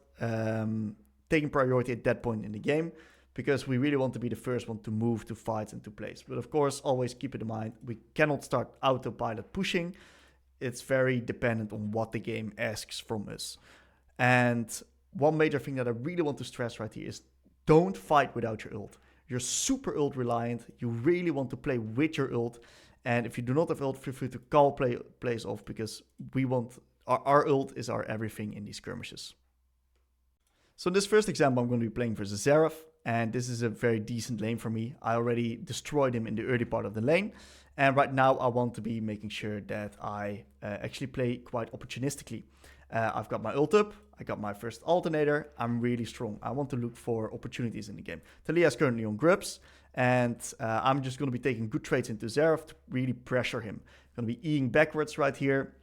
taking priority at that point in the game, because we really want to be the first one to move, to fight, and to place. But of course, always keep it in mind, we cannot start autopilot pushing. It's very dependent on what the game asks from us. And one major thing that I really want to stress right here is don't fight without your ult. You're super ult reliant. You really want to play with your ult. And if you do not have ult, feel free to call plays off, because we want our ult is our everything in these skirmishes. So in this first example, I'm going to be playing versus Xerath, and this is a very decent lane for me. I already destroyed him in the early part of the lane, and right now I want to be making sure that I actually play quite opportunistically. I've got my ult up, I got my first Alternator, I'm really strong. I want to look for opportunities in the game. Taliyah is currently on Grubs, and I'm just going to be taking good trades into Xerath to really pressure him. I'm going to be Eing backwards right here.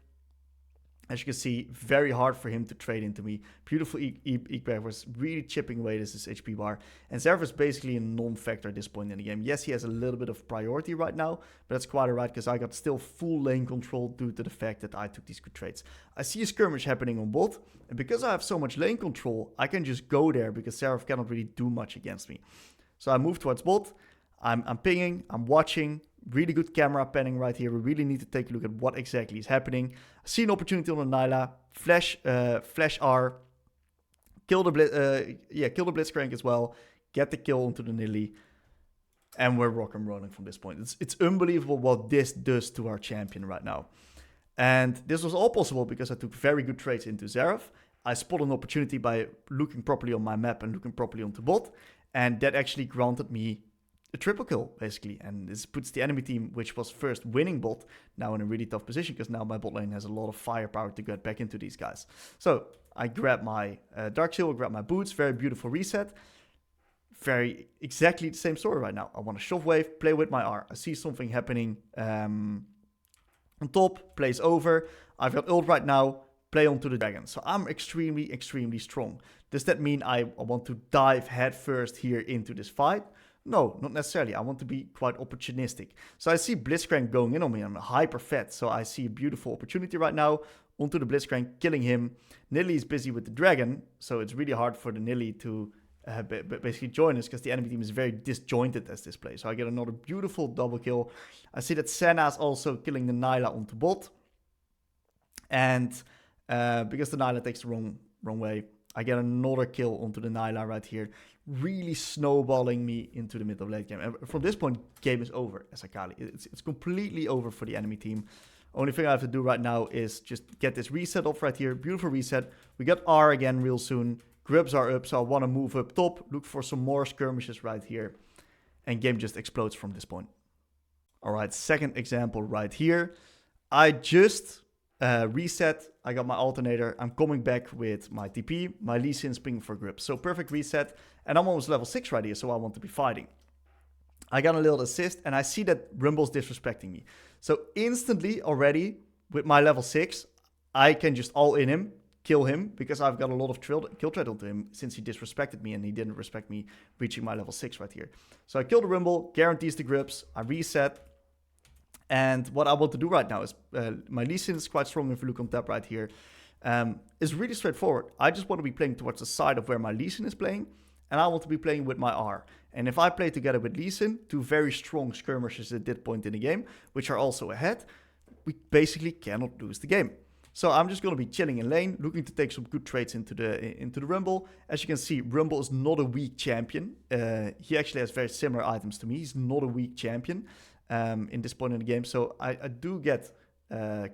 As you can see, very hard for him to trade into me. Beautiful Eek backwards, really chipping away this HP bar. And Xerath is basically a non-factor at this point in the game. Yes, he has a little bit of priority right now, but that's quite alright, because I got still full lane control due to the fact that I took these good trades. I see a skirmish happening on bot, and because I have so much lane control, I can just go there, because Xerath cannot really do much against me. So I move towards bot, I'm pinging, I'm watching. Really good camera panning right here. We really need to take a look at what exactly is happening. I see an opportunity on the Nyla. Flash R. Kill the Blitzcrank as well. Get the kill onto the Nilly. And we're rock and rolling from this point. It's unbelievable what this does to our champion right now. And this was all possible because I took very good trades into Xerath. I spotted an opportunity by looking properly on my map and looking properly onto bot. And that actually granted me a triple kill, basically, and this puts the enemy team, which was first winning bot, now in a really tough position, because now my bot lane has a lot of firepower to get back into these guys. So I grab my Dark Shield, grab my boots, very beautiful reset. Very exactly the same story right now. I want to shove wave, play with my R. I see something happening on top, plays over. I've got ult right now, play onto the dragon. So I'm extremely, extremely strong. Does that mean I want to dive head first here into this fight? No, not necessarily. I want to be quite opportunistic. So I see Blitzcrank going in on me. I'm hyper fed. So I see a beautiful opportunity right now. Onto the Blitzcrank, killing him. Nilly is busy with the dragon. So it's really hard for the Nilly to basically join us, because the enemy team is very disjointed as this play. So I get another beautiful double kill. I see that Senna's also killing the Nyla onto bot. And because the Nyla takes the wrong way, I get another kill onto the Nyla right here, really snowballing me into the mid of late game. And from this point, game is over as Akali. It's completely over for the enemy team. Only thing I have to do right now is just get this reset off right here. Beautiful reset. We got R again real soon. Grubs are up, so I want to move up top, look for some more skirmishes right here. And game just explodes from this point. All right, second example right here. I just reset. I got my Alternator. I'm coming back with my TP. My Lee Sin's ping for grip. So perfect reset. And I'm almost level 6 right here, so I want to be fighting. I got a little assist, and I see that Rumble's disrespecting me. So instantly already, with my level 6, I can just all in him, kill him, because I've got a lot of kill threat onto him since he disrespected me and he didn't respect me reaching my level 6 right here. So I kill the Rumble, guarantees the grips, I reset. And what I want to do right now is, my Lee Sin is quite strong if you look on top right here. It's really straightforward. I just want to be playing towards the side of where my Lee Sin is playing, and I want to be playing with my R. And if I play together with Lee Sin, two very strong skirmishes at that point in the game, which are also ahead, we basically cannot lose the game. So I'm just going to be chilling in lane, looking to take some good trades into the Rumble. As you can see, Rumble is not a weak champion. He actually has very similar items to me. He's not a weak champion in this point in the game. So I do get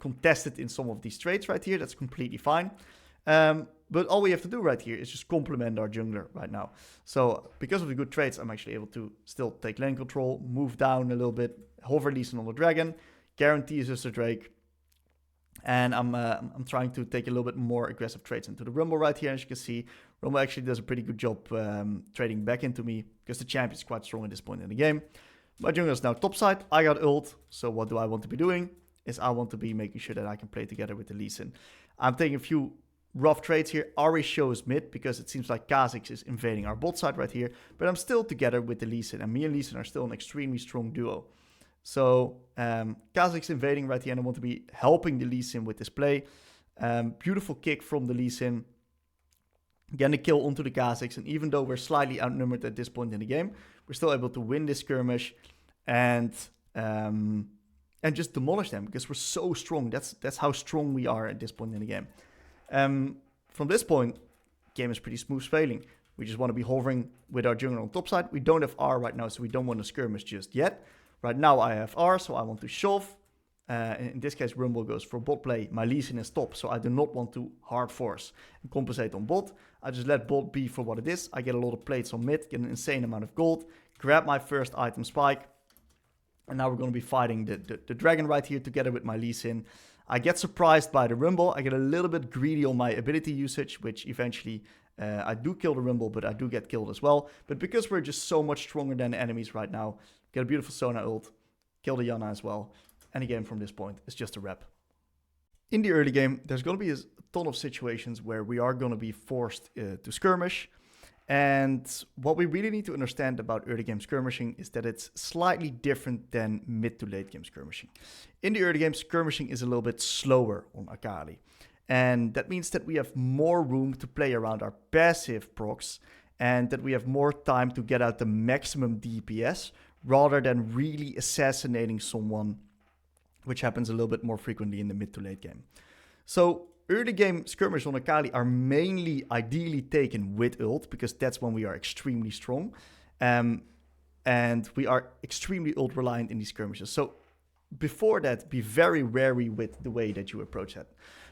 contested in some of these trades right here. That's completely fine. But all we have to do right here is just complement our jungler right now. So because of the good trades, I'm actually able to still take lane control, move down a little bit, hover Lee Sin on the dragon, guarantees us the Drake. And I'm trying to take a little bit more aggressive trades into the Rumble right here. As you can see, Rumble actually does a pretty good job trading back into me, because the champion is quite strong at this point in the game. My jungler is now topside. I got ult. So what do I want to be doing? Is I want to be making sure that I can play together with the Lee Sin. I'm taking a few rough trades here. Ari shows mid because it seems like Kha'Zix is invading our bot side right here. But I'm still together with the Lee Sin. And me and Lee Sin are still an extremely strong duo. So Kha'Zix invading right here. And I want to be helping the Lee Sin with this play. Beautiful kick from the Lee Sin. Getting a kill onto the Kha'Zix. And even though we're slightly outnumbered at this point in the game, we're still able to win this skirmish. And just demolish them because we're so strong. That's how strong we are at this point in the game. From this point, game is pretty smooth sailing. We just want to be hovering with our jungler on top side. We don't have R right now, so we don't want to skirmish just yet. Right now I have R, so I want to shove. In this case, Rumble goes for bot play. My Lee Sin is top, so I do not want to hard force and compensate on bot. I just let bot be for what it is. I get a lot of plates on mid, get an insane amount of gold, grab my first item spike. And now we're going to be fighting the dragon right here together with my Lee Sin. I get surprised by the Rumble. I get a little bit greedy on my ability usage, which eventually I do kill the Rumble, but I do get killed as well. But because we're just so much stronger than the enemies right now, get a beautiful Sona ult, kill the Yana as well. And again, from this point, it's just a rep. In the early game, there's going to be a ton of situations where we are going to be forced to skirmish. And what we really need to understand about early game skirmishing is that it's slightly different than mid to late game skirmishing. In the early game, skirmishing is a little bit slower on Akali. And that means that we have more room to play around our passive procs and that we have more time to get out the maximum DPS rather than really assassinating someone, which happens a little bit more frequently in the mid to late game. So early game skirmishes on Akali are mainly ideally taken with ult because that's when we are extremely strong. And we are extremely ult reliant in these skirmishes. So before that, be very wary with the way that you approach that.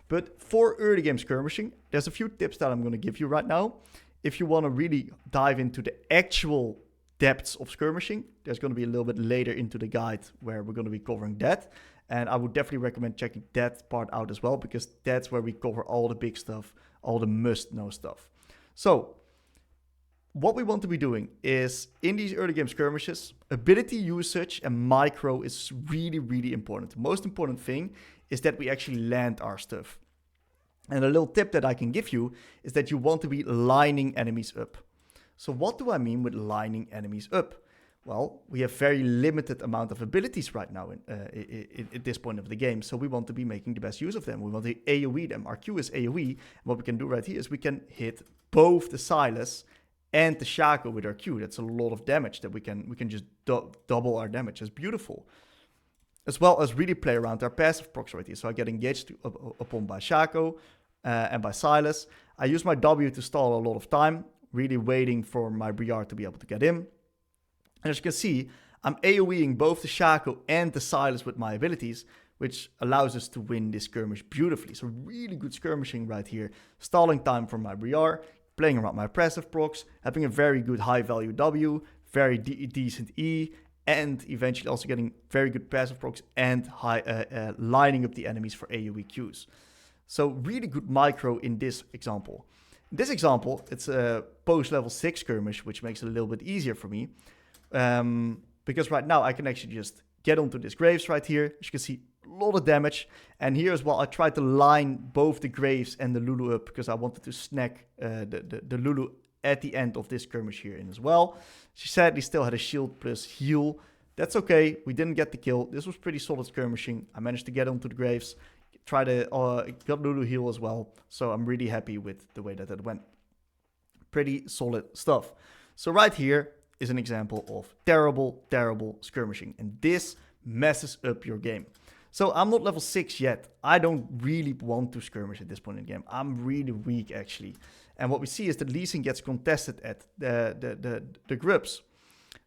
But for early game skirmishing, there's a few tips that I'm going to give you right now. If you want to really dive into the actual depths of skirmishing, there's going to be a little bit later into the guide where we're going to be covering that. And I would definitely recommend checking that part out as well, because that's where we cover all the big stuff, all the must-know stuff. So what we want to be doing is, in these early game skirmishes, ability usage and micro is really, really important. The most important thing is that we actually land our stuff. And a little tip that I can give you is that you want to be lining enemies up. So what do I mean with lining enemies up? Well, we have very limited amount of abilities right now at this point of the game, so we want to be making the best use of them. We want to AoE them. Our Q is AoE, and what we can do right here is we can hit both the Sylas and the Shaco with our Q. That's a lot of damage that we can just double our damage. It's beautiful. As well as really play around our passive procs right here. So I get engaged upon by Shaco and by Sylas. I use my W to stall a lot of time, really waiting for my Briar to be able to get in. And as you can see, I'm AoEing both the Shaco and the Sylas with my abilities, which allows us to win this skirmish beautifully. So really good skirmishing right here. Stalling time for my Briar, playing around my passive procs, having a very good high value W, very decent E, and eventually also getting very good passive procs and lining up the enemies for AoE Qs. So really good micro in this example. In this example, it's a post level 6 skirmish, which makes it a little bit easier for me. Because right now I can actually just get onto this Graves right here. As you can see, a lot of damage. And here as well, I tried to line both the Graves and the Lulu up because I wanted to snack the Lulu at the end of this skirmish here in as well. She sadly still had a shield plus heal. That's okay. We didn't get the kill. This was pretty solid skirmishing. I managed to get onto the Graves. Try to got Lulu heal as well. So I'm really happy with the way that went. Pretty solid stuff. So right here is an example of terrible, terrible skirmishing. And this messes up your game. So I'm not level 6 yet. I don't really want to skirmish at this point in the game. I'm really weak actually. And what we see is that Lee Sin gets contested at the grips.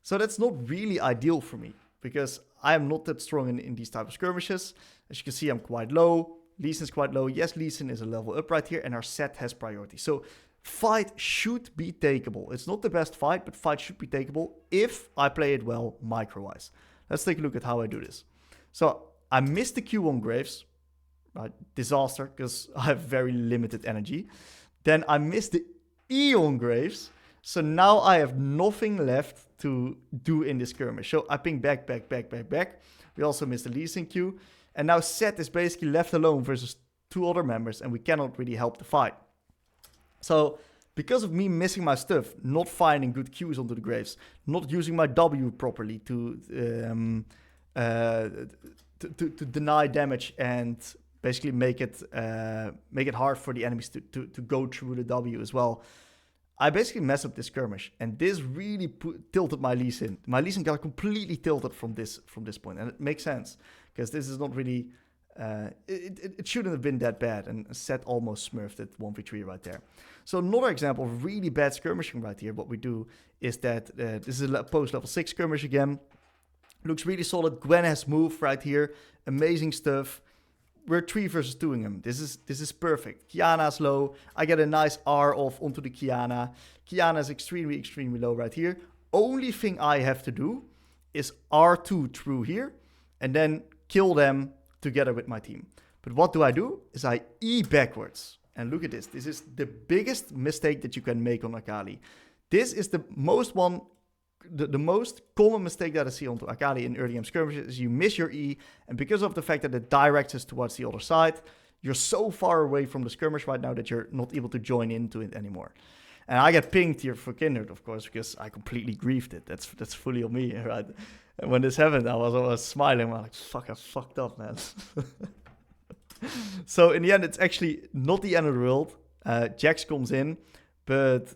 So that's not really ideal for me, because I am not that strong in these type of skirmishes. As you can see, I'm quite low. Lee Sin's quite low. Yes, Lee Sin is a level up right here, and our set has priority. So fight should be takeable. It's not the best fight, but fight should be takeable if I play it well micro-wise. Let's take a look at how I do this. So I missed the Q on Graves. Right? Disaster, because I have very limited energy. Then I missed the E on Graves. So now I have nothing left to do in this skirmish. So I ping back. We also missed the leasing queue. And now Set is basically left alone versus 2 other members, and we cannot really help the fight. So because of me missing my stuff, not finding good Qs onto the graves, not using my W properly to deny damage and basically make it hard for the enemies to go through the W as well, I basically messed up this skirmish, and this really tilted my Lee Sin. My Lee Sin got completely tilted from this point, and it makes sense because this is not really. It shouldn't have been that bad, and Set almost smurfed it 1v3 right there. So another example of really bad skirmishing right here. What we do is that this is a post level 6 skirmish again. Looks really solid. Gwen has moved right here. Amazing stuff. We're 3 versus 2ing him. This is perfect. Kiana's low. I get a nice R off onto the Kiana. Kiana is extremely low right here. Only thing I have to do is R2 through here and then kill them together with my team. But what do? Is I E backwards. And look at this. This is the biggest mistake that you can make on Akali. This is the most common mistake that I see onto Akali in early game skirmishes is you miss your E, and because of the fact that it directs us towards the other side, you're so far away from the skirmish right now that you're not able to join into it anymore. And I get pinged here for Kindred, of course, because I completely griefed it. That's fully on me, right? And when this happened, I was smiling. I'm like, fuck, I fucked up, man. So in the end, it's actually not the end of the world. Jax comes in, but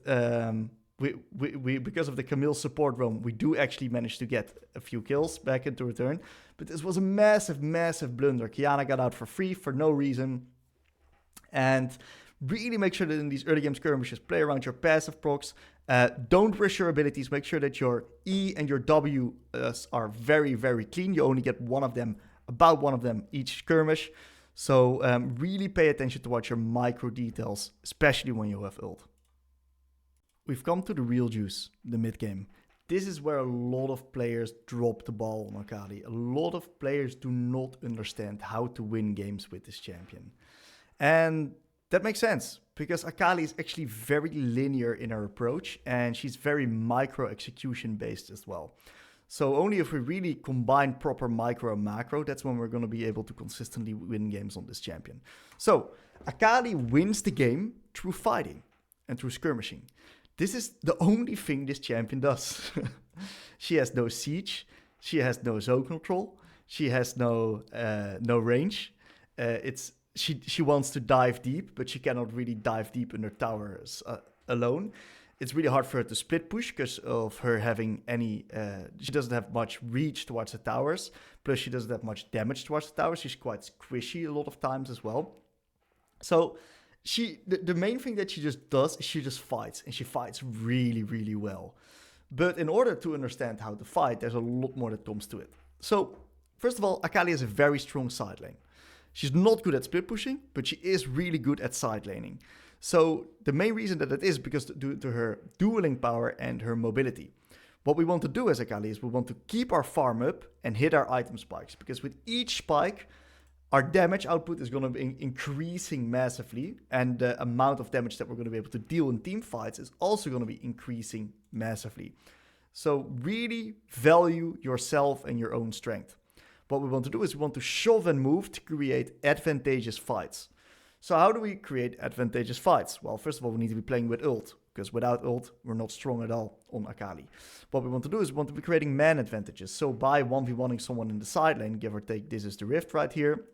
we because of the Camille support roam, we do actually manage to get a few kills back into return. But this was a massive blunder. Kiana got out for free for no reason. And really make sure that in these early game skirmishes, play around your passive procs. Don't rush your abilities. Make sure that your E and your W are very clean. You only get about one of them each skirmish. So really pay attention to what your micro details, especially when you have ult. We've come to the real juice, the mid game. This is where a lot of players drop the ball on Akali. A lot of players do not understand how to win games with this champion. And that makes sense, because Akali is actually very linear in her approach, and she's very micro execution based as well. So only if we really combine proper micro and macro, that's when we're going to be able to consistently win games on this champion. So Akali wins the game through fighting and through skirmishing. This is the only thing this champion does. She has no siege, she has no zone control, she has no range. She wants to dive deep, but she cannot really dive deep in her towers alone. It's really hard for her to split push because of her having she doesn't have much reach towards the towers. Plus she doesn't have much damage towards the towers. She's quite squishy a lot of times as well. So the main thing that she just does is she just fights, and she fights really well. But in order to understand how to fight, there's a lot more that comes to it. So first of all, Akali has a very strong side lane. She's not good at split pushing, but she is really good at side laning. So the main reason that is because due to her dueling power and her mobility. What we want to do as Akali is we want to keep our farm up and hit our item spikes, because with each spike, our damage output is going to be increasing massively, and the amount of damage that we're going to be able to deal in team fights is also going to be increasing massively. So really value yourself and your own strength. What we want to do is we want to shove and move to create advantageous fights. So how do we create advantageous fights? Well, first of all, we need to be playing with ult, because without ult, we're not strong at all on Akali. What we want to do is we want to be creating man advantages. So by 1v1ing someone in the side lane, give or take, this is the rift right here.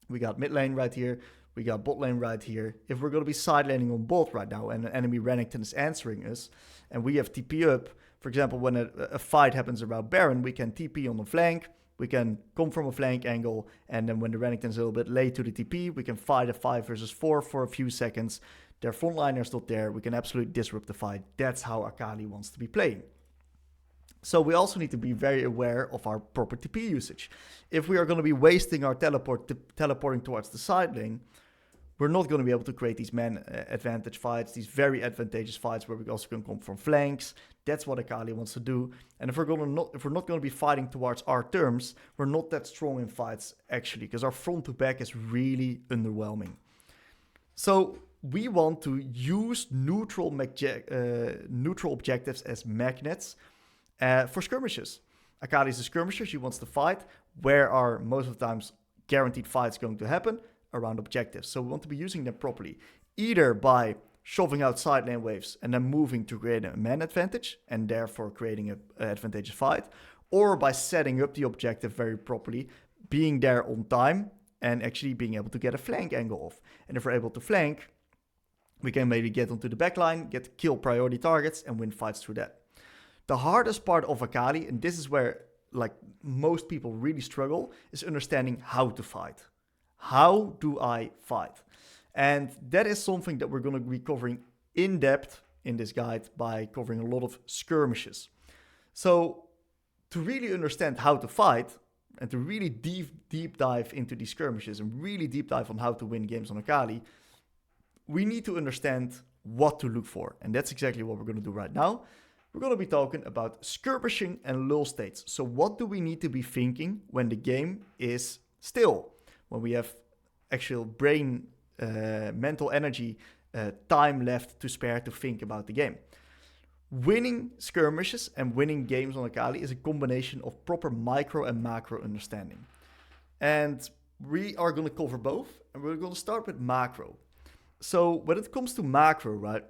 We got mid lane right here. We got bot lane right here. If we're going to be side laning on bot right now and an enemy Renekton is answering us, and we have TP up, for example, when a fight happens around Baron, we can TP on the flank. We can come from a flank angle, and then when the Renekton's a little bit late to the TP, we can fight a 5 versus 4 for a few seconds. Their frontliner's not there. We can absolutely disrupt the fight. That's how Akali wants to be playing. So we also need to be very aware of our proper TP usage. If we are going to be wasting our teleporting towards the side lane, we're not going to be able to create these man advantage fights, these very advantageous fights where we also can come from flanks. That's what Akali wants to do. And if we're not going to be fighting towards our terms, we're not that strong in fights actually, because our front to back is really underwhelming. So we want to use neutral objectives as magnets for skirmishes. Akali is a skirmisher, she wants to fight. Where are most of the times guaranteed fights going to happen? Around objectives. So we want to be using them properly, either by shoving out side lane waves and then moving to create a man advantage and therefore creating an advantageous fight, or by setting up the objective very properly, being there on time and actually being able to get a flank angle off. And if we're able to flank, we can maybe get onto the backline, get kill priority targets and win fights through that. The hardest part of Akali, and this is where like most people really struggle, is understanding how to fight. How do I fight? And that is something that we're going to be covering in depth in this guide by covering a lot of skirmishes. So to really understand how to fight and to really deep dive into these skirmishes and really deep dive on how to win games on Akali, we need to understand what to look for. And that's exactly what we're going to do right now. We're going to be talking about skirmishing and lull states. So what do we need to be thinking when the game is still? When we have actual brain, mental energy, time left to spare to think about the game. Winning skirmishes and winning games on Akali is a combination of proper micro and macro understanding. And we are going to cover both, and we're going to start with macro. So when it comes to macro, right,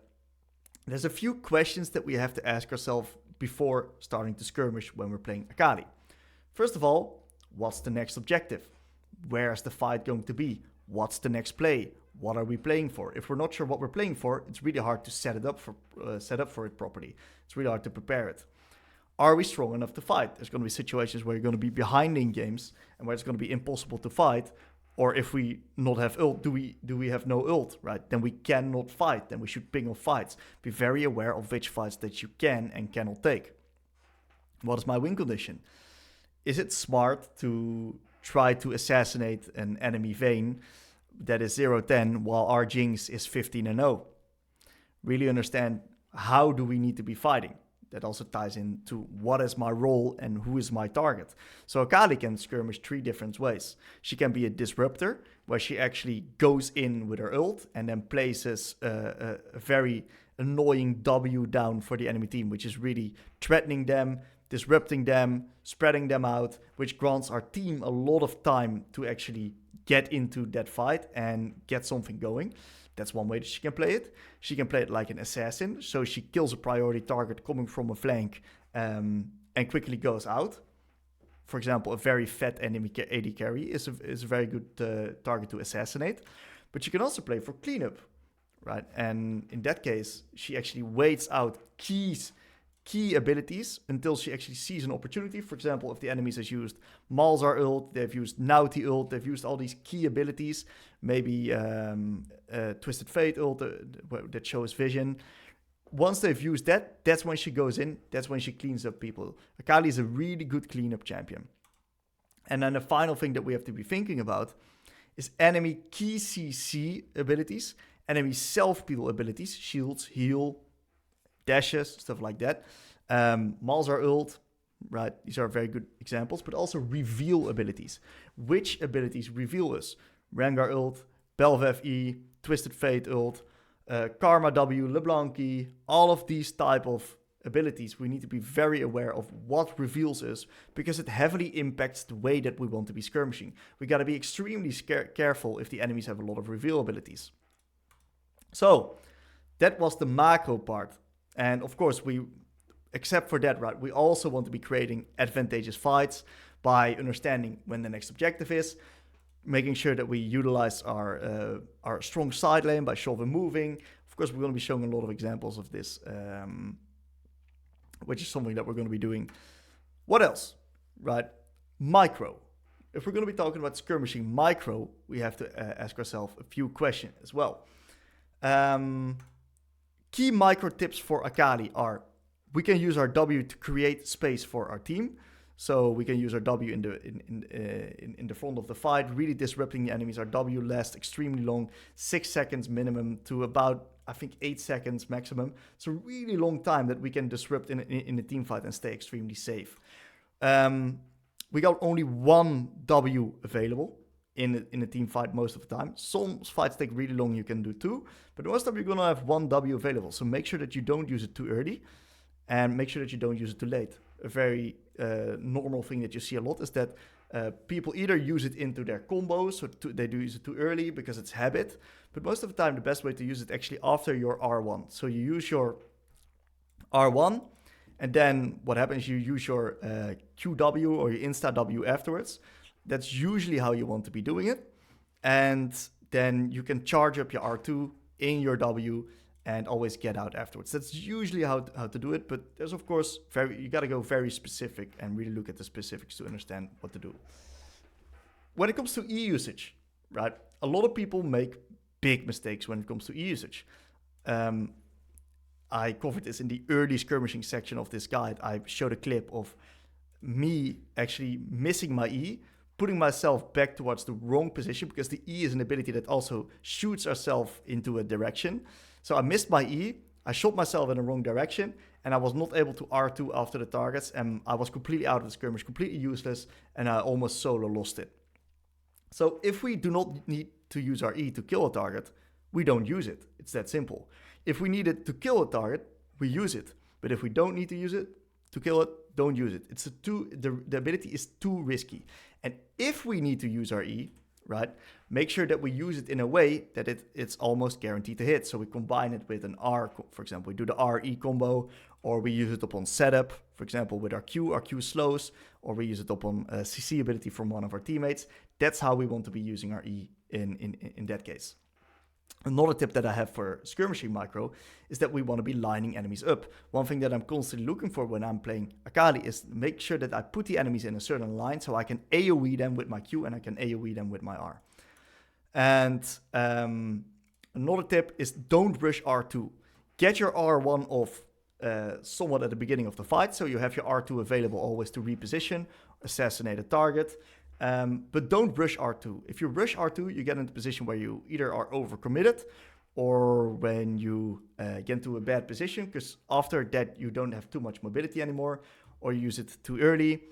there's a few questions that we have to ask ourselves before starting to skirmish when we're playing Akali. First of all, what's the next objective? Where's the fight going to be? What's the next play? What are we playing for? If we're not sure what we're playing for, it's really hard to set up for it properly. It's really hard to prepare it. Are we strong enough to fight? There's going to be situations where you're going to be behind in games and where it's going to be impossible to fight. Or if we not have ult, do we have no ult, right? Then we cannot fight. Then we should ping off fights. Be very aware of which fights that you can and cannot take. What is my win condition? Is it smart to try to assassinate an enemy Vayne that is 0-10 while our Jinx is 15-0? Really understand how do we need to be fighting. That also ties into what is my role and who is my target. So Akali can skirmish 3 different ways. She can be a disruptor, where she actually goes in with her ult and then places a very annoying W down for the enemy team, which is really threatening them, disrupting them, spreading them out, which grants our team a lot of time to actually get into that fight and get something going. That's one way that she can play it. She can play it like an assassin, so she kills a priority target coming from a flank and quickly goes out. For example, a very fat enemy AD carry is a very good target to assassinate. But you can also play for cleanup, right? And in that case, she actually waits out key abilities until she actually sees an opportunity. For example, if the enemies has used Malzar ult, they've used Naughty ult, they've used all these key abilities, maybe Twisted Fate ult that shows vision. Once they've used that, that's when she goes in, that's when she cleans up people. Akali is a really good cleanup champion. And then the final thing that we have to be thinking about is enemy key CC abilities, enemy self-heal abilities, shields, heal, dashes, stuff like that. Malzar ult, right? These are very good examples, but also reveal abilities. Which abilities reveal us? Rengar ult, Belvev E, Twisted Fate ult, Karma W, LeBlanc E, all of these type of abilities, we need to be very aware of what reveals us because it heavily impacts the way that we want to be skirmishing. We got to be extremely careful if the enemies have a lot of reveal abilities. So that was the macro part. And of course, except for that, right, we also want to be creating advantageous fights by understanding when the next objective is, making sure that we utilize our strong side lane by Chovy moving. Of course, we're going to be showing a lot of examples of this, which is something that we're going to be doing. What else, right? Micro. If we're going to be talking about skirmishing micro, we have to ask ourselves a few questions as well. Key micro tips for Akali are, we can use our W to create space for our team. So we can use our W in the front of the fight, really disrupting the enemies. Our W lasts extremely long, 6 seconds minimum to about, I think, 8 seconds maximum. It's a really long time that we can disrupt in a team fight and stay extremely safe. We got only one W available. in a team fight most of the time. Some fights take really long, you can do 2, but most of them you're gonna have 1 W available. So make sure that you don't use it too early, and make sure that you don't use it too late. A very normal thing that you see a lot is that people either use it into their combos, or they do use it too early because it's habit. But most of the time, the best way to use it actually after your R1. So you use your R1, and then what happens, you use your QW or your Insta W afterwards. That's usually how you want to be doing it. And then you can charge up your R2 in your W and always get out afterwards. That's usually how to do it, but there's of course, you gotta go very specific and really look at the specifics to understand what to do. When it comes to E usage, right, a lot of people make big mistakes when it comes to E usage. I covered this in the early skirmishing section of this guide. I showed a clip of me actually missing my E, putting myself back towards the wrong position, because the E is an ability that also shoots ourselves into a direction. So I missed my E, I shot myself in the wrong direction, and I was not able to R2 after the targets, and I was completely out of the skirmish, completely useless, and I almost solo lost it. So if we do not need to use our E to kill a target, we don't use it. It's that simple. If we need it to kill a target, we use it. But if we don't need to use it to kill it, don't use it. The ability is too risky. And if we need to use our E, right, make sure that we use it in a way that it's almost guaranteed to hit. So we combine it with an R, for example, we do the R-E combo, or we use it upon setup, for example, with our Q slows, or we use it upon a CC ability from one of our teammates. That's how we want to be using our E in that case. Another tip that I have for skirmishing micro is that we want to be lining enemies up. One thing that I'm constantly looking for when I'm playing Akali is make sure that I put the enemies in a certain line so I can AoE them with my Q and I can AoE them with my R. And another tip is don't rush R2. Get your R1 off somewhat at the beginning of the fight, so you have your R2 available always to reposition, assassinate a target. But don't rush R2. If you rush R2, you get into a position where you either are overcommitted, or when you get into a bad position, because after that you don't have too much mobility anymore, or you use it too early.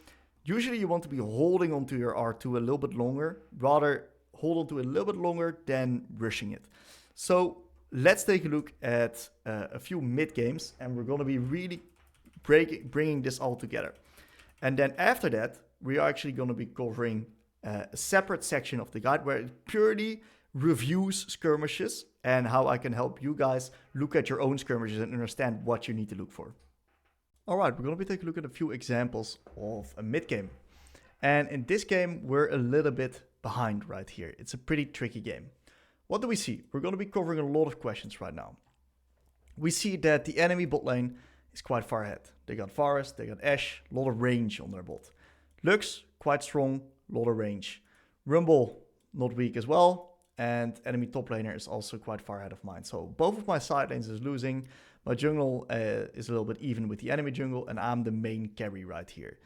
Usually you want to be holding onto your R2 a little bit longer, rather hold on to it a little bit longer than rushing it. So let's take a look at a few mid games, and we're going to be really bringing this all together. And then after that, we are actually going to be covering a separate section of the guide where it purely reviews skirmishes and how I can help you guys look at your own skirmishes and understand what you need to look for. All right, we're going to be taking a look at a few examples of a mid game. And in this game, we're a little bit behind right here. It's a pretty tricky game. What do we see? We're going to be covering a lot of questions right now. We see that the enemy bot lane is quite far ahead. They got Forest, they got Ashe, a lot of range on their bot. Lux, quite strong, lot of range. Rumble, not weak as well. And enemy top laner is also quite far ahead of mine. So both of my side lanes is losing. My jungle is a little bit even with the enemy jungle, and I'm the main carry right here.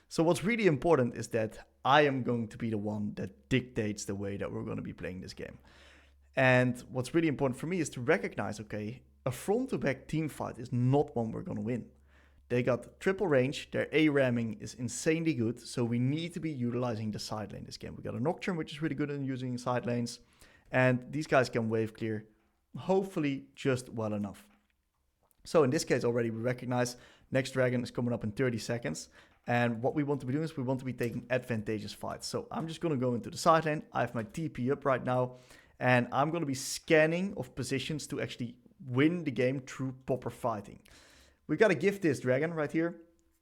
So what's really important is that I am going to be the one that dictates the way that we're going to be playing this game. And what's really important for me is to recognize, okay, a front-to-back team fight is not one we're going to win. They got triple range, their A ramming is insanely good, so we need to be utilizing the side lane this game. We got a Nocturne, which is really good in using side lanes, and these guys can wave clear, hopefully just well enough. So in this case already we recognize next dragon is coming up in 30 seconds, and what we want to be doing is we want to be taking advantageous fights. So I'm just going to go into the side lane, I have my TP up right now, and I'm going to be scanning of positions to actually win the game through proper fighting. We got to give this dragon right here.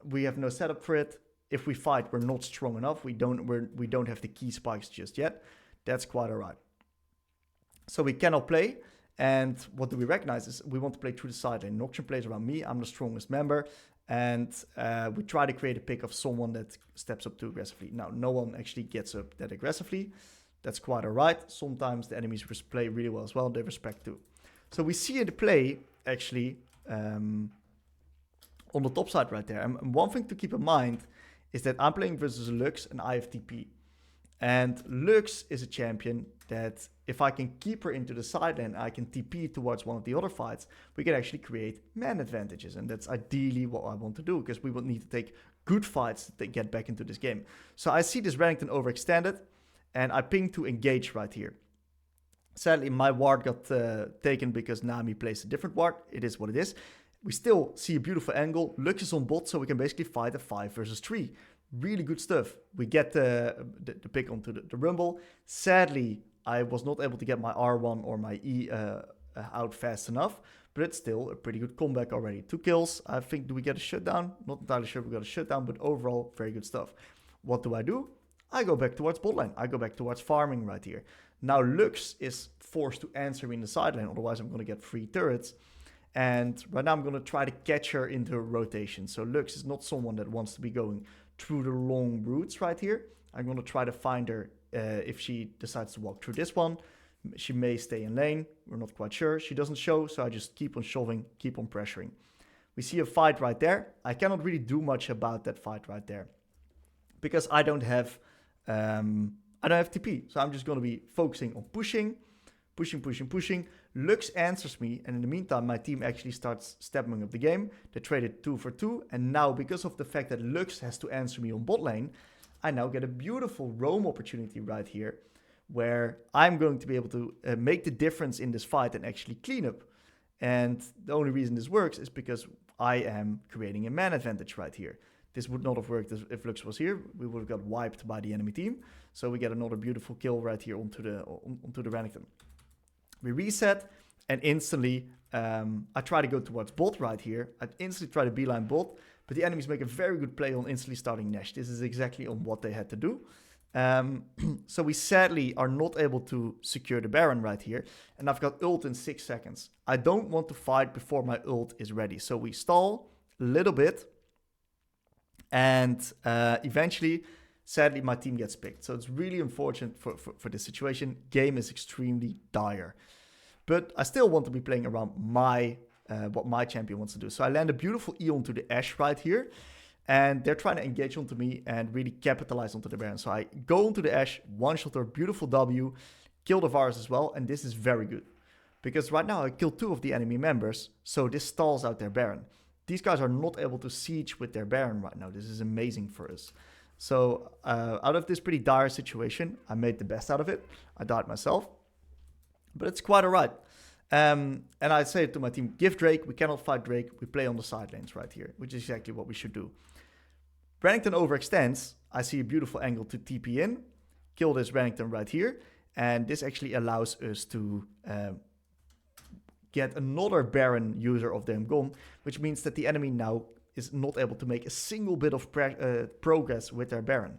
We have no setup for it. If we fight, we're not strong enough. We don't have the key spikes just yet. That's quite all right. So we cannot play. And what do we recognize is we want to play through the side lane. Nocturne plays around me. I'm the strongest member. And we try to create a pick of someone that steps up too aggressively. Now, no one actually gets up that aggressively. That's quite all right. Sometimes the enemies play really well as well. They respect too. So we see in the play, actually, on the top side right there. And one thing to keep in mind is that I'm playing versus Lux and I have TP. And Lux is a champion that if I can keep her into the side lane, I can TP towards one of the other fights, we can actually create man advantages. And that's ideally what I want to do, because we will need to take good fights to get back into this game. So I see this Renekton overextended, and I ping to engage right here. Sadly, my ward got taken because Nami placed a different ward. It is what it is. We still see a beautiful angle. Lux is on bot, so we can basically fight a 5 versus 3. Really good stuff. We get the pick onto the rumble. Sadly, I was not able to get my R1 or my E out fast enough, but it's still a pretty good comeback already. 2 kills. I think, do we get a shutdown? Not entirely sure we got a shutdown, but overall, very good stuff. What do? I go back towards bot lane. I go back towards farming right here. Now Lux is forced to answer me in the side lane, otherwise I'm going to get 3 turrets. And right now I'm going to try to catch her into a rotation. So Lux is not someone that wants to be going through the long routes right here. I'm going to try to find her if she decides to walk through this one. She may stay in lane. We're not quite sure. She doesn't show, so I just keep on shoving, keep on pressuring. We see a fight right there. I cannot really do much about that fight right there because I don't have TP. So I'm just going to be focusing on pushing. Lux answers me, and in the meantime, my team actually starts stepping up the game. They traded 2 for 2, and now because of the fact that Lux has to answer me on bot lane, I now get a beautiful roam opportunity right here, where I'm going to be able to make the difference in this fight and actually clean up. And the only reason this works is because I am creating a man advantage right here. This would not have worked if Lux was here. We would have got wiped by the enemy team. So we get another beautiful kill right here onto the Renekton. We reset, and instantly I try to go towards bot right here. I instantly try to beeline bot, but the enemies make a very good play on instantly starting Nesh. This is exactly on what they had to do. So we sadly are not able to secure the Baron right here, and I've got ult in 6 seconds. I don't want to fight before my ult is ready. So we stall a little bit, and eventually, sadly, my team gets picked. So it's really unfortunate for this situation. Game is extremely dire. But I still want to be playing around what my champion wants to do. So I land a beautiful E onto the Ashe right here. And they're trying to engage onto me and really capitalize onto the Baron. So I go onto the Ashe, one-shot her, beautiful W, kill the Varus as well. And this is very good. Because right now I killed 2 of the enemy members. So this stalls out their Baron. These guys are not able to siege with their Baron right now. This is amazing for us. So out of this pretty dire situation, I made the best out of it. I died myself. But it's quite alright. And I say to my team, give Drake. We cannot fight Drake. We play on the side lanes right here, which is exactly what we should do. Renekton overextends. I see a beautiful angle to TP in. Kill this Renekton right here. And this actually allows us to get another Baron user of them gone, which means that the enemy now is not able to make a single bit of progress with their Baron,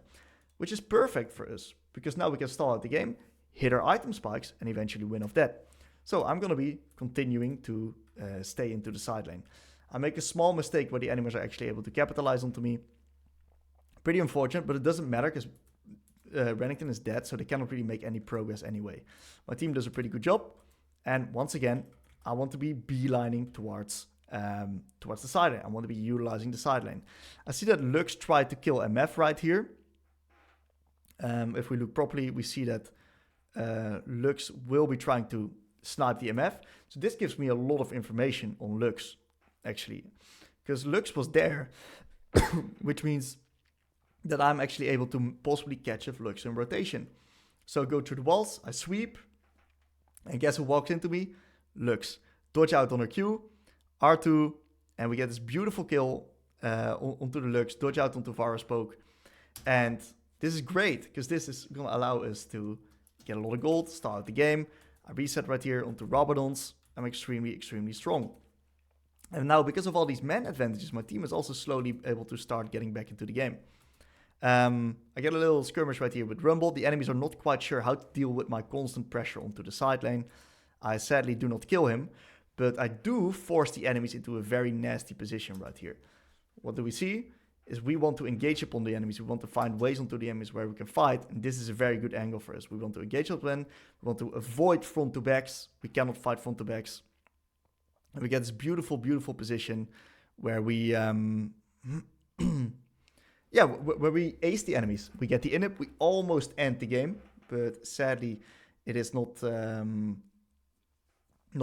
which is perfect for us, because now we can stall out the game, hit our item spikes, and eventually win off that. So I'm going to be continuing to stay into the side lane. I make a small mistake where the enemies are actually able to capitalize onto me. Pretty unfortunate, but it doesn't matter because Renekton is dead, so they cannot really make any progress anyway. My team does a pretty good job, and once again, I want to be beelining towards the side lane. I want to be utilizing the side lane. I see that Lux tried to kill MF right here. If we look properly, we see that Lux will be trying to snipe the MF. So this gives me a lot of information on Lux, actually. Because Lux was there, which means that I'm actually able to possibly catch a Lux in rotation. So I go through the walls, I sweep, and guess who walks into me? Lux. Dodge out on her Q, R2, and we get this beautiful kill onto the Lux, dodge out onto Varus Poke. And this is great, because this is going to allow us to get a lot of gold, start the game. I reset right here onto Rabadons. I'm extremely, extremely strong. And now, because of all these man advantages, my team is also slowly able to start getting back into the game. I get a little skirmish right here with Rumble. The enemies are not quite sure how to deal with my constant pressure onto the side lane. I sadly do not kill him, but I do force the enemies into a very nasty position right here. What do we see? Is we want to engage upon the enemies. We want to find ways onto the enemies where we can fight. And this is a very good angle for us. We want to engage upon them. We want to avoid front to backs. We cannot fight front to backs. And we get this beautiful, beautiful position where we, where we ace the enemies. We get the inhib. We almost end the game, but sadly, it is not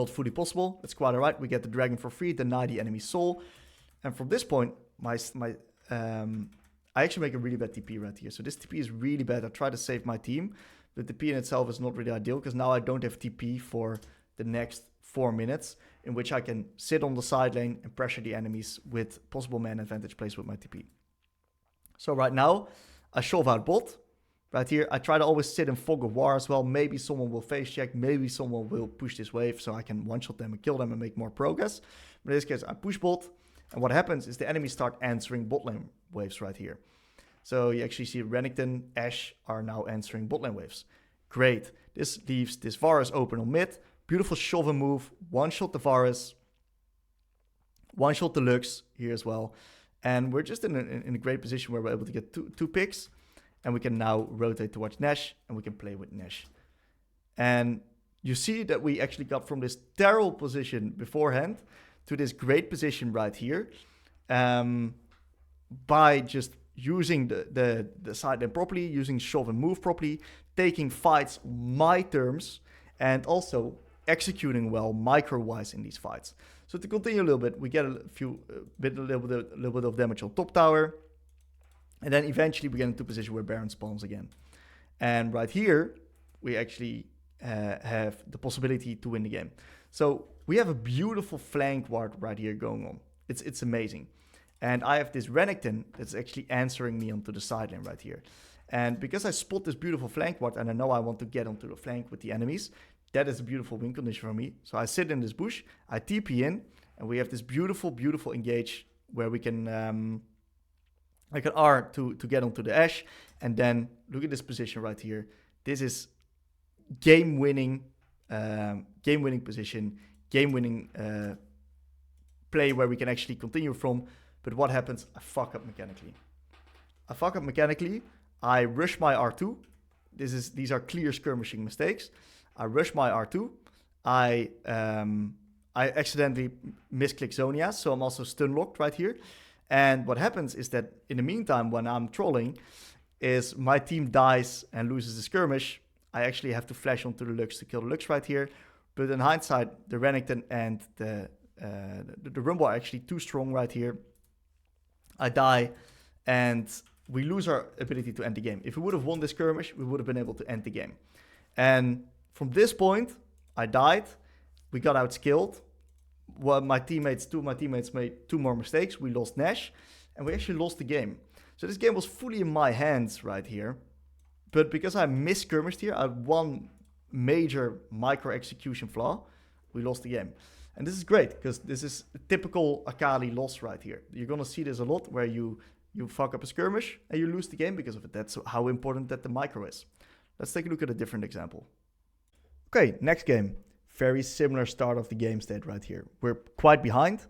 fully possible. That's quite alright. We get the dragon for free, deny the enemy soul, and from this point, I actually make a really bad TP right here. So this TP is really bad. I try to save my team, The TP in itself is not really ideal because now I don't have TP for the next 4 minutes in which I can sit on the side lane and pressure the enemies with possible man advantage plays with my TP. So right now, I shove out bot. Right here, I try to always sit in Fog of War as well. Maybe someone will face check. Maybe someone will push this wave so I can one-shot them and kill them and make more progress. But in this case, I push bot. And what happens is the enemies start answering bot lane waves right here. So you actually see Renekton, Ashe are now answering bot lane waves. Great. This leaves this Varus open on mid. Beautiful shove move. One-shot the Varus. One-shot the Lux here as well. And we're just in a great position where we're able to get two picks. And we can now rotate towards Nash, and we can play with Nash. And you see that we actually got from this terrible position beforehand to this great position right here by just using the side lane properly, using shove and move properly, taking fights on my terms, and also executing well micro-wise in these fights. So to continue a little bit, we get a little bit of damage on top tower. And then eventually we get into a position where Baron spawns again. And right here, we actually have the possibility to win the game. So we have a beautiful flank ward right here going on. It's amazing. And I have this Renekton that's actually answering me onto the side lane right here. And because I spot this beautiful flank ward and I know I want to get onto the flank with the enemies, that is a beautiful win condition for me. So I sit in this bush, I TP in, and we have this beautiful, beautiful engage where we can... I can R to get onto the Ashe, and then look at this position right here. This is game-winning position, game-winning play where we can actually continue from. But what happens? I fuck up mechanically. I rush my R2. These are clear skirmishing mistakes. I rush my R2. I accidentally misclick Zonia, so I'm also stun locked right here. And what happens is that in the meantime, when I'm trolling, is my team dies and loses the skirmish. I actually have to flash onto the Lux to kill the Lux right here. But in hindsight, the Renekton and the Rumble are actually too strong right here. I die, and we lose our ability to end the game. If we would have won this skirmish, we would have been able to end the game. And from this point, I died. We got outskilled. Well, two of my teammates made 2 more mistakes. We lost Nash, and we actually lost the game. So this game was fully in my hands right here. But because I mis-skirmished here, I had one major micro-execution flaw. We lost the game. And this is great, because this is a typical Akali loss right here. You're going to see this a lot, where you fuck up a skirmish, and you lose the game because of it. That's how important that the micro is. Let's take a look at a different example. Okay, next game. Very similar start of the game state right here. We're quite behind.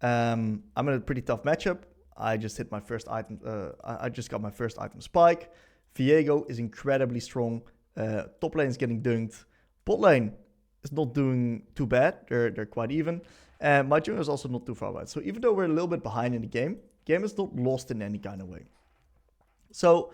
I'm in a pretty tough matchup. I just hit my first item. I just got my first item spike. Viego is incredibly strong. Top lane is getting dunked. Bot lane is not doing too bad. They're quite even. And my jungler is also not too far behind. So even though we're a little bit behind in the game is not lost in any kind of way. So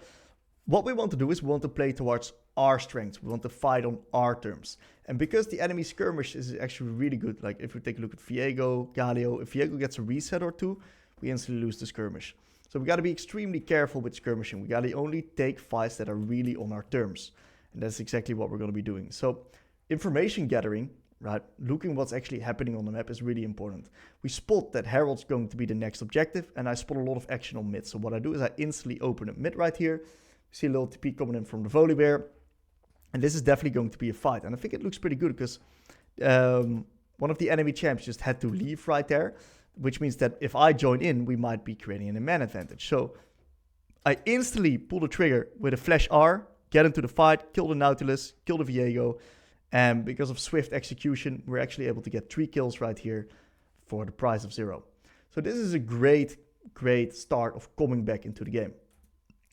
what we want to do is we want to play towards our strengths. We want to fight on our terms. And because the enemy skirmish is actually really good, like if we take a look at Viego, Galio, if Viego gets a reset or two, we instantly lose the skirmish. So we got to be extremely careful with skirmishing. We got to only take fights that are really on our terms. And that's exactly what we're going to be doing. So information gathering, right, looking what's actually happening on the map is really important. We spot that Herald's going to be the next objective, and I spot a lot of action on mid. So what I do is I instantly open up mid right here. See a little TP coming in from the volley bear. And this is definitely going to be a fight. And I think it looks pretty good because one of the enemy champs just had to leave right there, which means that if I join in, we might be creating a man advantage. So I instantly pull the trigger with a flash R, get into the fight, kill the Nautilus, kill the Viego. And because of swift execution, we're actually able to get 3 kills right here for the price of 0. So this is a great start of coming back into the game.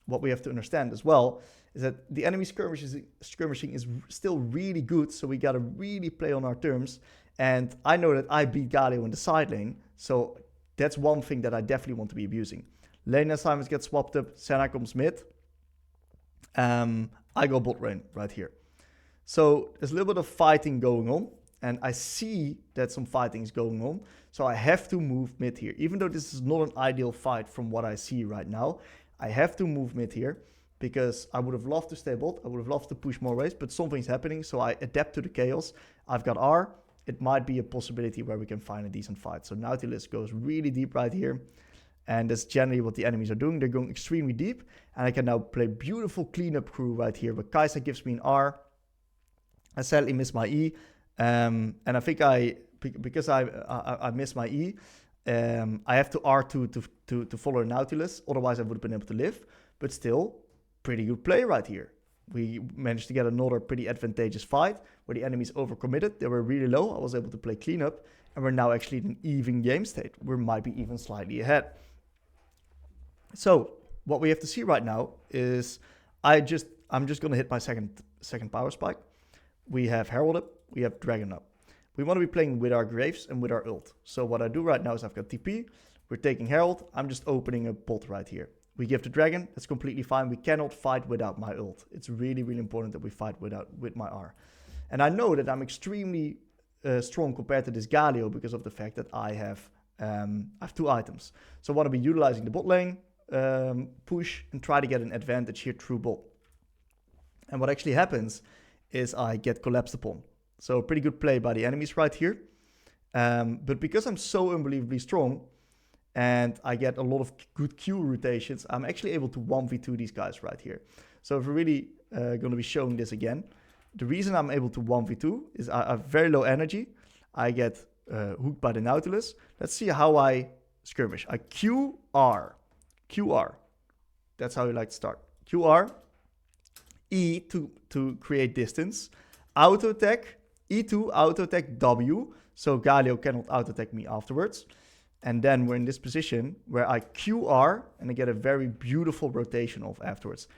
What we have to understand as well is that the enemy skirmishing is still really good, so we got to really play on our terms. And I know that I beat Galio in the side lane, so that's one thing that I definitely want to be abusing. Lane assignments get swapped up, Senna comes mid. I go bot lane right here. So there's a little bit of fighting going on, and I see that some fighting is going on, so I have to move mid here. Even though this is not an ideal fight from what I see right now, I have to move mid here because I would have loved to stay bot. I would have loved to push more waves, but something's happening. So I adapt to the chaos. I've got R. It might be a possibility where we can find a decent fight. So now Tierlist goes really deep right here. And that's generally what the enemies are doing. They're going extremely deep. And I can now play beautiful cleanup crew right here. But Kai'Sa gives me an R. I sadly missed my E. And I think because I missed my E, I have to R2 to follow Nautilus. Otherwise, I would have been able to live. But still, pretty good play right here. We managed to get another pretty advantageous fight where the enemies overcommitted. They were really low. I was able to play cleanup. And we're now actually in an even game state. We might be even slightly ahead. So what we have to see right now is I'm just going to hit my second power spike. We have Herald up. We have Dragon up. We want to be playing with our Graves and with our ult. So what I do right now is I've got TP. We're taking Herald. I'm just opening a bot right here. We give the Dragon. That's completely fine. We cannot fight without my ult. It's really, really important that we fight with my R. And I know that I'm extremely strong compared to this Galio because of the fact that I have 2 items. So I want to be utilizing the bot lane, push, and try to get an advantage here through bot. And what actually happens is I get collapsed upon. So pretty good play by the enemies right here. But because I'm so unbelievably strong and I get a lot of good Q rotations, I'm actually able to 1v2 these guys right here. So if we're really going to be showing this again, the reason I'm able to 1v2 is I have very low energy. I get hooked by the Nautilus. Let's see how I skirmish. I QR. QR. That's how you like to start. QR. E to create distance. Auto attack. E2, auto attack W. So Galio cannot auto attack me afterwards. And then we're in this position where I QR and I get a very beautiful rotation off afterwards.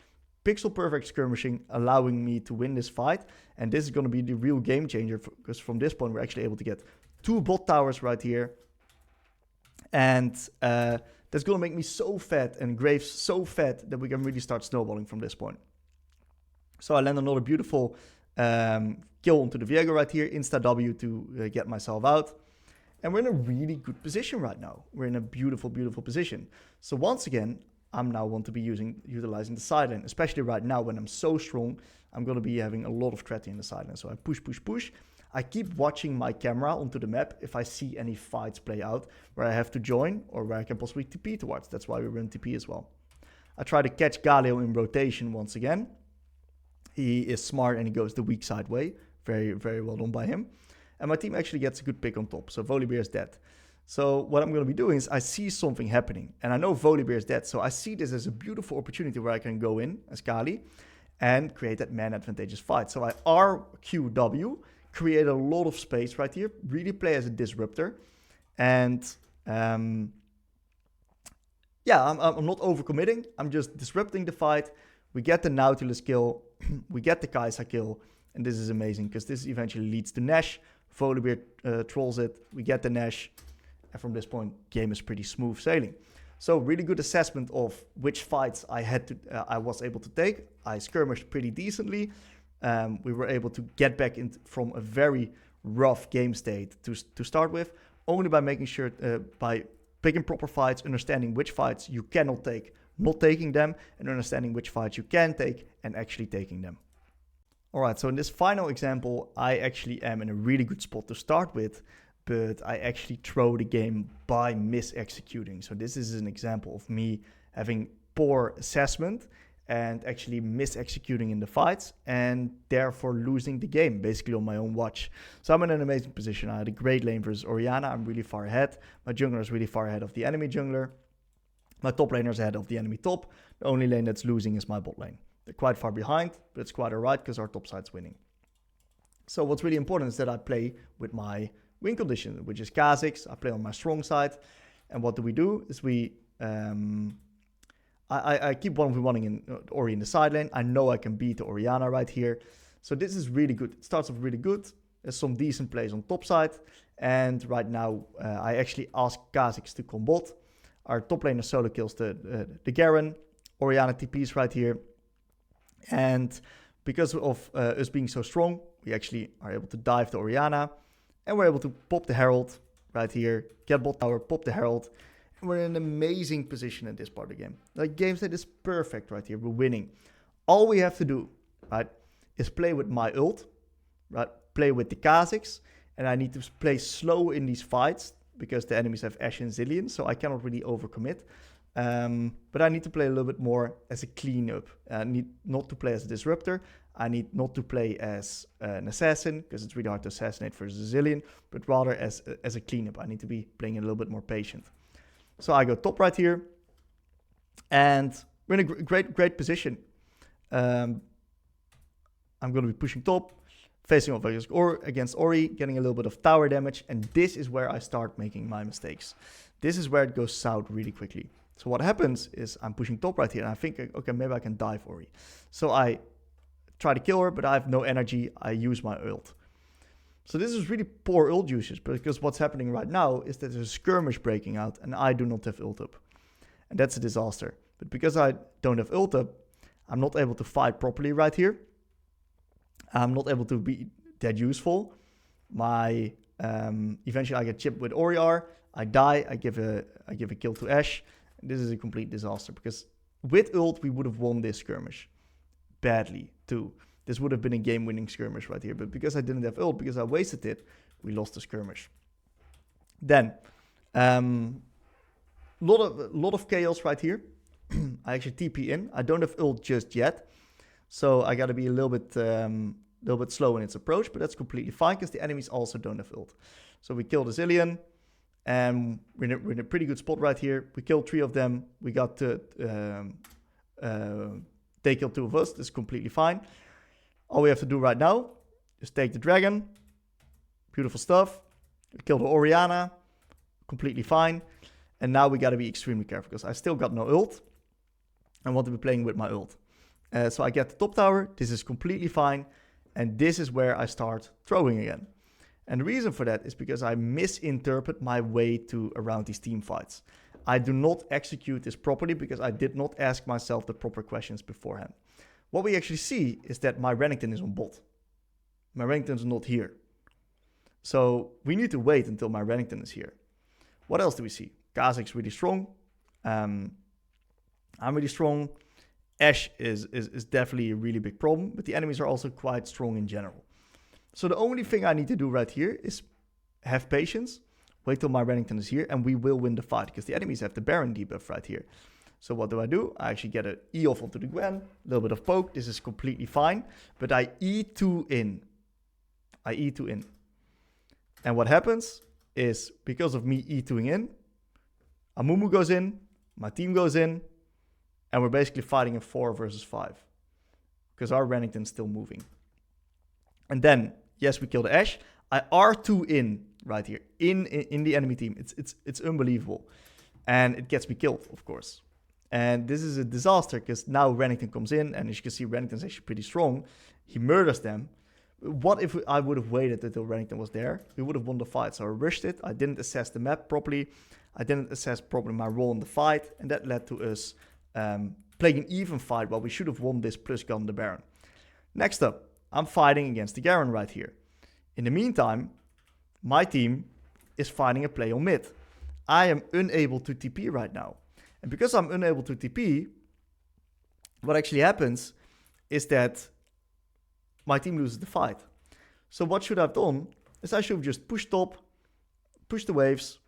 Pixel perfect skirmishing, allowing me to win this fight. And this is going to be the real game changer because from this point, we're actually able to get 2 bot towers right here. And that's going to make me so fat and Graves so fat that we can really start snowballing from this point. So I land another beautiful kill onto the Viego right here, insta W to get myself out. And we're in a really good position right now. We're in a beautiful, beautiful position. So once again, I'm now want to be utilizing the side lane, especially right now when I'm so strong. I'm going to be having a lot of threat in the side lane. So I push, push, push. I keep watching my camera onto the map if I see any fights play out where I have to join or where I can possibly TP towards. That's why we run TP as well. I try to catch Galio in rotation once again. He is smart and he goes the weak side way. Very, very well done by him. And my team actually gets a good pick on top. So Volibear is dead. So what I'm going to be doing is I see something happening. And I know Volibear is dead. So I see this as a beautiful opportunity where I can go in as Akali and create that man advantageous fight. So I RQW, create a lot of space right here. Really play as a disruptor. And yeah, I'm not overcommitting. I'm just disrupting the fight. We get the Nautilus kill. We get the Kai'Sa kill. And this is amazing because this eventually leads to Nash. Volibear trolls it. We get the Nash. And from this point, game is pretty smooth sailing. So really good assessment of which fights I was able to take. I skirmished pretty decently. We were able to get back from a very rough game state to start with. Only by making sure, by picking proper fights, understanding which fights you cannot take, not taking them, and understanding which fights you can take and actually taking them. Alright, so in this final example, I actually am in a really good spot to start with, but I actually throw the game by mis-executing. So this is an example of me having poor assessment and actually mis-executing in the fights and therefore losing the game basically on my own watch. So I'm in an amazing position. I had a great lane versus Orianna. I'm really far ahead. My jungler is really far ahead of the enemy jungler. My top laner is ahead of the enemy top. The only lane that's losing is my bot lane. They're quite far behind, but it's quite alright because our top side's winning. So what's really important is that I play with my win condition, which is Kha'Zix. I play on my strong side. And what do? Is we... I keep 1v1ing in Ori in the side lane. I know I can beat the Orianna right here. So this is really good. It starts off really good. There's some decent plays on top side. And right now, I actually ask Kha'Zix to come bot. Our top laner solo kills the Garen. Orianna TPs right here. And because of us being so strong, we actually are able to dive the Orianna. And we're able to pop the Herald right here. Get bot tower, pop the Herald. We're in an amazing position in this part of the game. Like, game state is perfect right here. We're winning. All we have to do, right, is play with my ult, right? Play with the Kha'Zix, and I need to play slow in these fights because the enemies have Ashe and Zilean, so I cannot really overcommit. But I need to play a little bit more as a cleanup. I need not to play as a disruptor. I need not to play as an assassin, because it's really hard to assassinate versus Zilean, but rather as a cleanup. I need to be playing a little bit more patient. So I go top right here, and we're in a great position. I'm going to be pushing top, facing off against Ori, getting a little bit of tower damage, and this is where I start making my mistakes. This is where it goes south really quickly. So what happens is I'm pushing top right here, and I think, okay, maybe I can dive Ori. So I try to kill her, but I have no energy. I use my ult. So this is really poor ult usage, because what's happening right now is that there's a skirmish breaking out, and I do not have ult up. And that's a disaster. But because I don't have ult up, I'm not able to fight properly right here. I'm not able to be that useful. Eventually I get chipped with Oriar. I die. I give a kill to Ashe. This is a complete disaster, because with ult we would have won this skirmish badly too. This would have been a game-winning skirmish right here, but because I didn't have ult, because I wasted it, we lost the skirmish. Then, lot of chaos right here. I actually TP in. I don't have ult just yet, so I got to be a little bit slow in its approach, but that's completely fine because the enemies also don't have ult. So we kill the Zilean, and we're in a pretty good spot right here. We killed 3 of them. We got to they killed 2 of us. This is completely fine. All we have to do right now is take the dragon. Beautiful stuff. We killed the Orianna. Completely fine. And now we got to be extremely careful, because I still got no ult. I want to be playing with my ult. So I get the top tower. This is completely fine. And this is where I start throwing again. And the reason for that is because I misinterpret my way around these team fights. I do not execute this properly because I did not ask myself the proper questions beforehand. What we actually see is that my Renekton is on bot. My Renekton is not here. So we need to wait until my Renekton is here. What else do we see? Kha'Zix really strong. I'm really strong. Ashe is definitely a really big problem, but the enemies are also quite strong in general. So the only thing I need to do right here is have patience, wait till my Renekton is here, and we will win the fight, because the enemies have the Baron debuff right here. So what do? I actually get an E off onto the Gwen, a little bit of poke. This is completely fine, but I E2 in. And what happens is, because of me E2ing in, Amumu goes in, my team goes in, and we're basically fighting a 4 versus 5, because our Renekton's still moving. And then, yes, we kill the Ashe. I R2 in right here, in the enemy team. It's unbelievable. And it gets me killed, of course. And this is a disaster, because now Renekton comes in, and as you can see, Renekton's actually pretty strong. He murders them. What if I would have waited until Renekton was there? We would have won the fight. So I rushed it. I didn't assess the map properly. I didn't assess properly my role in the fight. And that led to us playing an even fight, while we should have won this plus gun the Baron. Next up, I'm fighting against the Garen right here. In the meantime, my team is fighting a play on mid. I am unable to TP right now. And because I'm unable to TP, what actually happens is that my team loses the fight. So what should I have done is I should have just pushed top, pushed the waves,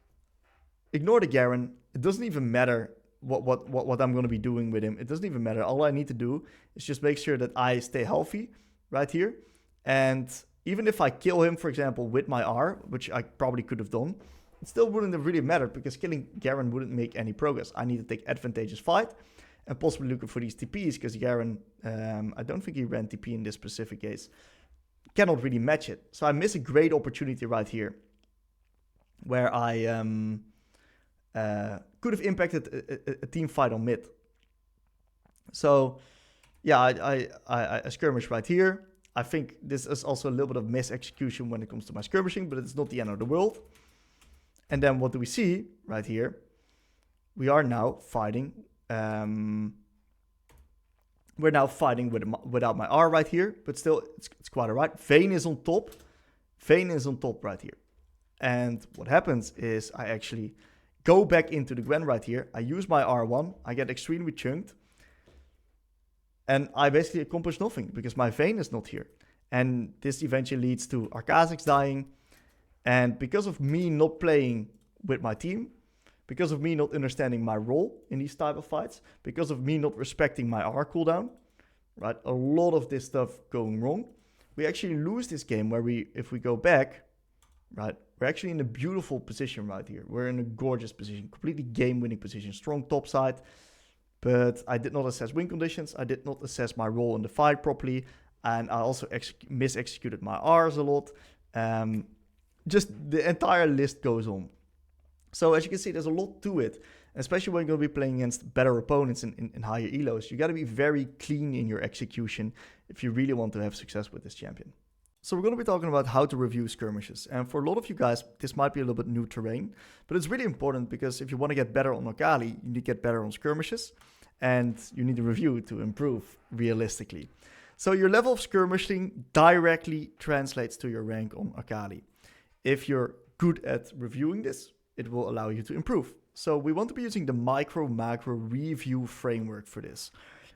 ignore the Garen. It doesn't even matter what I'm going to be doing with him. It doesn't even matter. All I need to do is just make sure that I stay healthy right here. And even if I kill him, for example, with my R, which I probably could have done, it still wouldn't have really mattered, because killing Garen wouldn't make any progress. I need to take advantageous fight and possibly looking for these TPs, because Garen, I don't think he ran TP in this specific case, cannot really match it. So I miss a great opportunity right here, where I could have impacted a team fight on mid. So yeah, I skirmish right here. I think this is also a little bit of mis-execution when it comes to my skirmishing, but it's not the end of the world. And then what do we see right here? We are now fighting. We're now fighting without my R right here, but still it's quite alright. Vayne is on top. Vayne is on top right here. And what happens is I actually go back into the Gwen right here. I use my R1. I get extremely chunked. And I basically accomplish nothing because my Vayne is not here. And this eventually leads to our Kha'Zix dying. And because of me not playing with my team, because of me not understanding my role in these type of fights, because of me not respecting my R cooldown, right? A lot of this stuff going wrong. We actually lose this game where if we go back, right? We're actually in a beautiful position right here. We're in a gorgeous position, completely game-winning position, strong top side. But I did not assess win conditions. I did not assess my role in the fight properly. And I also mis-executed my Rs a lot. Just the entire list goes on. So as you can see, there's a lot to it, especially when you're going to be playing against better opponents in higher elos. You got to be very clean in your execution if you really want to have success with this champion. So we're going to be talking about how to review skirmishes. And for a lot of you guys, this might be a little bit new terrain, but it's really important because if you want to get better on Akali, you need to get better on skirmishes, and you need to review to improve realistically. So your level of skirmishing directly translates to your rank on Akali. If you're good at reviewing this, it will allow you to improve. So we want to be using the micro-macro review framework for this.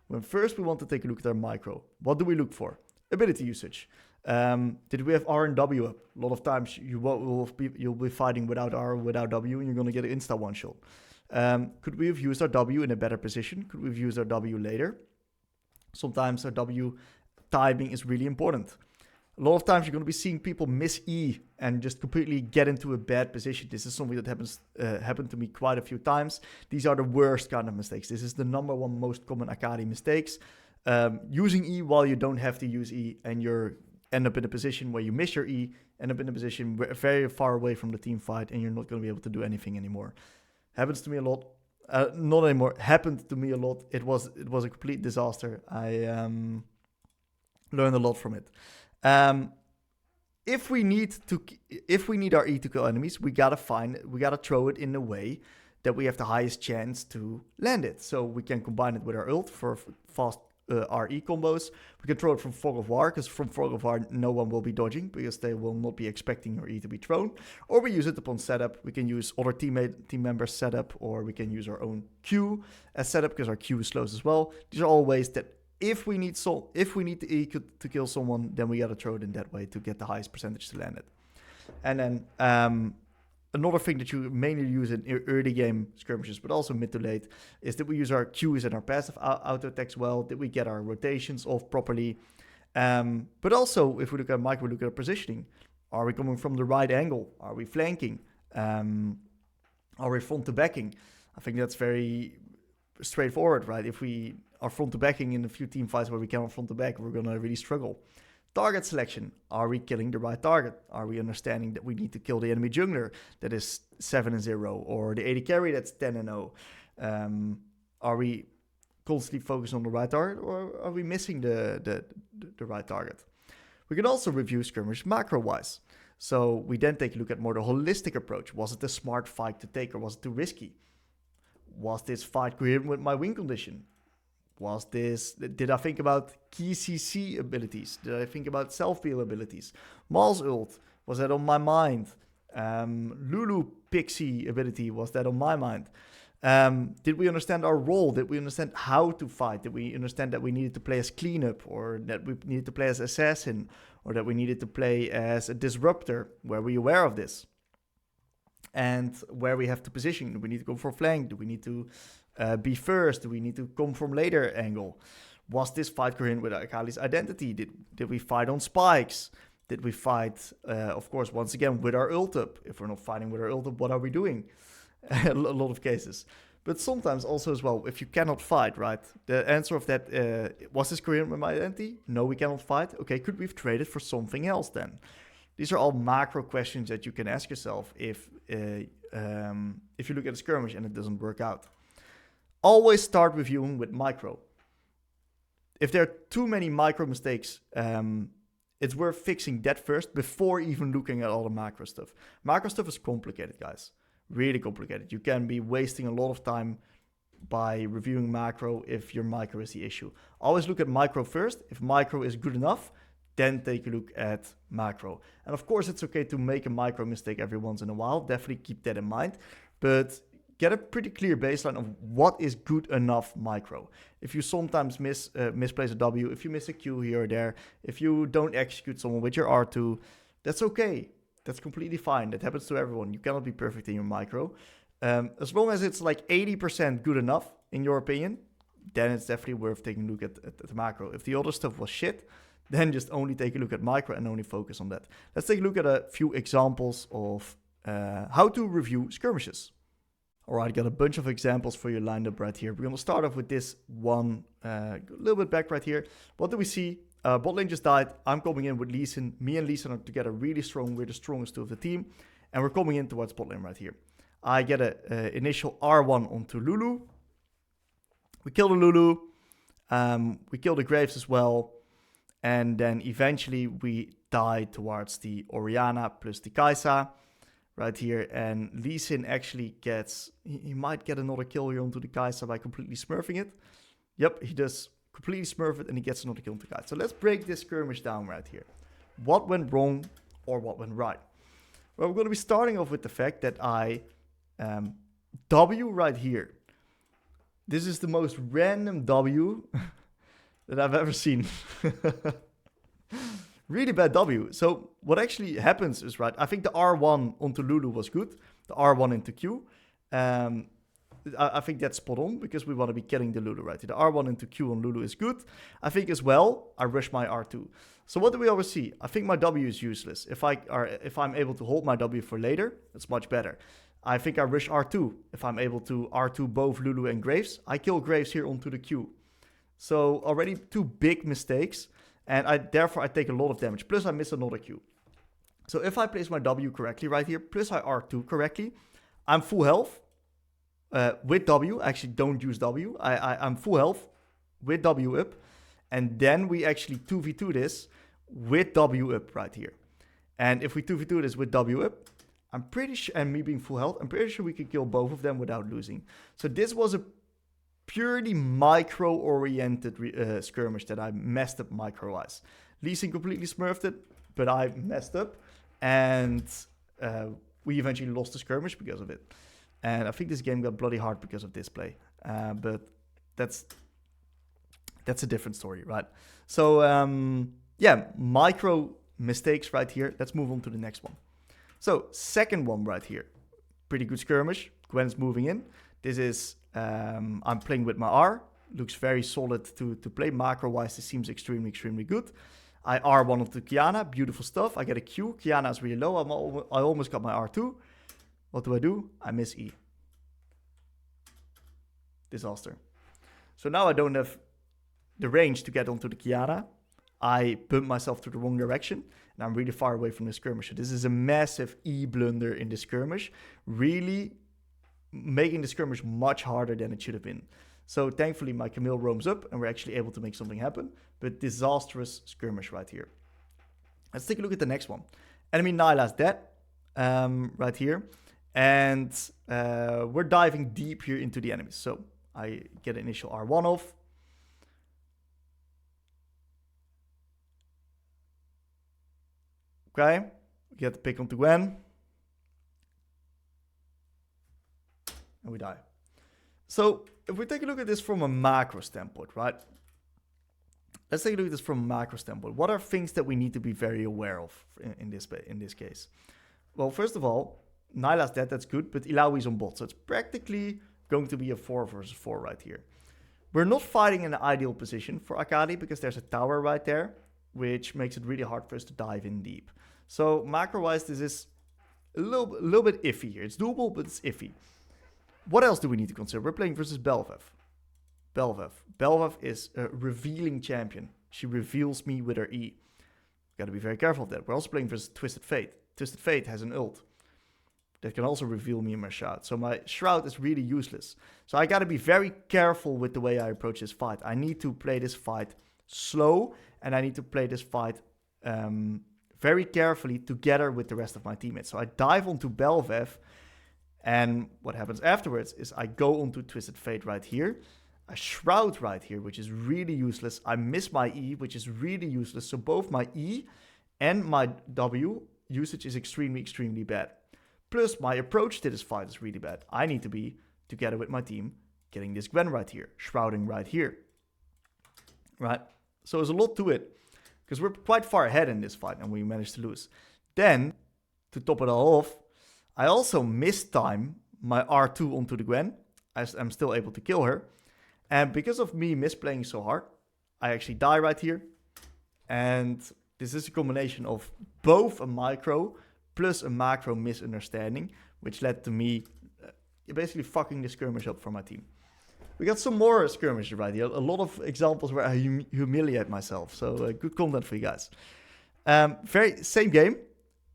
When first we want to take a look at our micro, what do we look for? Ability usage. Did we have R and W up? A lot of times you'll be fighting without R or without W and you're going to get an insta one shot. Could we have used our W in a better position? Could we have used our W later? Sometimes our W timing is really important. A lot of times you're going to be seeing people miss E and just completely get into a bad position. This is something that happened to me quite a few times. These are the worst kind of mistakes. This is the number one most common Akali mistakes. Using E while you don't have to use E, and you end up in a position where you miss your E, end up in a position very far away from the team fight, and you're not going to be able to do anything anymore. Happens to me a lot. Not anymore. Happened to me a lot. It was a complete disaster. I learned a lot from it. If we need our E to kill enemies, we gotta throw it in a way that we have the highest chance to land it. So we can combine it with our ult for fast RE combos. We can throw it from Fog of War, because from Fog of War no one will be dodging because they will not be expecting your E to be thrown. Or we use it upon setup. We can use other team members setup, or we can use our own Q as setup because our Q is slows as well. These are all ways that if we need the E to kill someone, then we gotta throw it in that way to get the highest percentage to land it. And then another thing that you mainly use in early game skirmishes, but also mid to late, is that we use our Qs and our passive auto attacks well, that we get our rotations off properly. But also, if we look at micro, we look at our positioning. Are we coming from the right angle? Are we flanking? Are we front to backing? I think that's very straightforward, right? If we are front to backing in a few team fights where we cannot front to back, we're going to really struggle. Target selection. Are we killing the right target? Are we understanding that we need to kill the enemy jungler that is 7-0 or the AD carry that's 10-0? Are we constantly focused on the right target, or are we missing the right target? We can also review skirmish macro-wise. So we then take a look at more the holistic approach. Was it a smart fight to take, or was it too risky? Was this fight coherent with my win condition? Did I think about key CC abilities? Did I think about self-peel abilities? Maul's ult, was that on my mind? Lulu Pixie ability, was that on my mind? Did we understand our role? Did we understand how to fight? Did we understand that we needed to play as cleanup, or that we needed to play as assassin, or that we needed to play as a disruptor? Were we aware of this? And where we have to position? Do we need to go for flank? Do we need to be first? Do we need to come from later angle? Was this fight coherent with Akali's identity? Did we fight on spikes? Did we fight, of course, once again, with our ult up? If we're not fighting with our ult up, what are we doing? A lot of cases. But sometimes also as well, if you cannot fight, right? The answer of that, was this coherent with my identity? No, we cannot fight. Okay, could we have traded for something else then? These are all macro questions that you can ask yourself if you look at a skirmish and it doesn't work out. Always start reviewing with micro. If there are too many micro mistakes, it's worth fixing that first before even looking at all the macro stuff. Macro stuff is complicated, guys. Really complicated. You can be wasting a lot of time by reviewing macro if your micro is the issue. Always look at micro first. If micro is good enough, then take a look at macro. And of course, it's okay to make a micro mistake every once in a while. Definitely keep that in mind. But get a pretty clear baseline of what is good enough micro. If you sometimes misplace a W, if you miss a Q here or there, if you don't execute someone with your R2, that's okay. That's completely fine. That happens to everyone. You cannot be perfect in your micro. As long as it's like 80% good enough, in your opinion, then it's definitely worth taking a look at the macro. If the other stuff was shit, then just only take a look at micro and only focus on that. Let's take a look at a few examples of how to review skirmishes. All right, got a bunch of examples for you lined up right here. We're going to start off with this one, a little bit back right here. What do we see? Bot lane just died. I'm coming in with Lee Sin. Me and Lee Sin are together really strong. We're the strongest two of the team. And we're coming in towards bot lane right here. I get an initial R1 onto Lulu. We kill the Lulu. We kill the Graves as well. And then eventually we die towards the Orianna plus the Kai'Sa right here. And Lee Sin actually gets... He might get another kill here onto the Kai'Sa by completely smurfing it. Yep, he does completely smurf it and he gets another kill onto Kai'Sa. So let's break this skirmish down right here. What went wrong or what went right? Well, we're going to be starting off with the fact that I W right here. This is the most random W that I've ever seen. Really bad W. So what actually happens is, right, I think the R1 onto Lulu was good. The R1 into Q. I think that's spot on because we want to be killing the Lulu, right? The R1 into Q on Lulu is good. I think as well, I rush my R2. So what do we always see? I think my W is useless. If I'm able to hold my W for later, that's much better. I think I rush R2. If I'm able to R2 both Lulu and Graves, I kill Graves here onto the Q. So already two big mistakes. And therefore I take a lot of damage. Plus I miss another Q. So if I place my W correctly right here, plus I R2 correctly, I'm full health with W. I actually don't use W. I'm full health with W up. And then we actually 2v2 this with W up right here. And if we 2v2 this with W up, I'm pretty sure, and me being full health, I'm pretty sure we could kill both of them without losing. So this was a purely micro-oriented skirmish that I messed up micro-wise. Lee Sin completely smurfed it, but I messed up. And we eventually lost the skirmish because of it. And I think this game got bloody hard because of this play. But that's a different story, right? So, yeah, micro mistakes right here. Let's move on to the next one. So, second one right here. Pretty good skirmish. Gwen's moving in. This is, I'm playing with my R. Looks very solid to play. Macro-wise, this seems extremely, extremely good. I R1 onto Qiyana. Beautiful stuff. I get a Q. Qiyana is really low. I almost got my R2. What do? I miss E. Disaster. So now I don't have the range to get onto the Qiyana. I bumped myself to the wrong direction. And I'm really far away from the skirmish. So this is a massive E blunder in the skirmish. Really making the skirmish much harder than it should have been. So thankfully my Camille roams up and we're actually able to make something happen. But disastrous skirmish right here. Let's take a look at the next one. Enemy Nyla's dead right here. And we're diving deep here into the enemies. So I get initial R1 off. Okay, we get the pick onto Gwen. And we die. So if we take a look at this from a macro standpoint, right? Let's take a look at this from a macro standpoint. What are things that we need to be very aware of in this case? Well, first of all, Nyla's dead, that's good, but Illaoi's on bot. So it's practically going to be a 4 versus 4 right here. We're not fighting in an ideal position for Akali because there's a tower right there, which makes it really hard for us to dive in deep. So macro-wise, this is a little bit iffy here. It's doable, but it's iffy. What else do we need to consider? We're playing versus Bel'Veth. Bel'Veth is a revealing champion. She reveals me with her E. Gotta be very careful of that. We're also playing versus Twisted Fate. Twisted Fate has an ult that can also reveal me in my Shroud. So my Shroud is really useless. So I gotta be very careful with the way I approach this fight. I need to play this fight slow, and I need to play this fight very carefully together with the rest of my teammates. So I dive onto Bel'Veth, and what happens afterwards is I go onto Twisted Fate right here. I Shroud right here, which is really useless. I miss my E, which is really useless. So both my E and my W usage is extremely, extremely bad. Plus, my approach to this fight is really bad. I need to be, together with my team, getting this Gwen right here, shrouding right here. Right? So there's a lot to it, because we're quite far ahead in this fight, and we managed to lose. Then, to top it all off, I also mistime my R2 onto the Gwen. I'm still able to kill her. And because of me misplaying so hard, I actually die right here. And this is a combination of both a micro plus a macro misunderstanding, which led to me basically fucking the skirmish up for my team. We got some more skirmishes right here. A lot of examples where I humiliate myself. So good content for you guys. Same game.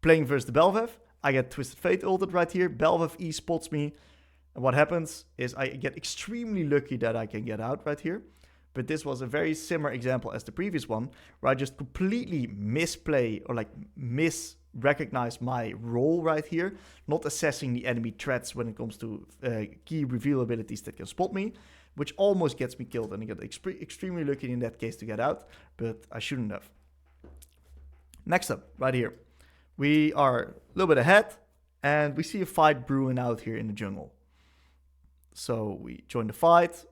Playing versus the Belvev. I get Twisted Fate ulted right here. Belvev E spots me. And what happens is I get extremely lucky that I can get out right here. But this was a very similar example as the previous one, where I just completely misplay or like misrecognize my role right here, not assessing the enemy threats when it comes to key reveal abilities that can spot me, which almost gets me killed. And I get extremely lucky in that case to get out, but I shouldn't have. Next up, right here, we are a little bit ahead, and we see a fight brewing out here in the jungle. So we join the fight.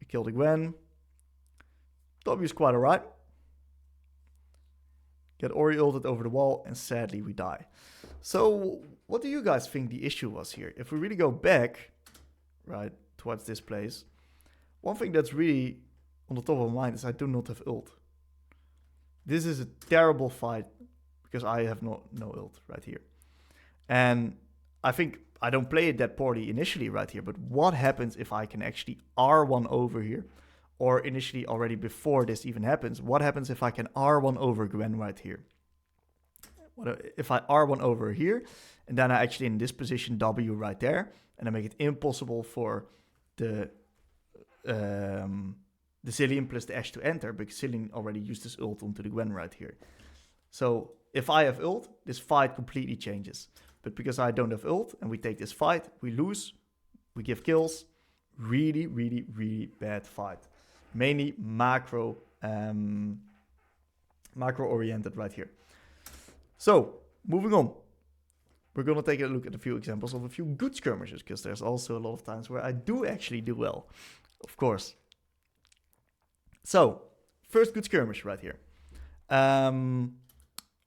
We kill the Gwen. W is quite alright. Get Ori ulted over the wall, and sadly we die. So what do you guys think the issue was here? If we really go back, right, towards this place, one thing that's really on the top of my mind is I do not have ult. This is a terrible fight because I have no ult right here. And I think I don't play it that poorly initially right here, but what happens if I can actually R1 over here? Or initially already before this even happens, what happens if I can R1 over Gwen right here? What if I R1 over here, and then I actually in this position W right there, and I make it impossible for the Zilean plus the Ashe to enter, because Zilean already used his ult onto the Gwen right here. So if I have ult, this fight completely changes. But because I don't have ult and we take this fight, we lose, we give kills. Really, really, really bad fight. Mainly macro oriented right here. So, moving on. We're going to take a look at a few examples of a few good skirmishes, because there's also a lot of times where I do actually do well, of course. So, first good skirmish right here.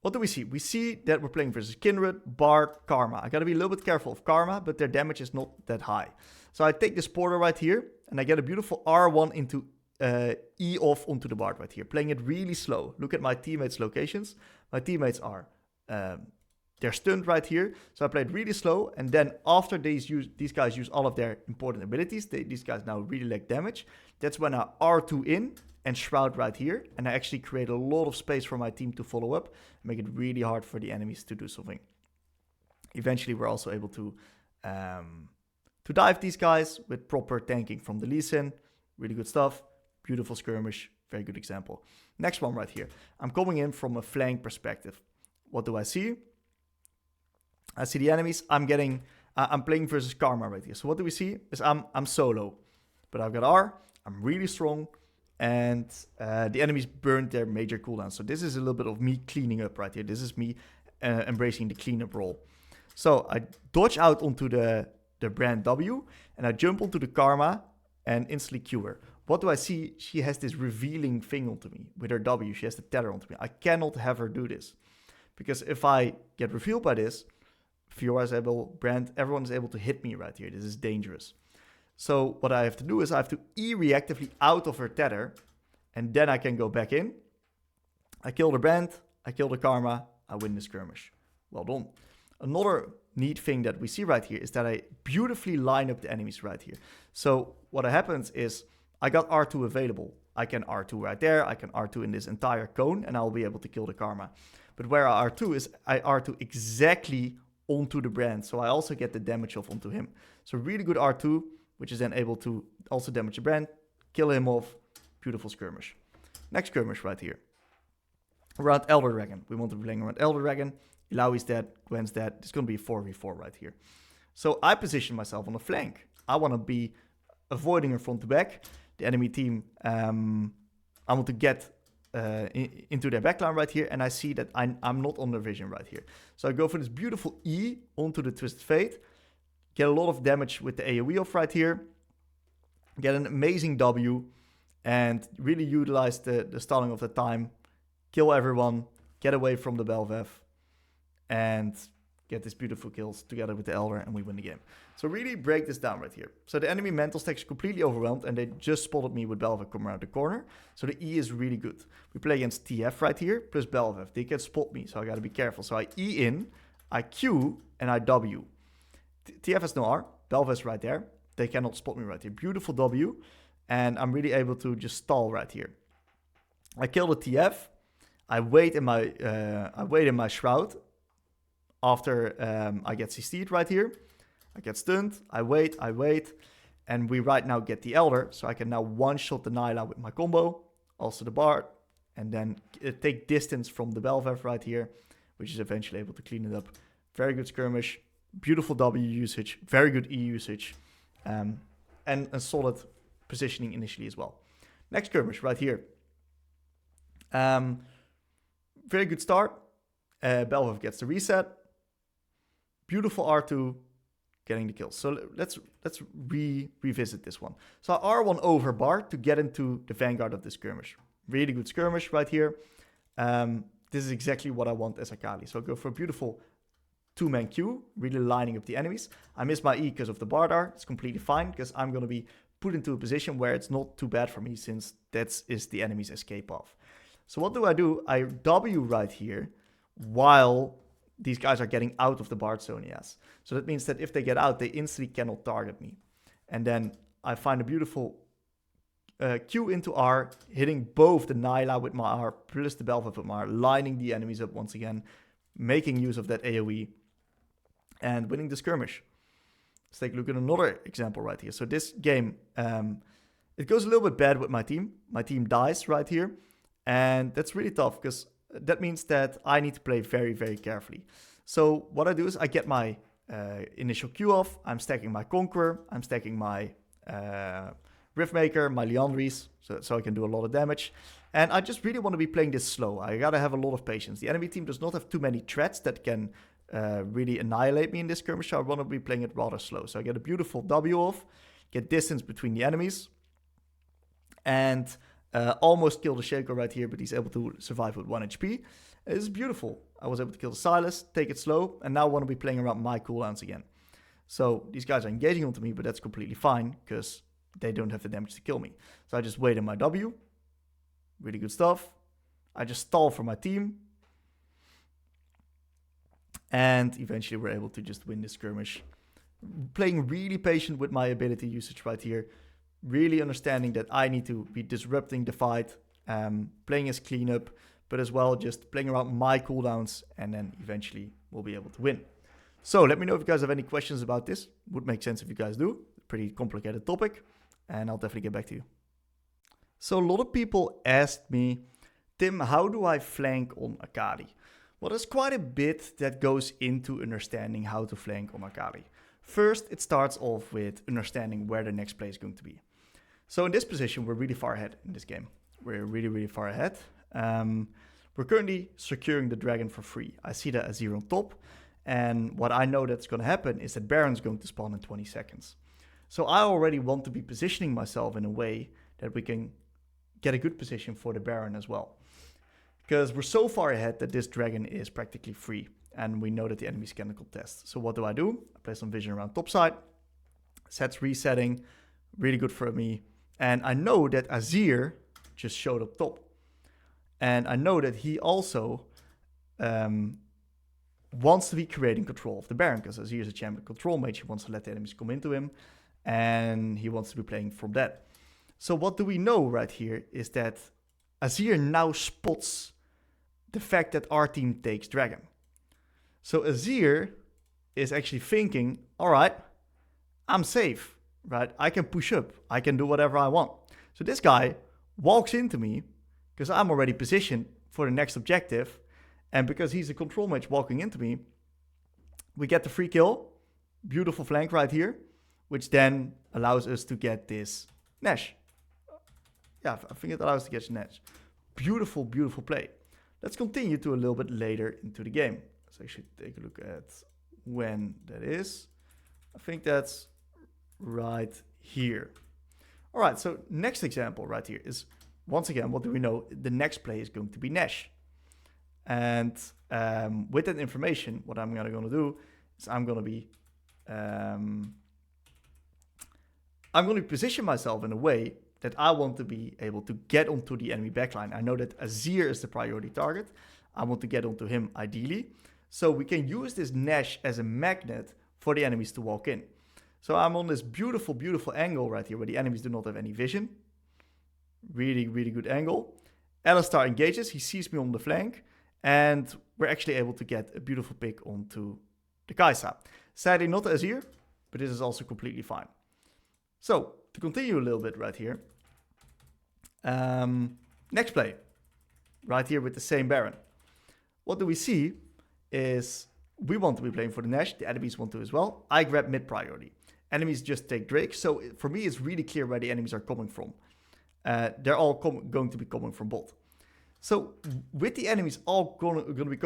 What do we see? We see that we're playing versus Kindred, Bard, Karma. I gotta be a little bit careful of Karma, but their damage is not that high. So I take this Porter right here, and I get a beautiful R1 into E off onto the Bard right here, playing it really slow. Look at my teammates' locations. My teammates are, they're stunned right here. So I played really slow, and then after these guys use all of their important abilities, these guys now really lack damage. That's when I R2 in and shroud right here, and I actually create a lot of space for my team to follow up, make it really hard for the enemies to do something. Eventually, we're also able to dive these guys with proper tanking from the Lee Sin. Really good stuff. Beautiful skirmish. Very good example. Next one right here. I'm coming in from a flank perspective. What do I see? I see the enemies. I'm playing versus Karma right here. So what do we see? Is I'm solo, but I've got R. I'm really strong. And the enemies burned their major cooldown. So this is a little bit of me cleaning up right here. This is me embracing the cleanup role. So I dodge out onto the brand W, and I jump onto the Karma and instantly Q her. What do I see? She has this revealing thing onto me. With her W, she has the tether onto me. I cannot have her do this. Because if I get revealed by this, Fiora is able, Brand, everyone is able to hit me right here. This is dangerous. So what I have to do is I have to E reactively out of her tether, and then I can go back in. I kill the Brand, I kill the Karma, I win the skirmish. Well done. Another neat thing that we see right here is that I beautifully line up the enemies right here. So what happens is I got R2 available. I can R2 right there, I can R2 in this entire cone, and I'll be able to kill the Karma. But where I R2 is I R2 exactly onto the Brand, so I also get the damage off onto him. So really good R2, which is then able to also damage the Brand, kill him off. Beautiful skirmish. Next skirmish right here. Around Elder Dragon. We want to be playing around Elder Dragon. Ilaoi's dead, Gwen's dead. It's going to be a 4v4 right here. So I position myself on the flank. I want to be avoiding her front to back. The enemy team, I want to get into their backline right here, and I see that I'm not on their vision right here. So I go for this beautiful E onto the Twisted Fate, get a lot of damage with the AoE off right here, get an amazing W, and really utilize the stalling of the time, kill everyone, get away from the Belvev, and get these beautiful kills together with the Elder, and we win the game. So really break this down right here. So the enemy mental stack is completely overwhelmed, and they just spotted me with Belvev come around the corner. So the E is really good. We play against TF right here, plus Belvev. They can spot me, so I gotta be careful. So I E in, I Q, and I W. TF has no R, Belvev is right there. They cannot spot me right here. Beautiful W, and I'm really able to just stall right here. I kill the TF. I wait in my shroud. After I get CC'd right here, I get stunned, I wait, and we right now get the Elder, so I can now one-shot the Nyla with my combo, also the Bard, and then take distance from the Belvev right here, which is eventually able to clean it up. Very good skirmish, beautiful W usage, very good E usage, and a solid positioning initially as well. Next skirmish right here. Very good start. Belvev gets the reset. Beautiful R2, getting the kills. So let's revisit this one. So I R1 over Bard to get into the vanguard of the skirmish. Really good skirmish right here. This is exactly what I want as Akali. So I go for a beautiful two-man Q, really lining up the enemies. I miss my E because of the Bard R. It's completely fine because I'm going to be put into a position where it's not too bad for me since that is the enemy's escape path. So what do? I W right here while these guys are getting out of the Bard zone, yes. So that means that if they get out, they instantly cannot target me. And then I find a beautiful Q into R, hitting both the Nyla with my R plus the Belvev with my R, lining the enemies up once again, making use of that AoE, and winning the skirmish. Let's take a look at another example right here. So this game, it goes a little bit bad with my team. My team dies right here, and that's really tough because that means that I need to play very, very carefully. So what I do is I get my initial Q off, I'm stacking my Conqueror, I'm stacking my Riftmaker, my Liandry's, so I can do a lot of damage. And I just really want to be playing this slow. I gotta have a lot of patience. The enemy team does not have too many threats that can really annihilate me in this skirmish, so I want to be playing it rather slow. So I get a beautiful W off, get distance between the enemies, and almost kill the Shaker right here, but he's able to survive with 1 HP. It is beautiful. I was able to kill the Silas, take it slow, and now I want to be playing around my cooldowns again. So these guys are engaging onto me, but that's completely fine, because they don't have the damage to kill me. So I just wait in my W. Really good stuff. I just stall for my team. And eventually we're able to just win this skirmish. Playing really patient with my ability usage right here. Really understanding that I need to be disrupting the fight, playing as cleanup, but as well just playing around my cooldowns, and then eventually we'll be able to win. So let me know if you guys have any questions about this. Would make sense if you guys do. Pretty complicated topic, and I'll definitely get back to you. So a lot of people asked me, Tim, how do I flank on Akali? Well, there's quite a bit that goes into understanding how to flank on Akali. First, it starts off with understanding where the next play is going to be. So in this position, we're really far ahead in this game. We're really, really far ahead. We're currently securing the dragon for free. I see that Azir on top. And what I know that's going to happen is that Baron's going to spawn in 20 seconds. So I already want to be positioning myself in a way that we can get a good position for the Baron as well. Because we're so far ahead that this dragon is practically free. And we know that the enemy's can contest. So what do? I play some vision around topside. Sets resetting. Really good for me. And I know that Azir just showed up top. And I know that he also wants to be creating control of the Baron. Because Azir is a champion control mage. He wants to let the enemies come into him. And he wants to be playing from that. So what do we know right here is that Azir now spots the fact that our team takes dragon. So Azir is actually thinking, all right, I'm safe, right? I can push up. I can do whatever I want. So this guy walks into me because I'm already positioned for the next objective. And because he's a control mage walking into me, we get the free kill. Beautiful flank right here, which then allows us to get this Nash. Yeah, I think it allows us to get Nash. Beautiful, beautiful play. Let's continue to a little bit later into the game. Let's actually take a look at when that is. I think that's right here. All right, so next example right here is, once again, what do we know? The next play is going to be Nash. And with that information, what I'm going to do is I'm going to position myself in a way that I want to be able to get onto the enemy backline. I know that Azir is the priority target. I want to get onto him ideally. So we can use this Nash as a magnet for the enemies to walk in. So I'm on this beautiful, beautiful angle right here where the enemies do not have any vision. Really, really good angle. Alistar engages. He sees me on the flank. And we're actually able to get a beautiful pick onto the Kai'Sa. Sadly not Azir, but this is also completely fine. So, to continue a little bit right here. Next play. Right here with the same Baron. What do we see is we want to be playing for the Nash. The enemies want to as well. I grab mid priority. Enemies just take Drake. So, for me, it's really clear where the enemies are coming from. They're all going to be coming from bot. So with the enemies all going to be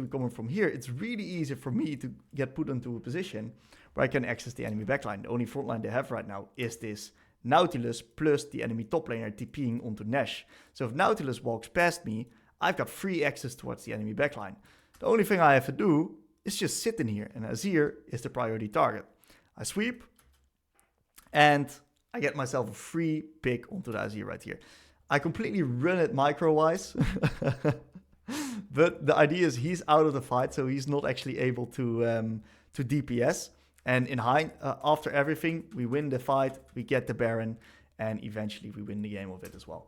coming from here, it's really easy for me to get put into a position where I can access the enemy backline. The only front line they have right now is this Nautilus plus the enemy top laner TPing onto Nash. So if Nautilus walks past me, I've got free access towards the enemy backline. The only thing I have to do is just sit in here, and Azir is the priority target. I sweep, and I get myself a free pick onto the Azir right here. I completely run it micro-wise, but the idea is he's out of the fight, so he's not actually able to DPS. And in after everything, we win the fight, we get the Baron, and eventually we win the game of it as well.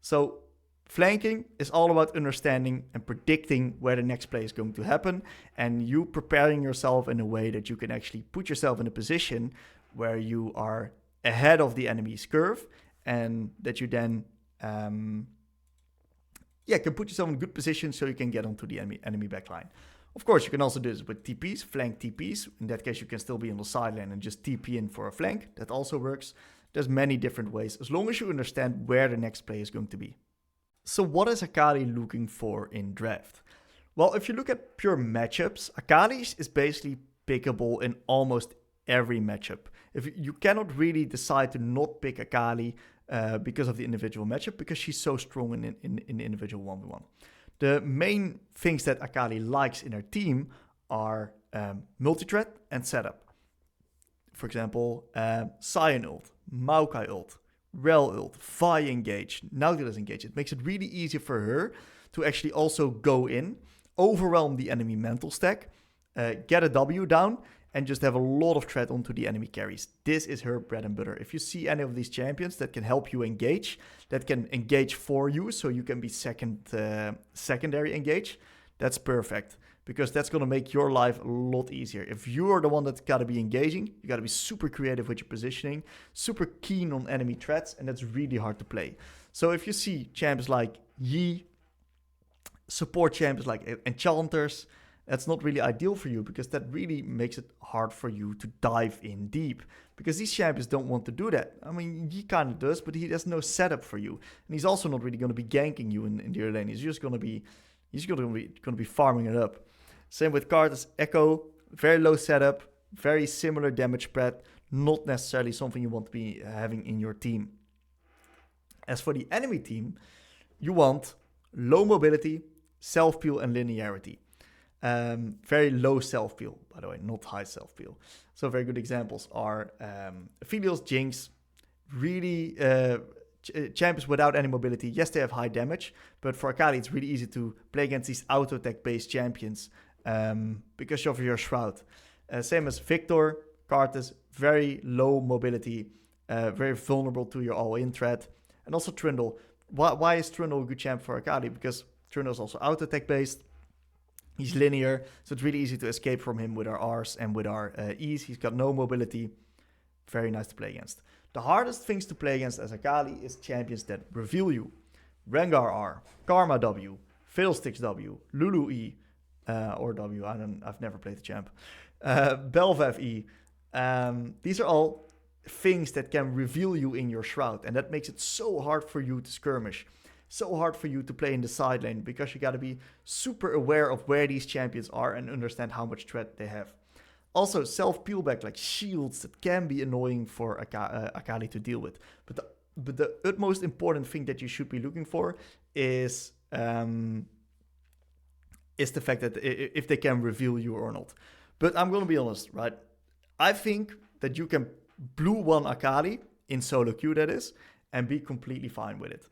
So flanking is all about understanding and predicting where the next play is going to happen, and you preparing yourself in a way that you can actually put yourself in a position where you are ahead of the enemy's curve, and that you then can put yourself in a good position so you can get onto the enemy backline. Of course, you can also do this with TPs, flank TPs. In that case, you can still be on the sideline and just TP in for a flank. That also works. There's many different ways, as long as you understand where the next play is going to be. So what is Akali looking for in draft? Well, if you look at pure matchups, Akali is basically pickable in almost every matchup. If you cannot really decide to not pick Akali because of the individual matchup, because she's so strong in individual 1v1. The main things that Akali likes in her team are multi-threat and setup. For example, Sion ult, Maokai ult, Rel ult, Vi engage, Nautilus engage. It makes it really easy for her to actually also go in, overwhelm the enemy mental stack, get a W down, and just have a lot of threat onto the enemy carries. This is her bread and butter. If you see any of these champions that can help you engage, that can engage for you, so you can be secondary engage, that's perfect. Because that's going to make your life a lot easier. If you're the one that's got to be engaging, you got to be super creative with your positioning, super keen on enemy threats, and that's really hard to play. So if you see champions like Yi, support champions like Enchanters, that's not really ideal for you, because that really makes it hard for you to dive in deep, because these champions don't want to do that. I mean, he kind of does, but he has no setup for you, and he's also not really going to be ganking you in the early lane. He's just going to be farming it up. Same with Karthus Echo, very low setup, very similar damage spread, not necessarily something you want to be having in your team. As for the enemy team, you want low mobility, self-peel, and linearity. Very low self-peel, by the way, not high self-peel. So very good examples are Aphelios, Jinx, really champions without any mobility. Yes, they have high damage, but for Akali, it's really easy to play against these auto-attack based champions because of your Shroud. Same as Victor, Karthus, very low mobility, very vulnerable to your all-in threat. And also Trundle. Why is Trundle a good champ for Akali? Because Trundle is also auto-attack based. He's linear, so it's really easy to escape from him with our Rs and with our Es. He's got no mobility. Very nice to play against. The hardest things to play against as Akali is champions that reveal you. Rengar R, Karma W, Fiddlesticks W, Lulu E, or W, I've never played the champ. Belvev E. These are all things that can reveal you in your Shroud, and that makes it so hard for you to skirmish. so hard for you to play in the side lane because you gotta be super aware of where these champions are and understand how much threat they have. Also, self-peelback like shields that can be annoying for Akali to deal with. But the utmost important thing that you should be looking for is the fact that if they can reveal you or not. But I'm gonna be honest, right? I think that you can blue one Akali in solo queue, that is, and be completely fine with it.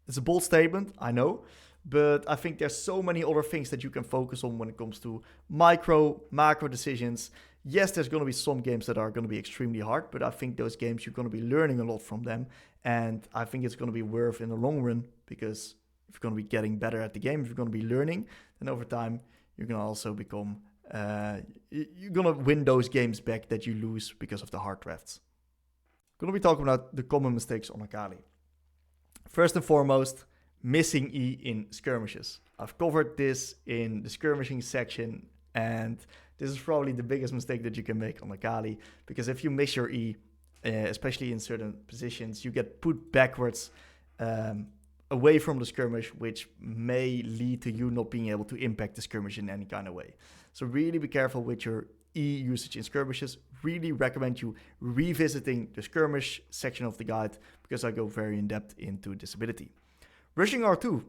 It's a bold statement, I know, but I think there's so many other things that you can focus on when it comes to macro decisions. Yes, there's going to be some games that are going to be extremely hard, but I think those games you're going to be learning a lot from them, and I think it's going to be worth in the long run, because if you're going to be getting better at the game, if you're going to be learning, then over time you're going to also become you're going to win those games back that you lose because of the hard drafts. I'm going to be talking about the common mistakes on Akali. First and foremost, missing E in skirmishes. I've covered this in the skirmishing section, and this is probably the biggest mistake that you can make on Akali, because if you miss your E, especially in certain positions, you get put backwards away from the skirmish, which may lead to you not being able to impact the skirmish in any kind of way. So really be careful with your E usage in skirmishes. Really recommend you revisiting the skirmish section of the guide, because I go very in depth into this ability. Rushing R2.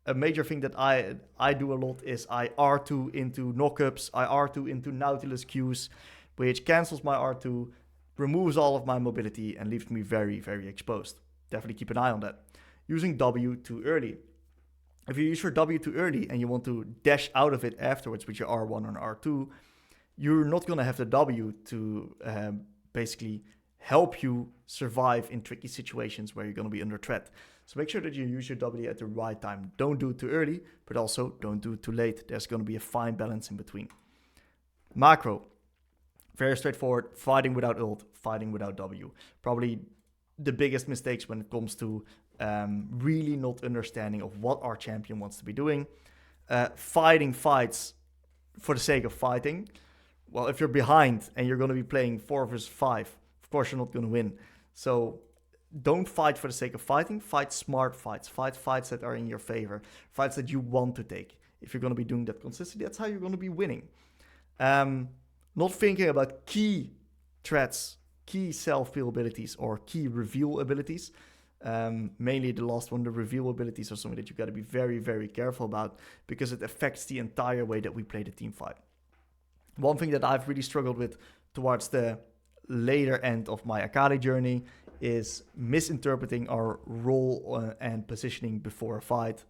A major thing that I do a lot is I R2 into knockups, I R2 into Nautilus Qs, which cancels my R2, removes all of my mobility, and leaves me very, very exposed. Definitely keep an eye on that. Using W too early. If you use your W too early and you want to dash out of it afterwards with your R1 and R2, you're not going to have the W to basically help you survive in tricky situations where you're going to be under threat. So make sure that you use your W at the right time. Don't do it too early, but also don't do it too late. There's going to be a fine balance in between. Macro. Very straightforward. Fighting without ult, fighting without W. Probably the biggest mistakes when it comes to really not understanding of what our champion wants to be doing. Fighting fights for the sake of fighting. Well, if you're behind and you're going to be playing 4 versus 5, of course you're not going to win. So don't fight for the sake of fighting. Fight smart fights. Fight fights that are in your favor. Fights that you want to take. If you're going to be doing that consistently, that's how you're going to be winning. Not thinking about key threats, key self-heal abilities, or key reveal abilities. Mainly the last one, the reveal abilities, are something that you got to be very, very careful about, because it affects the entire way that we play the team fight. One thing that I've really struggled with towards the later end of my Akali journey is misinterpreting our role and positioning before a fight,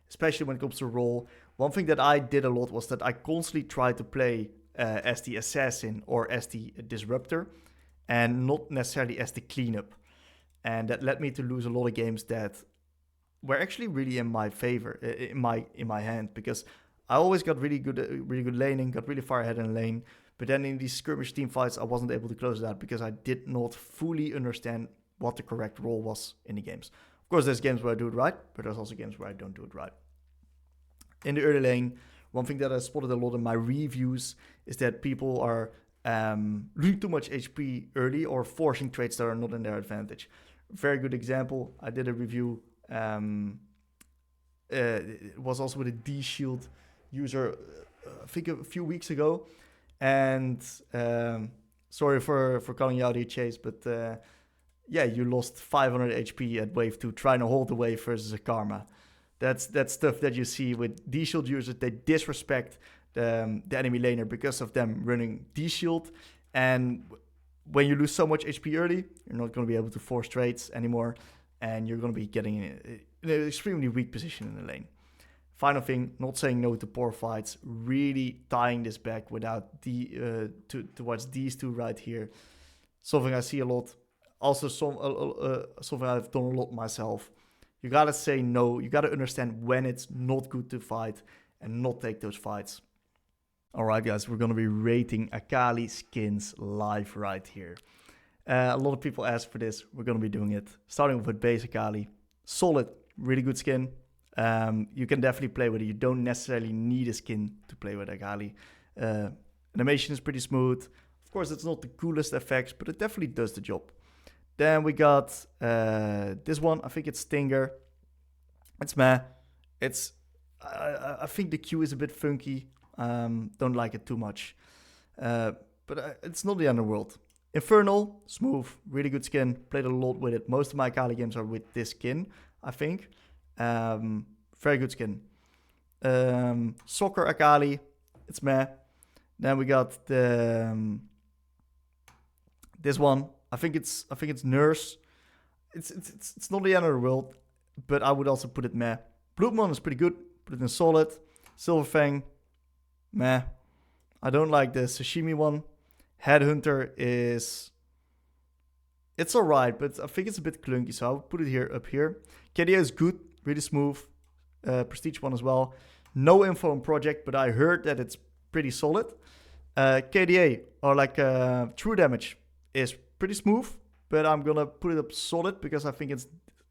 especially when it comes to role. One thing that I did a lot was that I constantly tried to play as the assassin or as the disruptor, and not necessarily as the cleanup. And that led me to lose a lot of games that were actually really in my favor, in my hand, because I always got really good laning, got really far ahead in lane. But then in these skirmish team fights, I wasn't able to close it out because I did not fully understand what the correct role was in the games. Of course, there's games where I do it right, but there's also games where I don't do it right. In the early lane, one thing that I spotted a lot in my reviews is that people are losing too much HP early or forcing trades that are not in their advantage. Very good example. I did a review. It was also with a D shield user, I think a few weeks ago. And sorry for calling you out here, Chase, but yeah, you lost 500 HP at wave 2 trying to hold the wave versus a Karma. That's stuff that you see with D shield users. They disrespect the enemy laner because of them running D shield, and when you lose so much HP early, you're not going to be able to force trades anymore, and you're going to be getting in an extremely weak position in the lane. Final thing, not saying no to poor fights, really tying this back without towards these two right here. Something I see a lot. Also, something I've done a lot myself. You gotta say no. You gotta understand when it's not good to fight and not take those fights. Alright guys, we're going to be rating Akali skins live right here. A lot of people ask for this. We're going to be doing it. Starting with base Akali. Solid, really good skin. You can definitely play with it. You don't necessarily need a skin to play with Akali. Animation is pretty smooth. Of course, it's not the coolest effects, but it definitely does the job. Then we got this one. I think it's Stinger. It's meh. It's I think the queue is a bit funky. Don't like it too much. But it's not the underworld. Infernal, smooth, really good skin. Played a lot with it. Most of my Akali games are with this skin, I think. Very good skin. Soccer Akali, it's meh. Then we got the this one. I think it's Nurse. It's not the end of the world, but I would also put it meh. Bloodmon is pretty good. Put it in solid. Silverfang, meh. I don't like the Sashimi one. Headhunter is... It's alright, but I think it's a bit clunky, so I would put it here up here. KDA is good, really smooth. Prestige one as well. No info on project, but I heard that it's pretty solid. KDA, or like true damage, is pretty smooth, but I'm gonna put it up solid because I think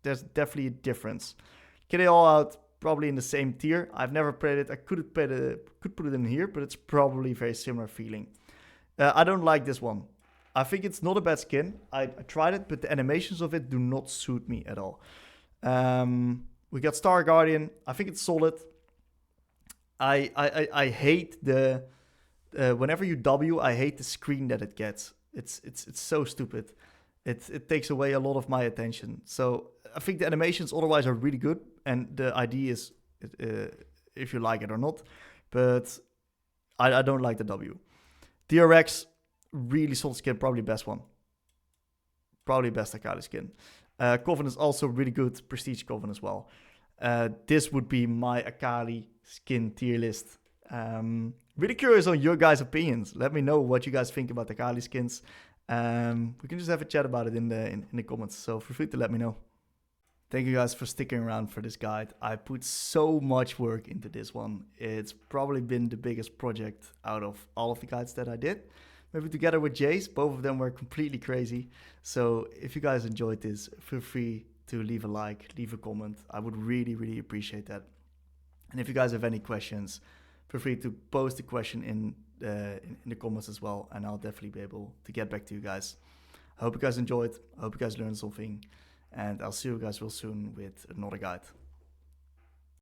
there's definitely a difference. KDA all out, probably in the same tier. I've never played it. I could put it in here, but it's probably very similar feeling. I don't like this one. I think it's not a bad skin. I tried it, but the animations of it do not suit me at all. We got Star Guardian. I think it's solid. I hate the whenever you W, I hate the screen that it gets. It's so stupid. It takes away a lot of my attention. So I think the animations otherwise are really good, and the idea is if you like it or not. But I don't like the W. DRX, really solid skin, probably best one. Probably best Akali skin. Coven is also really good, Prestige Coven as well. This would be my Akali skin tier list. Really curious on your guys' opinions. Let me know what you guys think about Akali skins. We can just have a chat about it in the comments, so feel free to let me know. Thank you guys for sticking around for this guide. I put so much work into this one. It's probably been the biggest project out of all of the guides that I did. Maybe together with Jace, both of them were completely crazy. So if you guys enjoyed this, feel free to leave a like, leave a comment. I would really, really appreciate that. And if you guys have any questions, feel free to post a question in the comments as well, and I'll definitely be able to get back to you guys. I hope you guys enjoyed. I hope you guys learned something, and I'll see you guys real soon with another guide.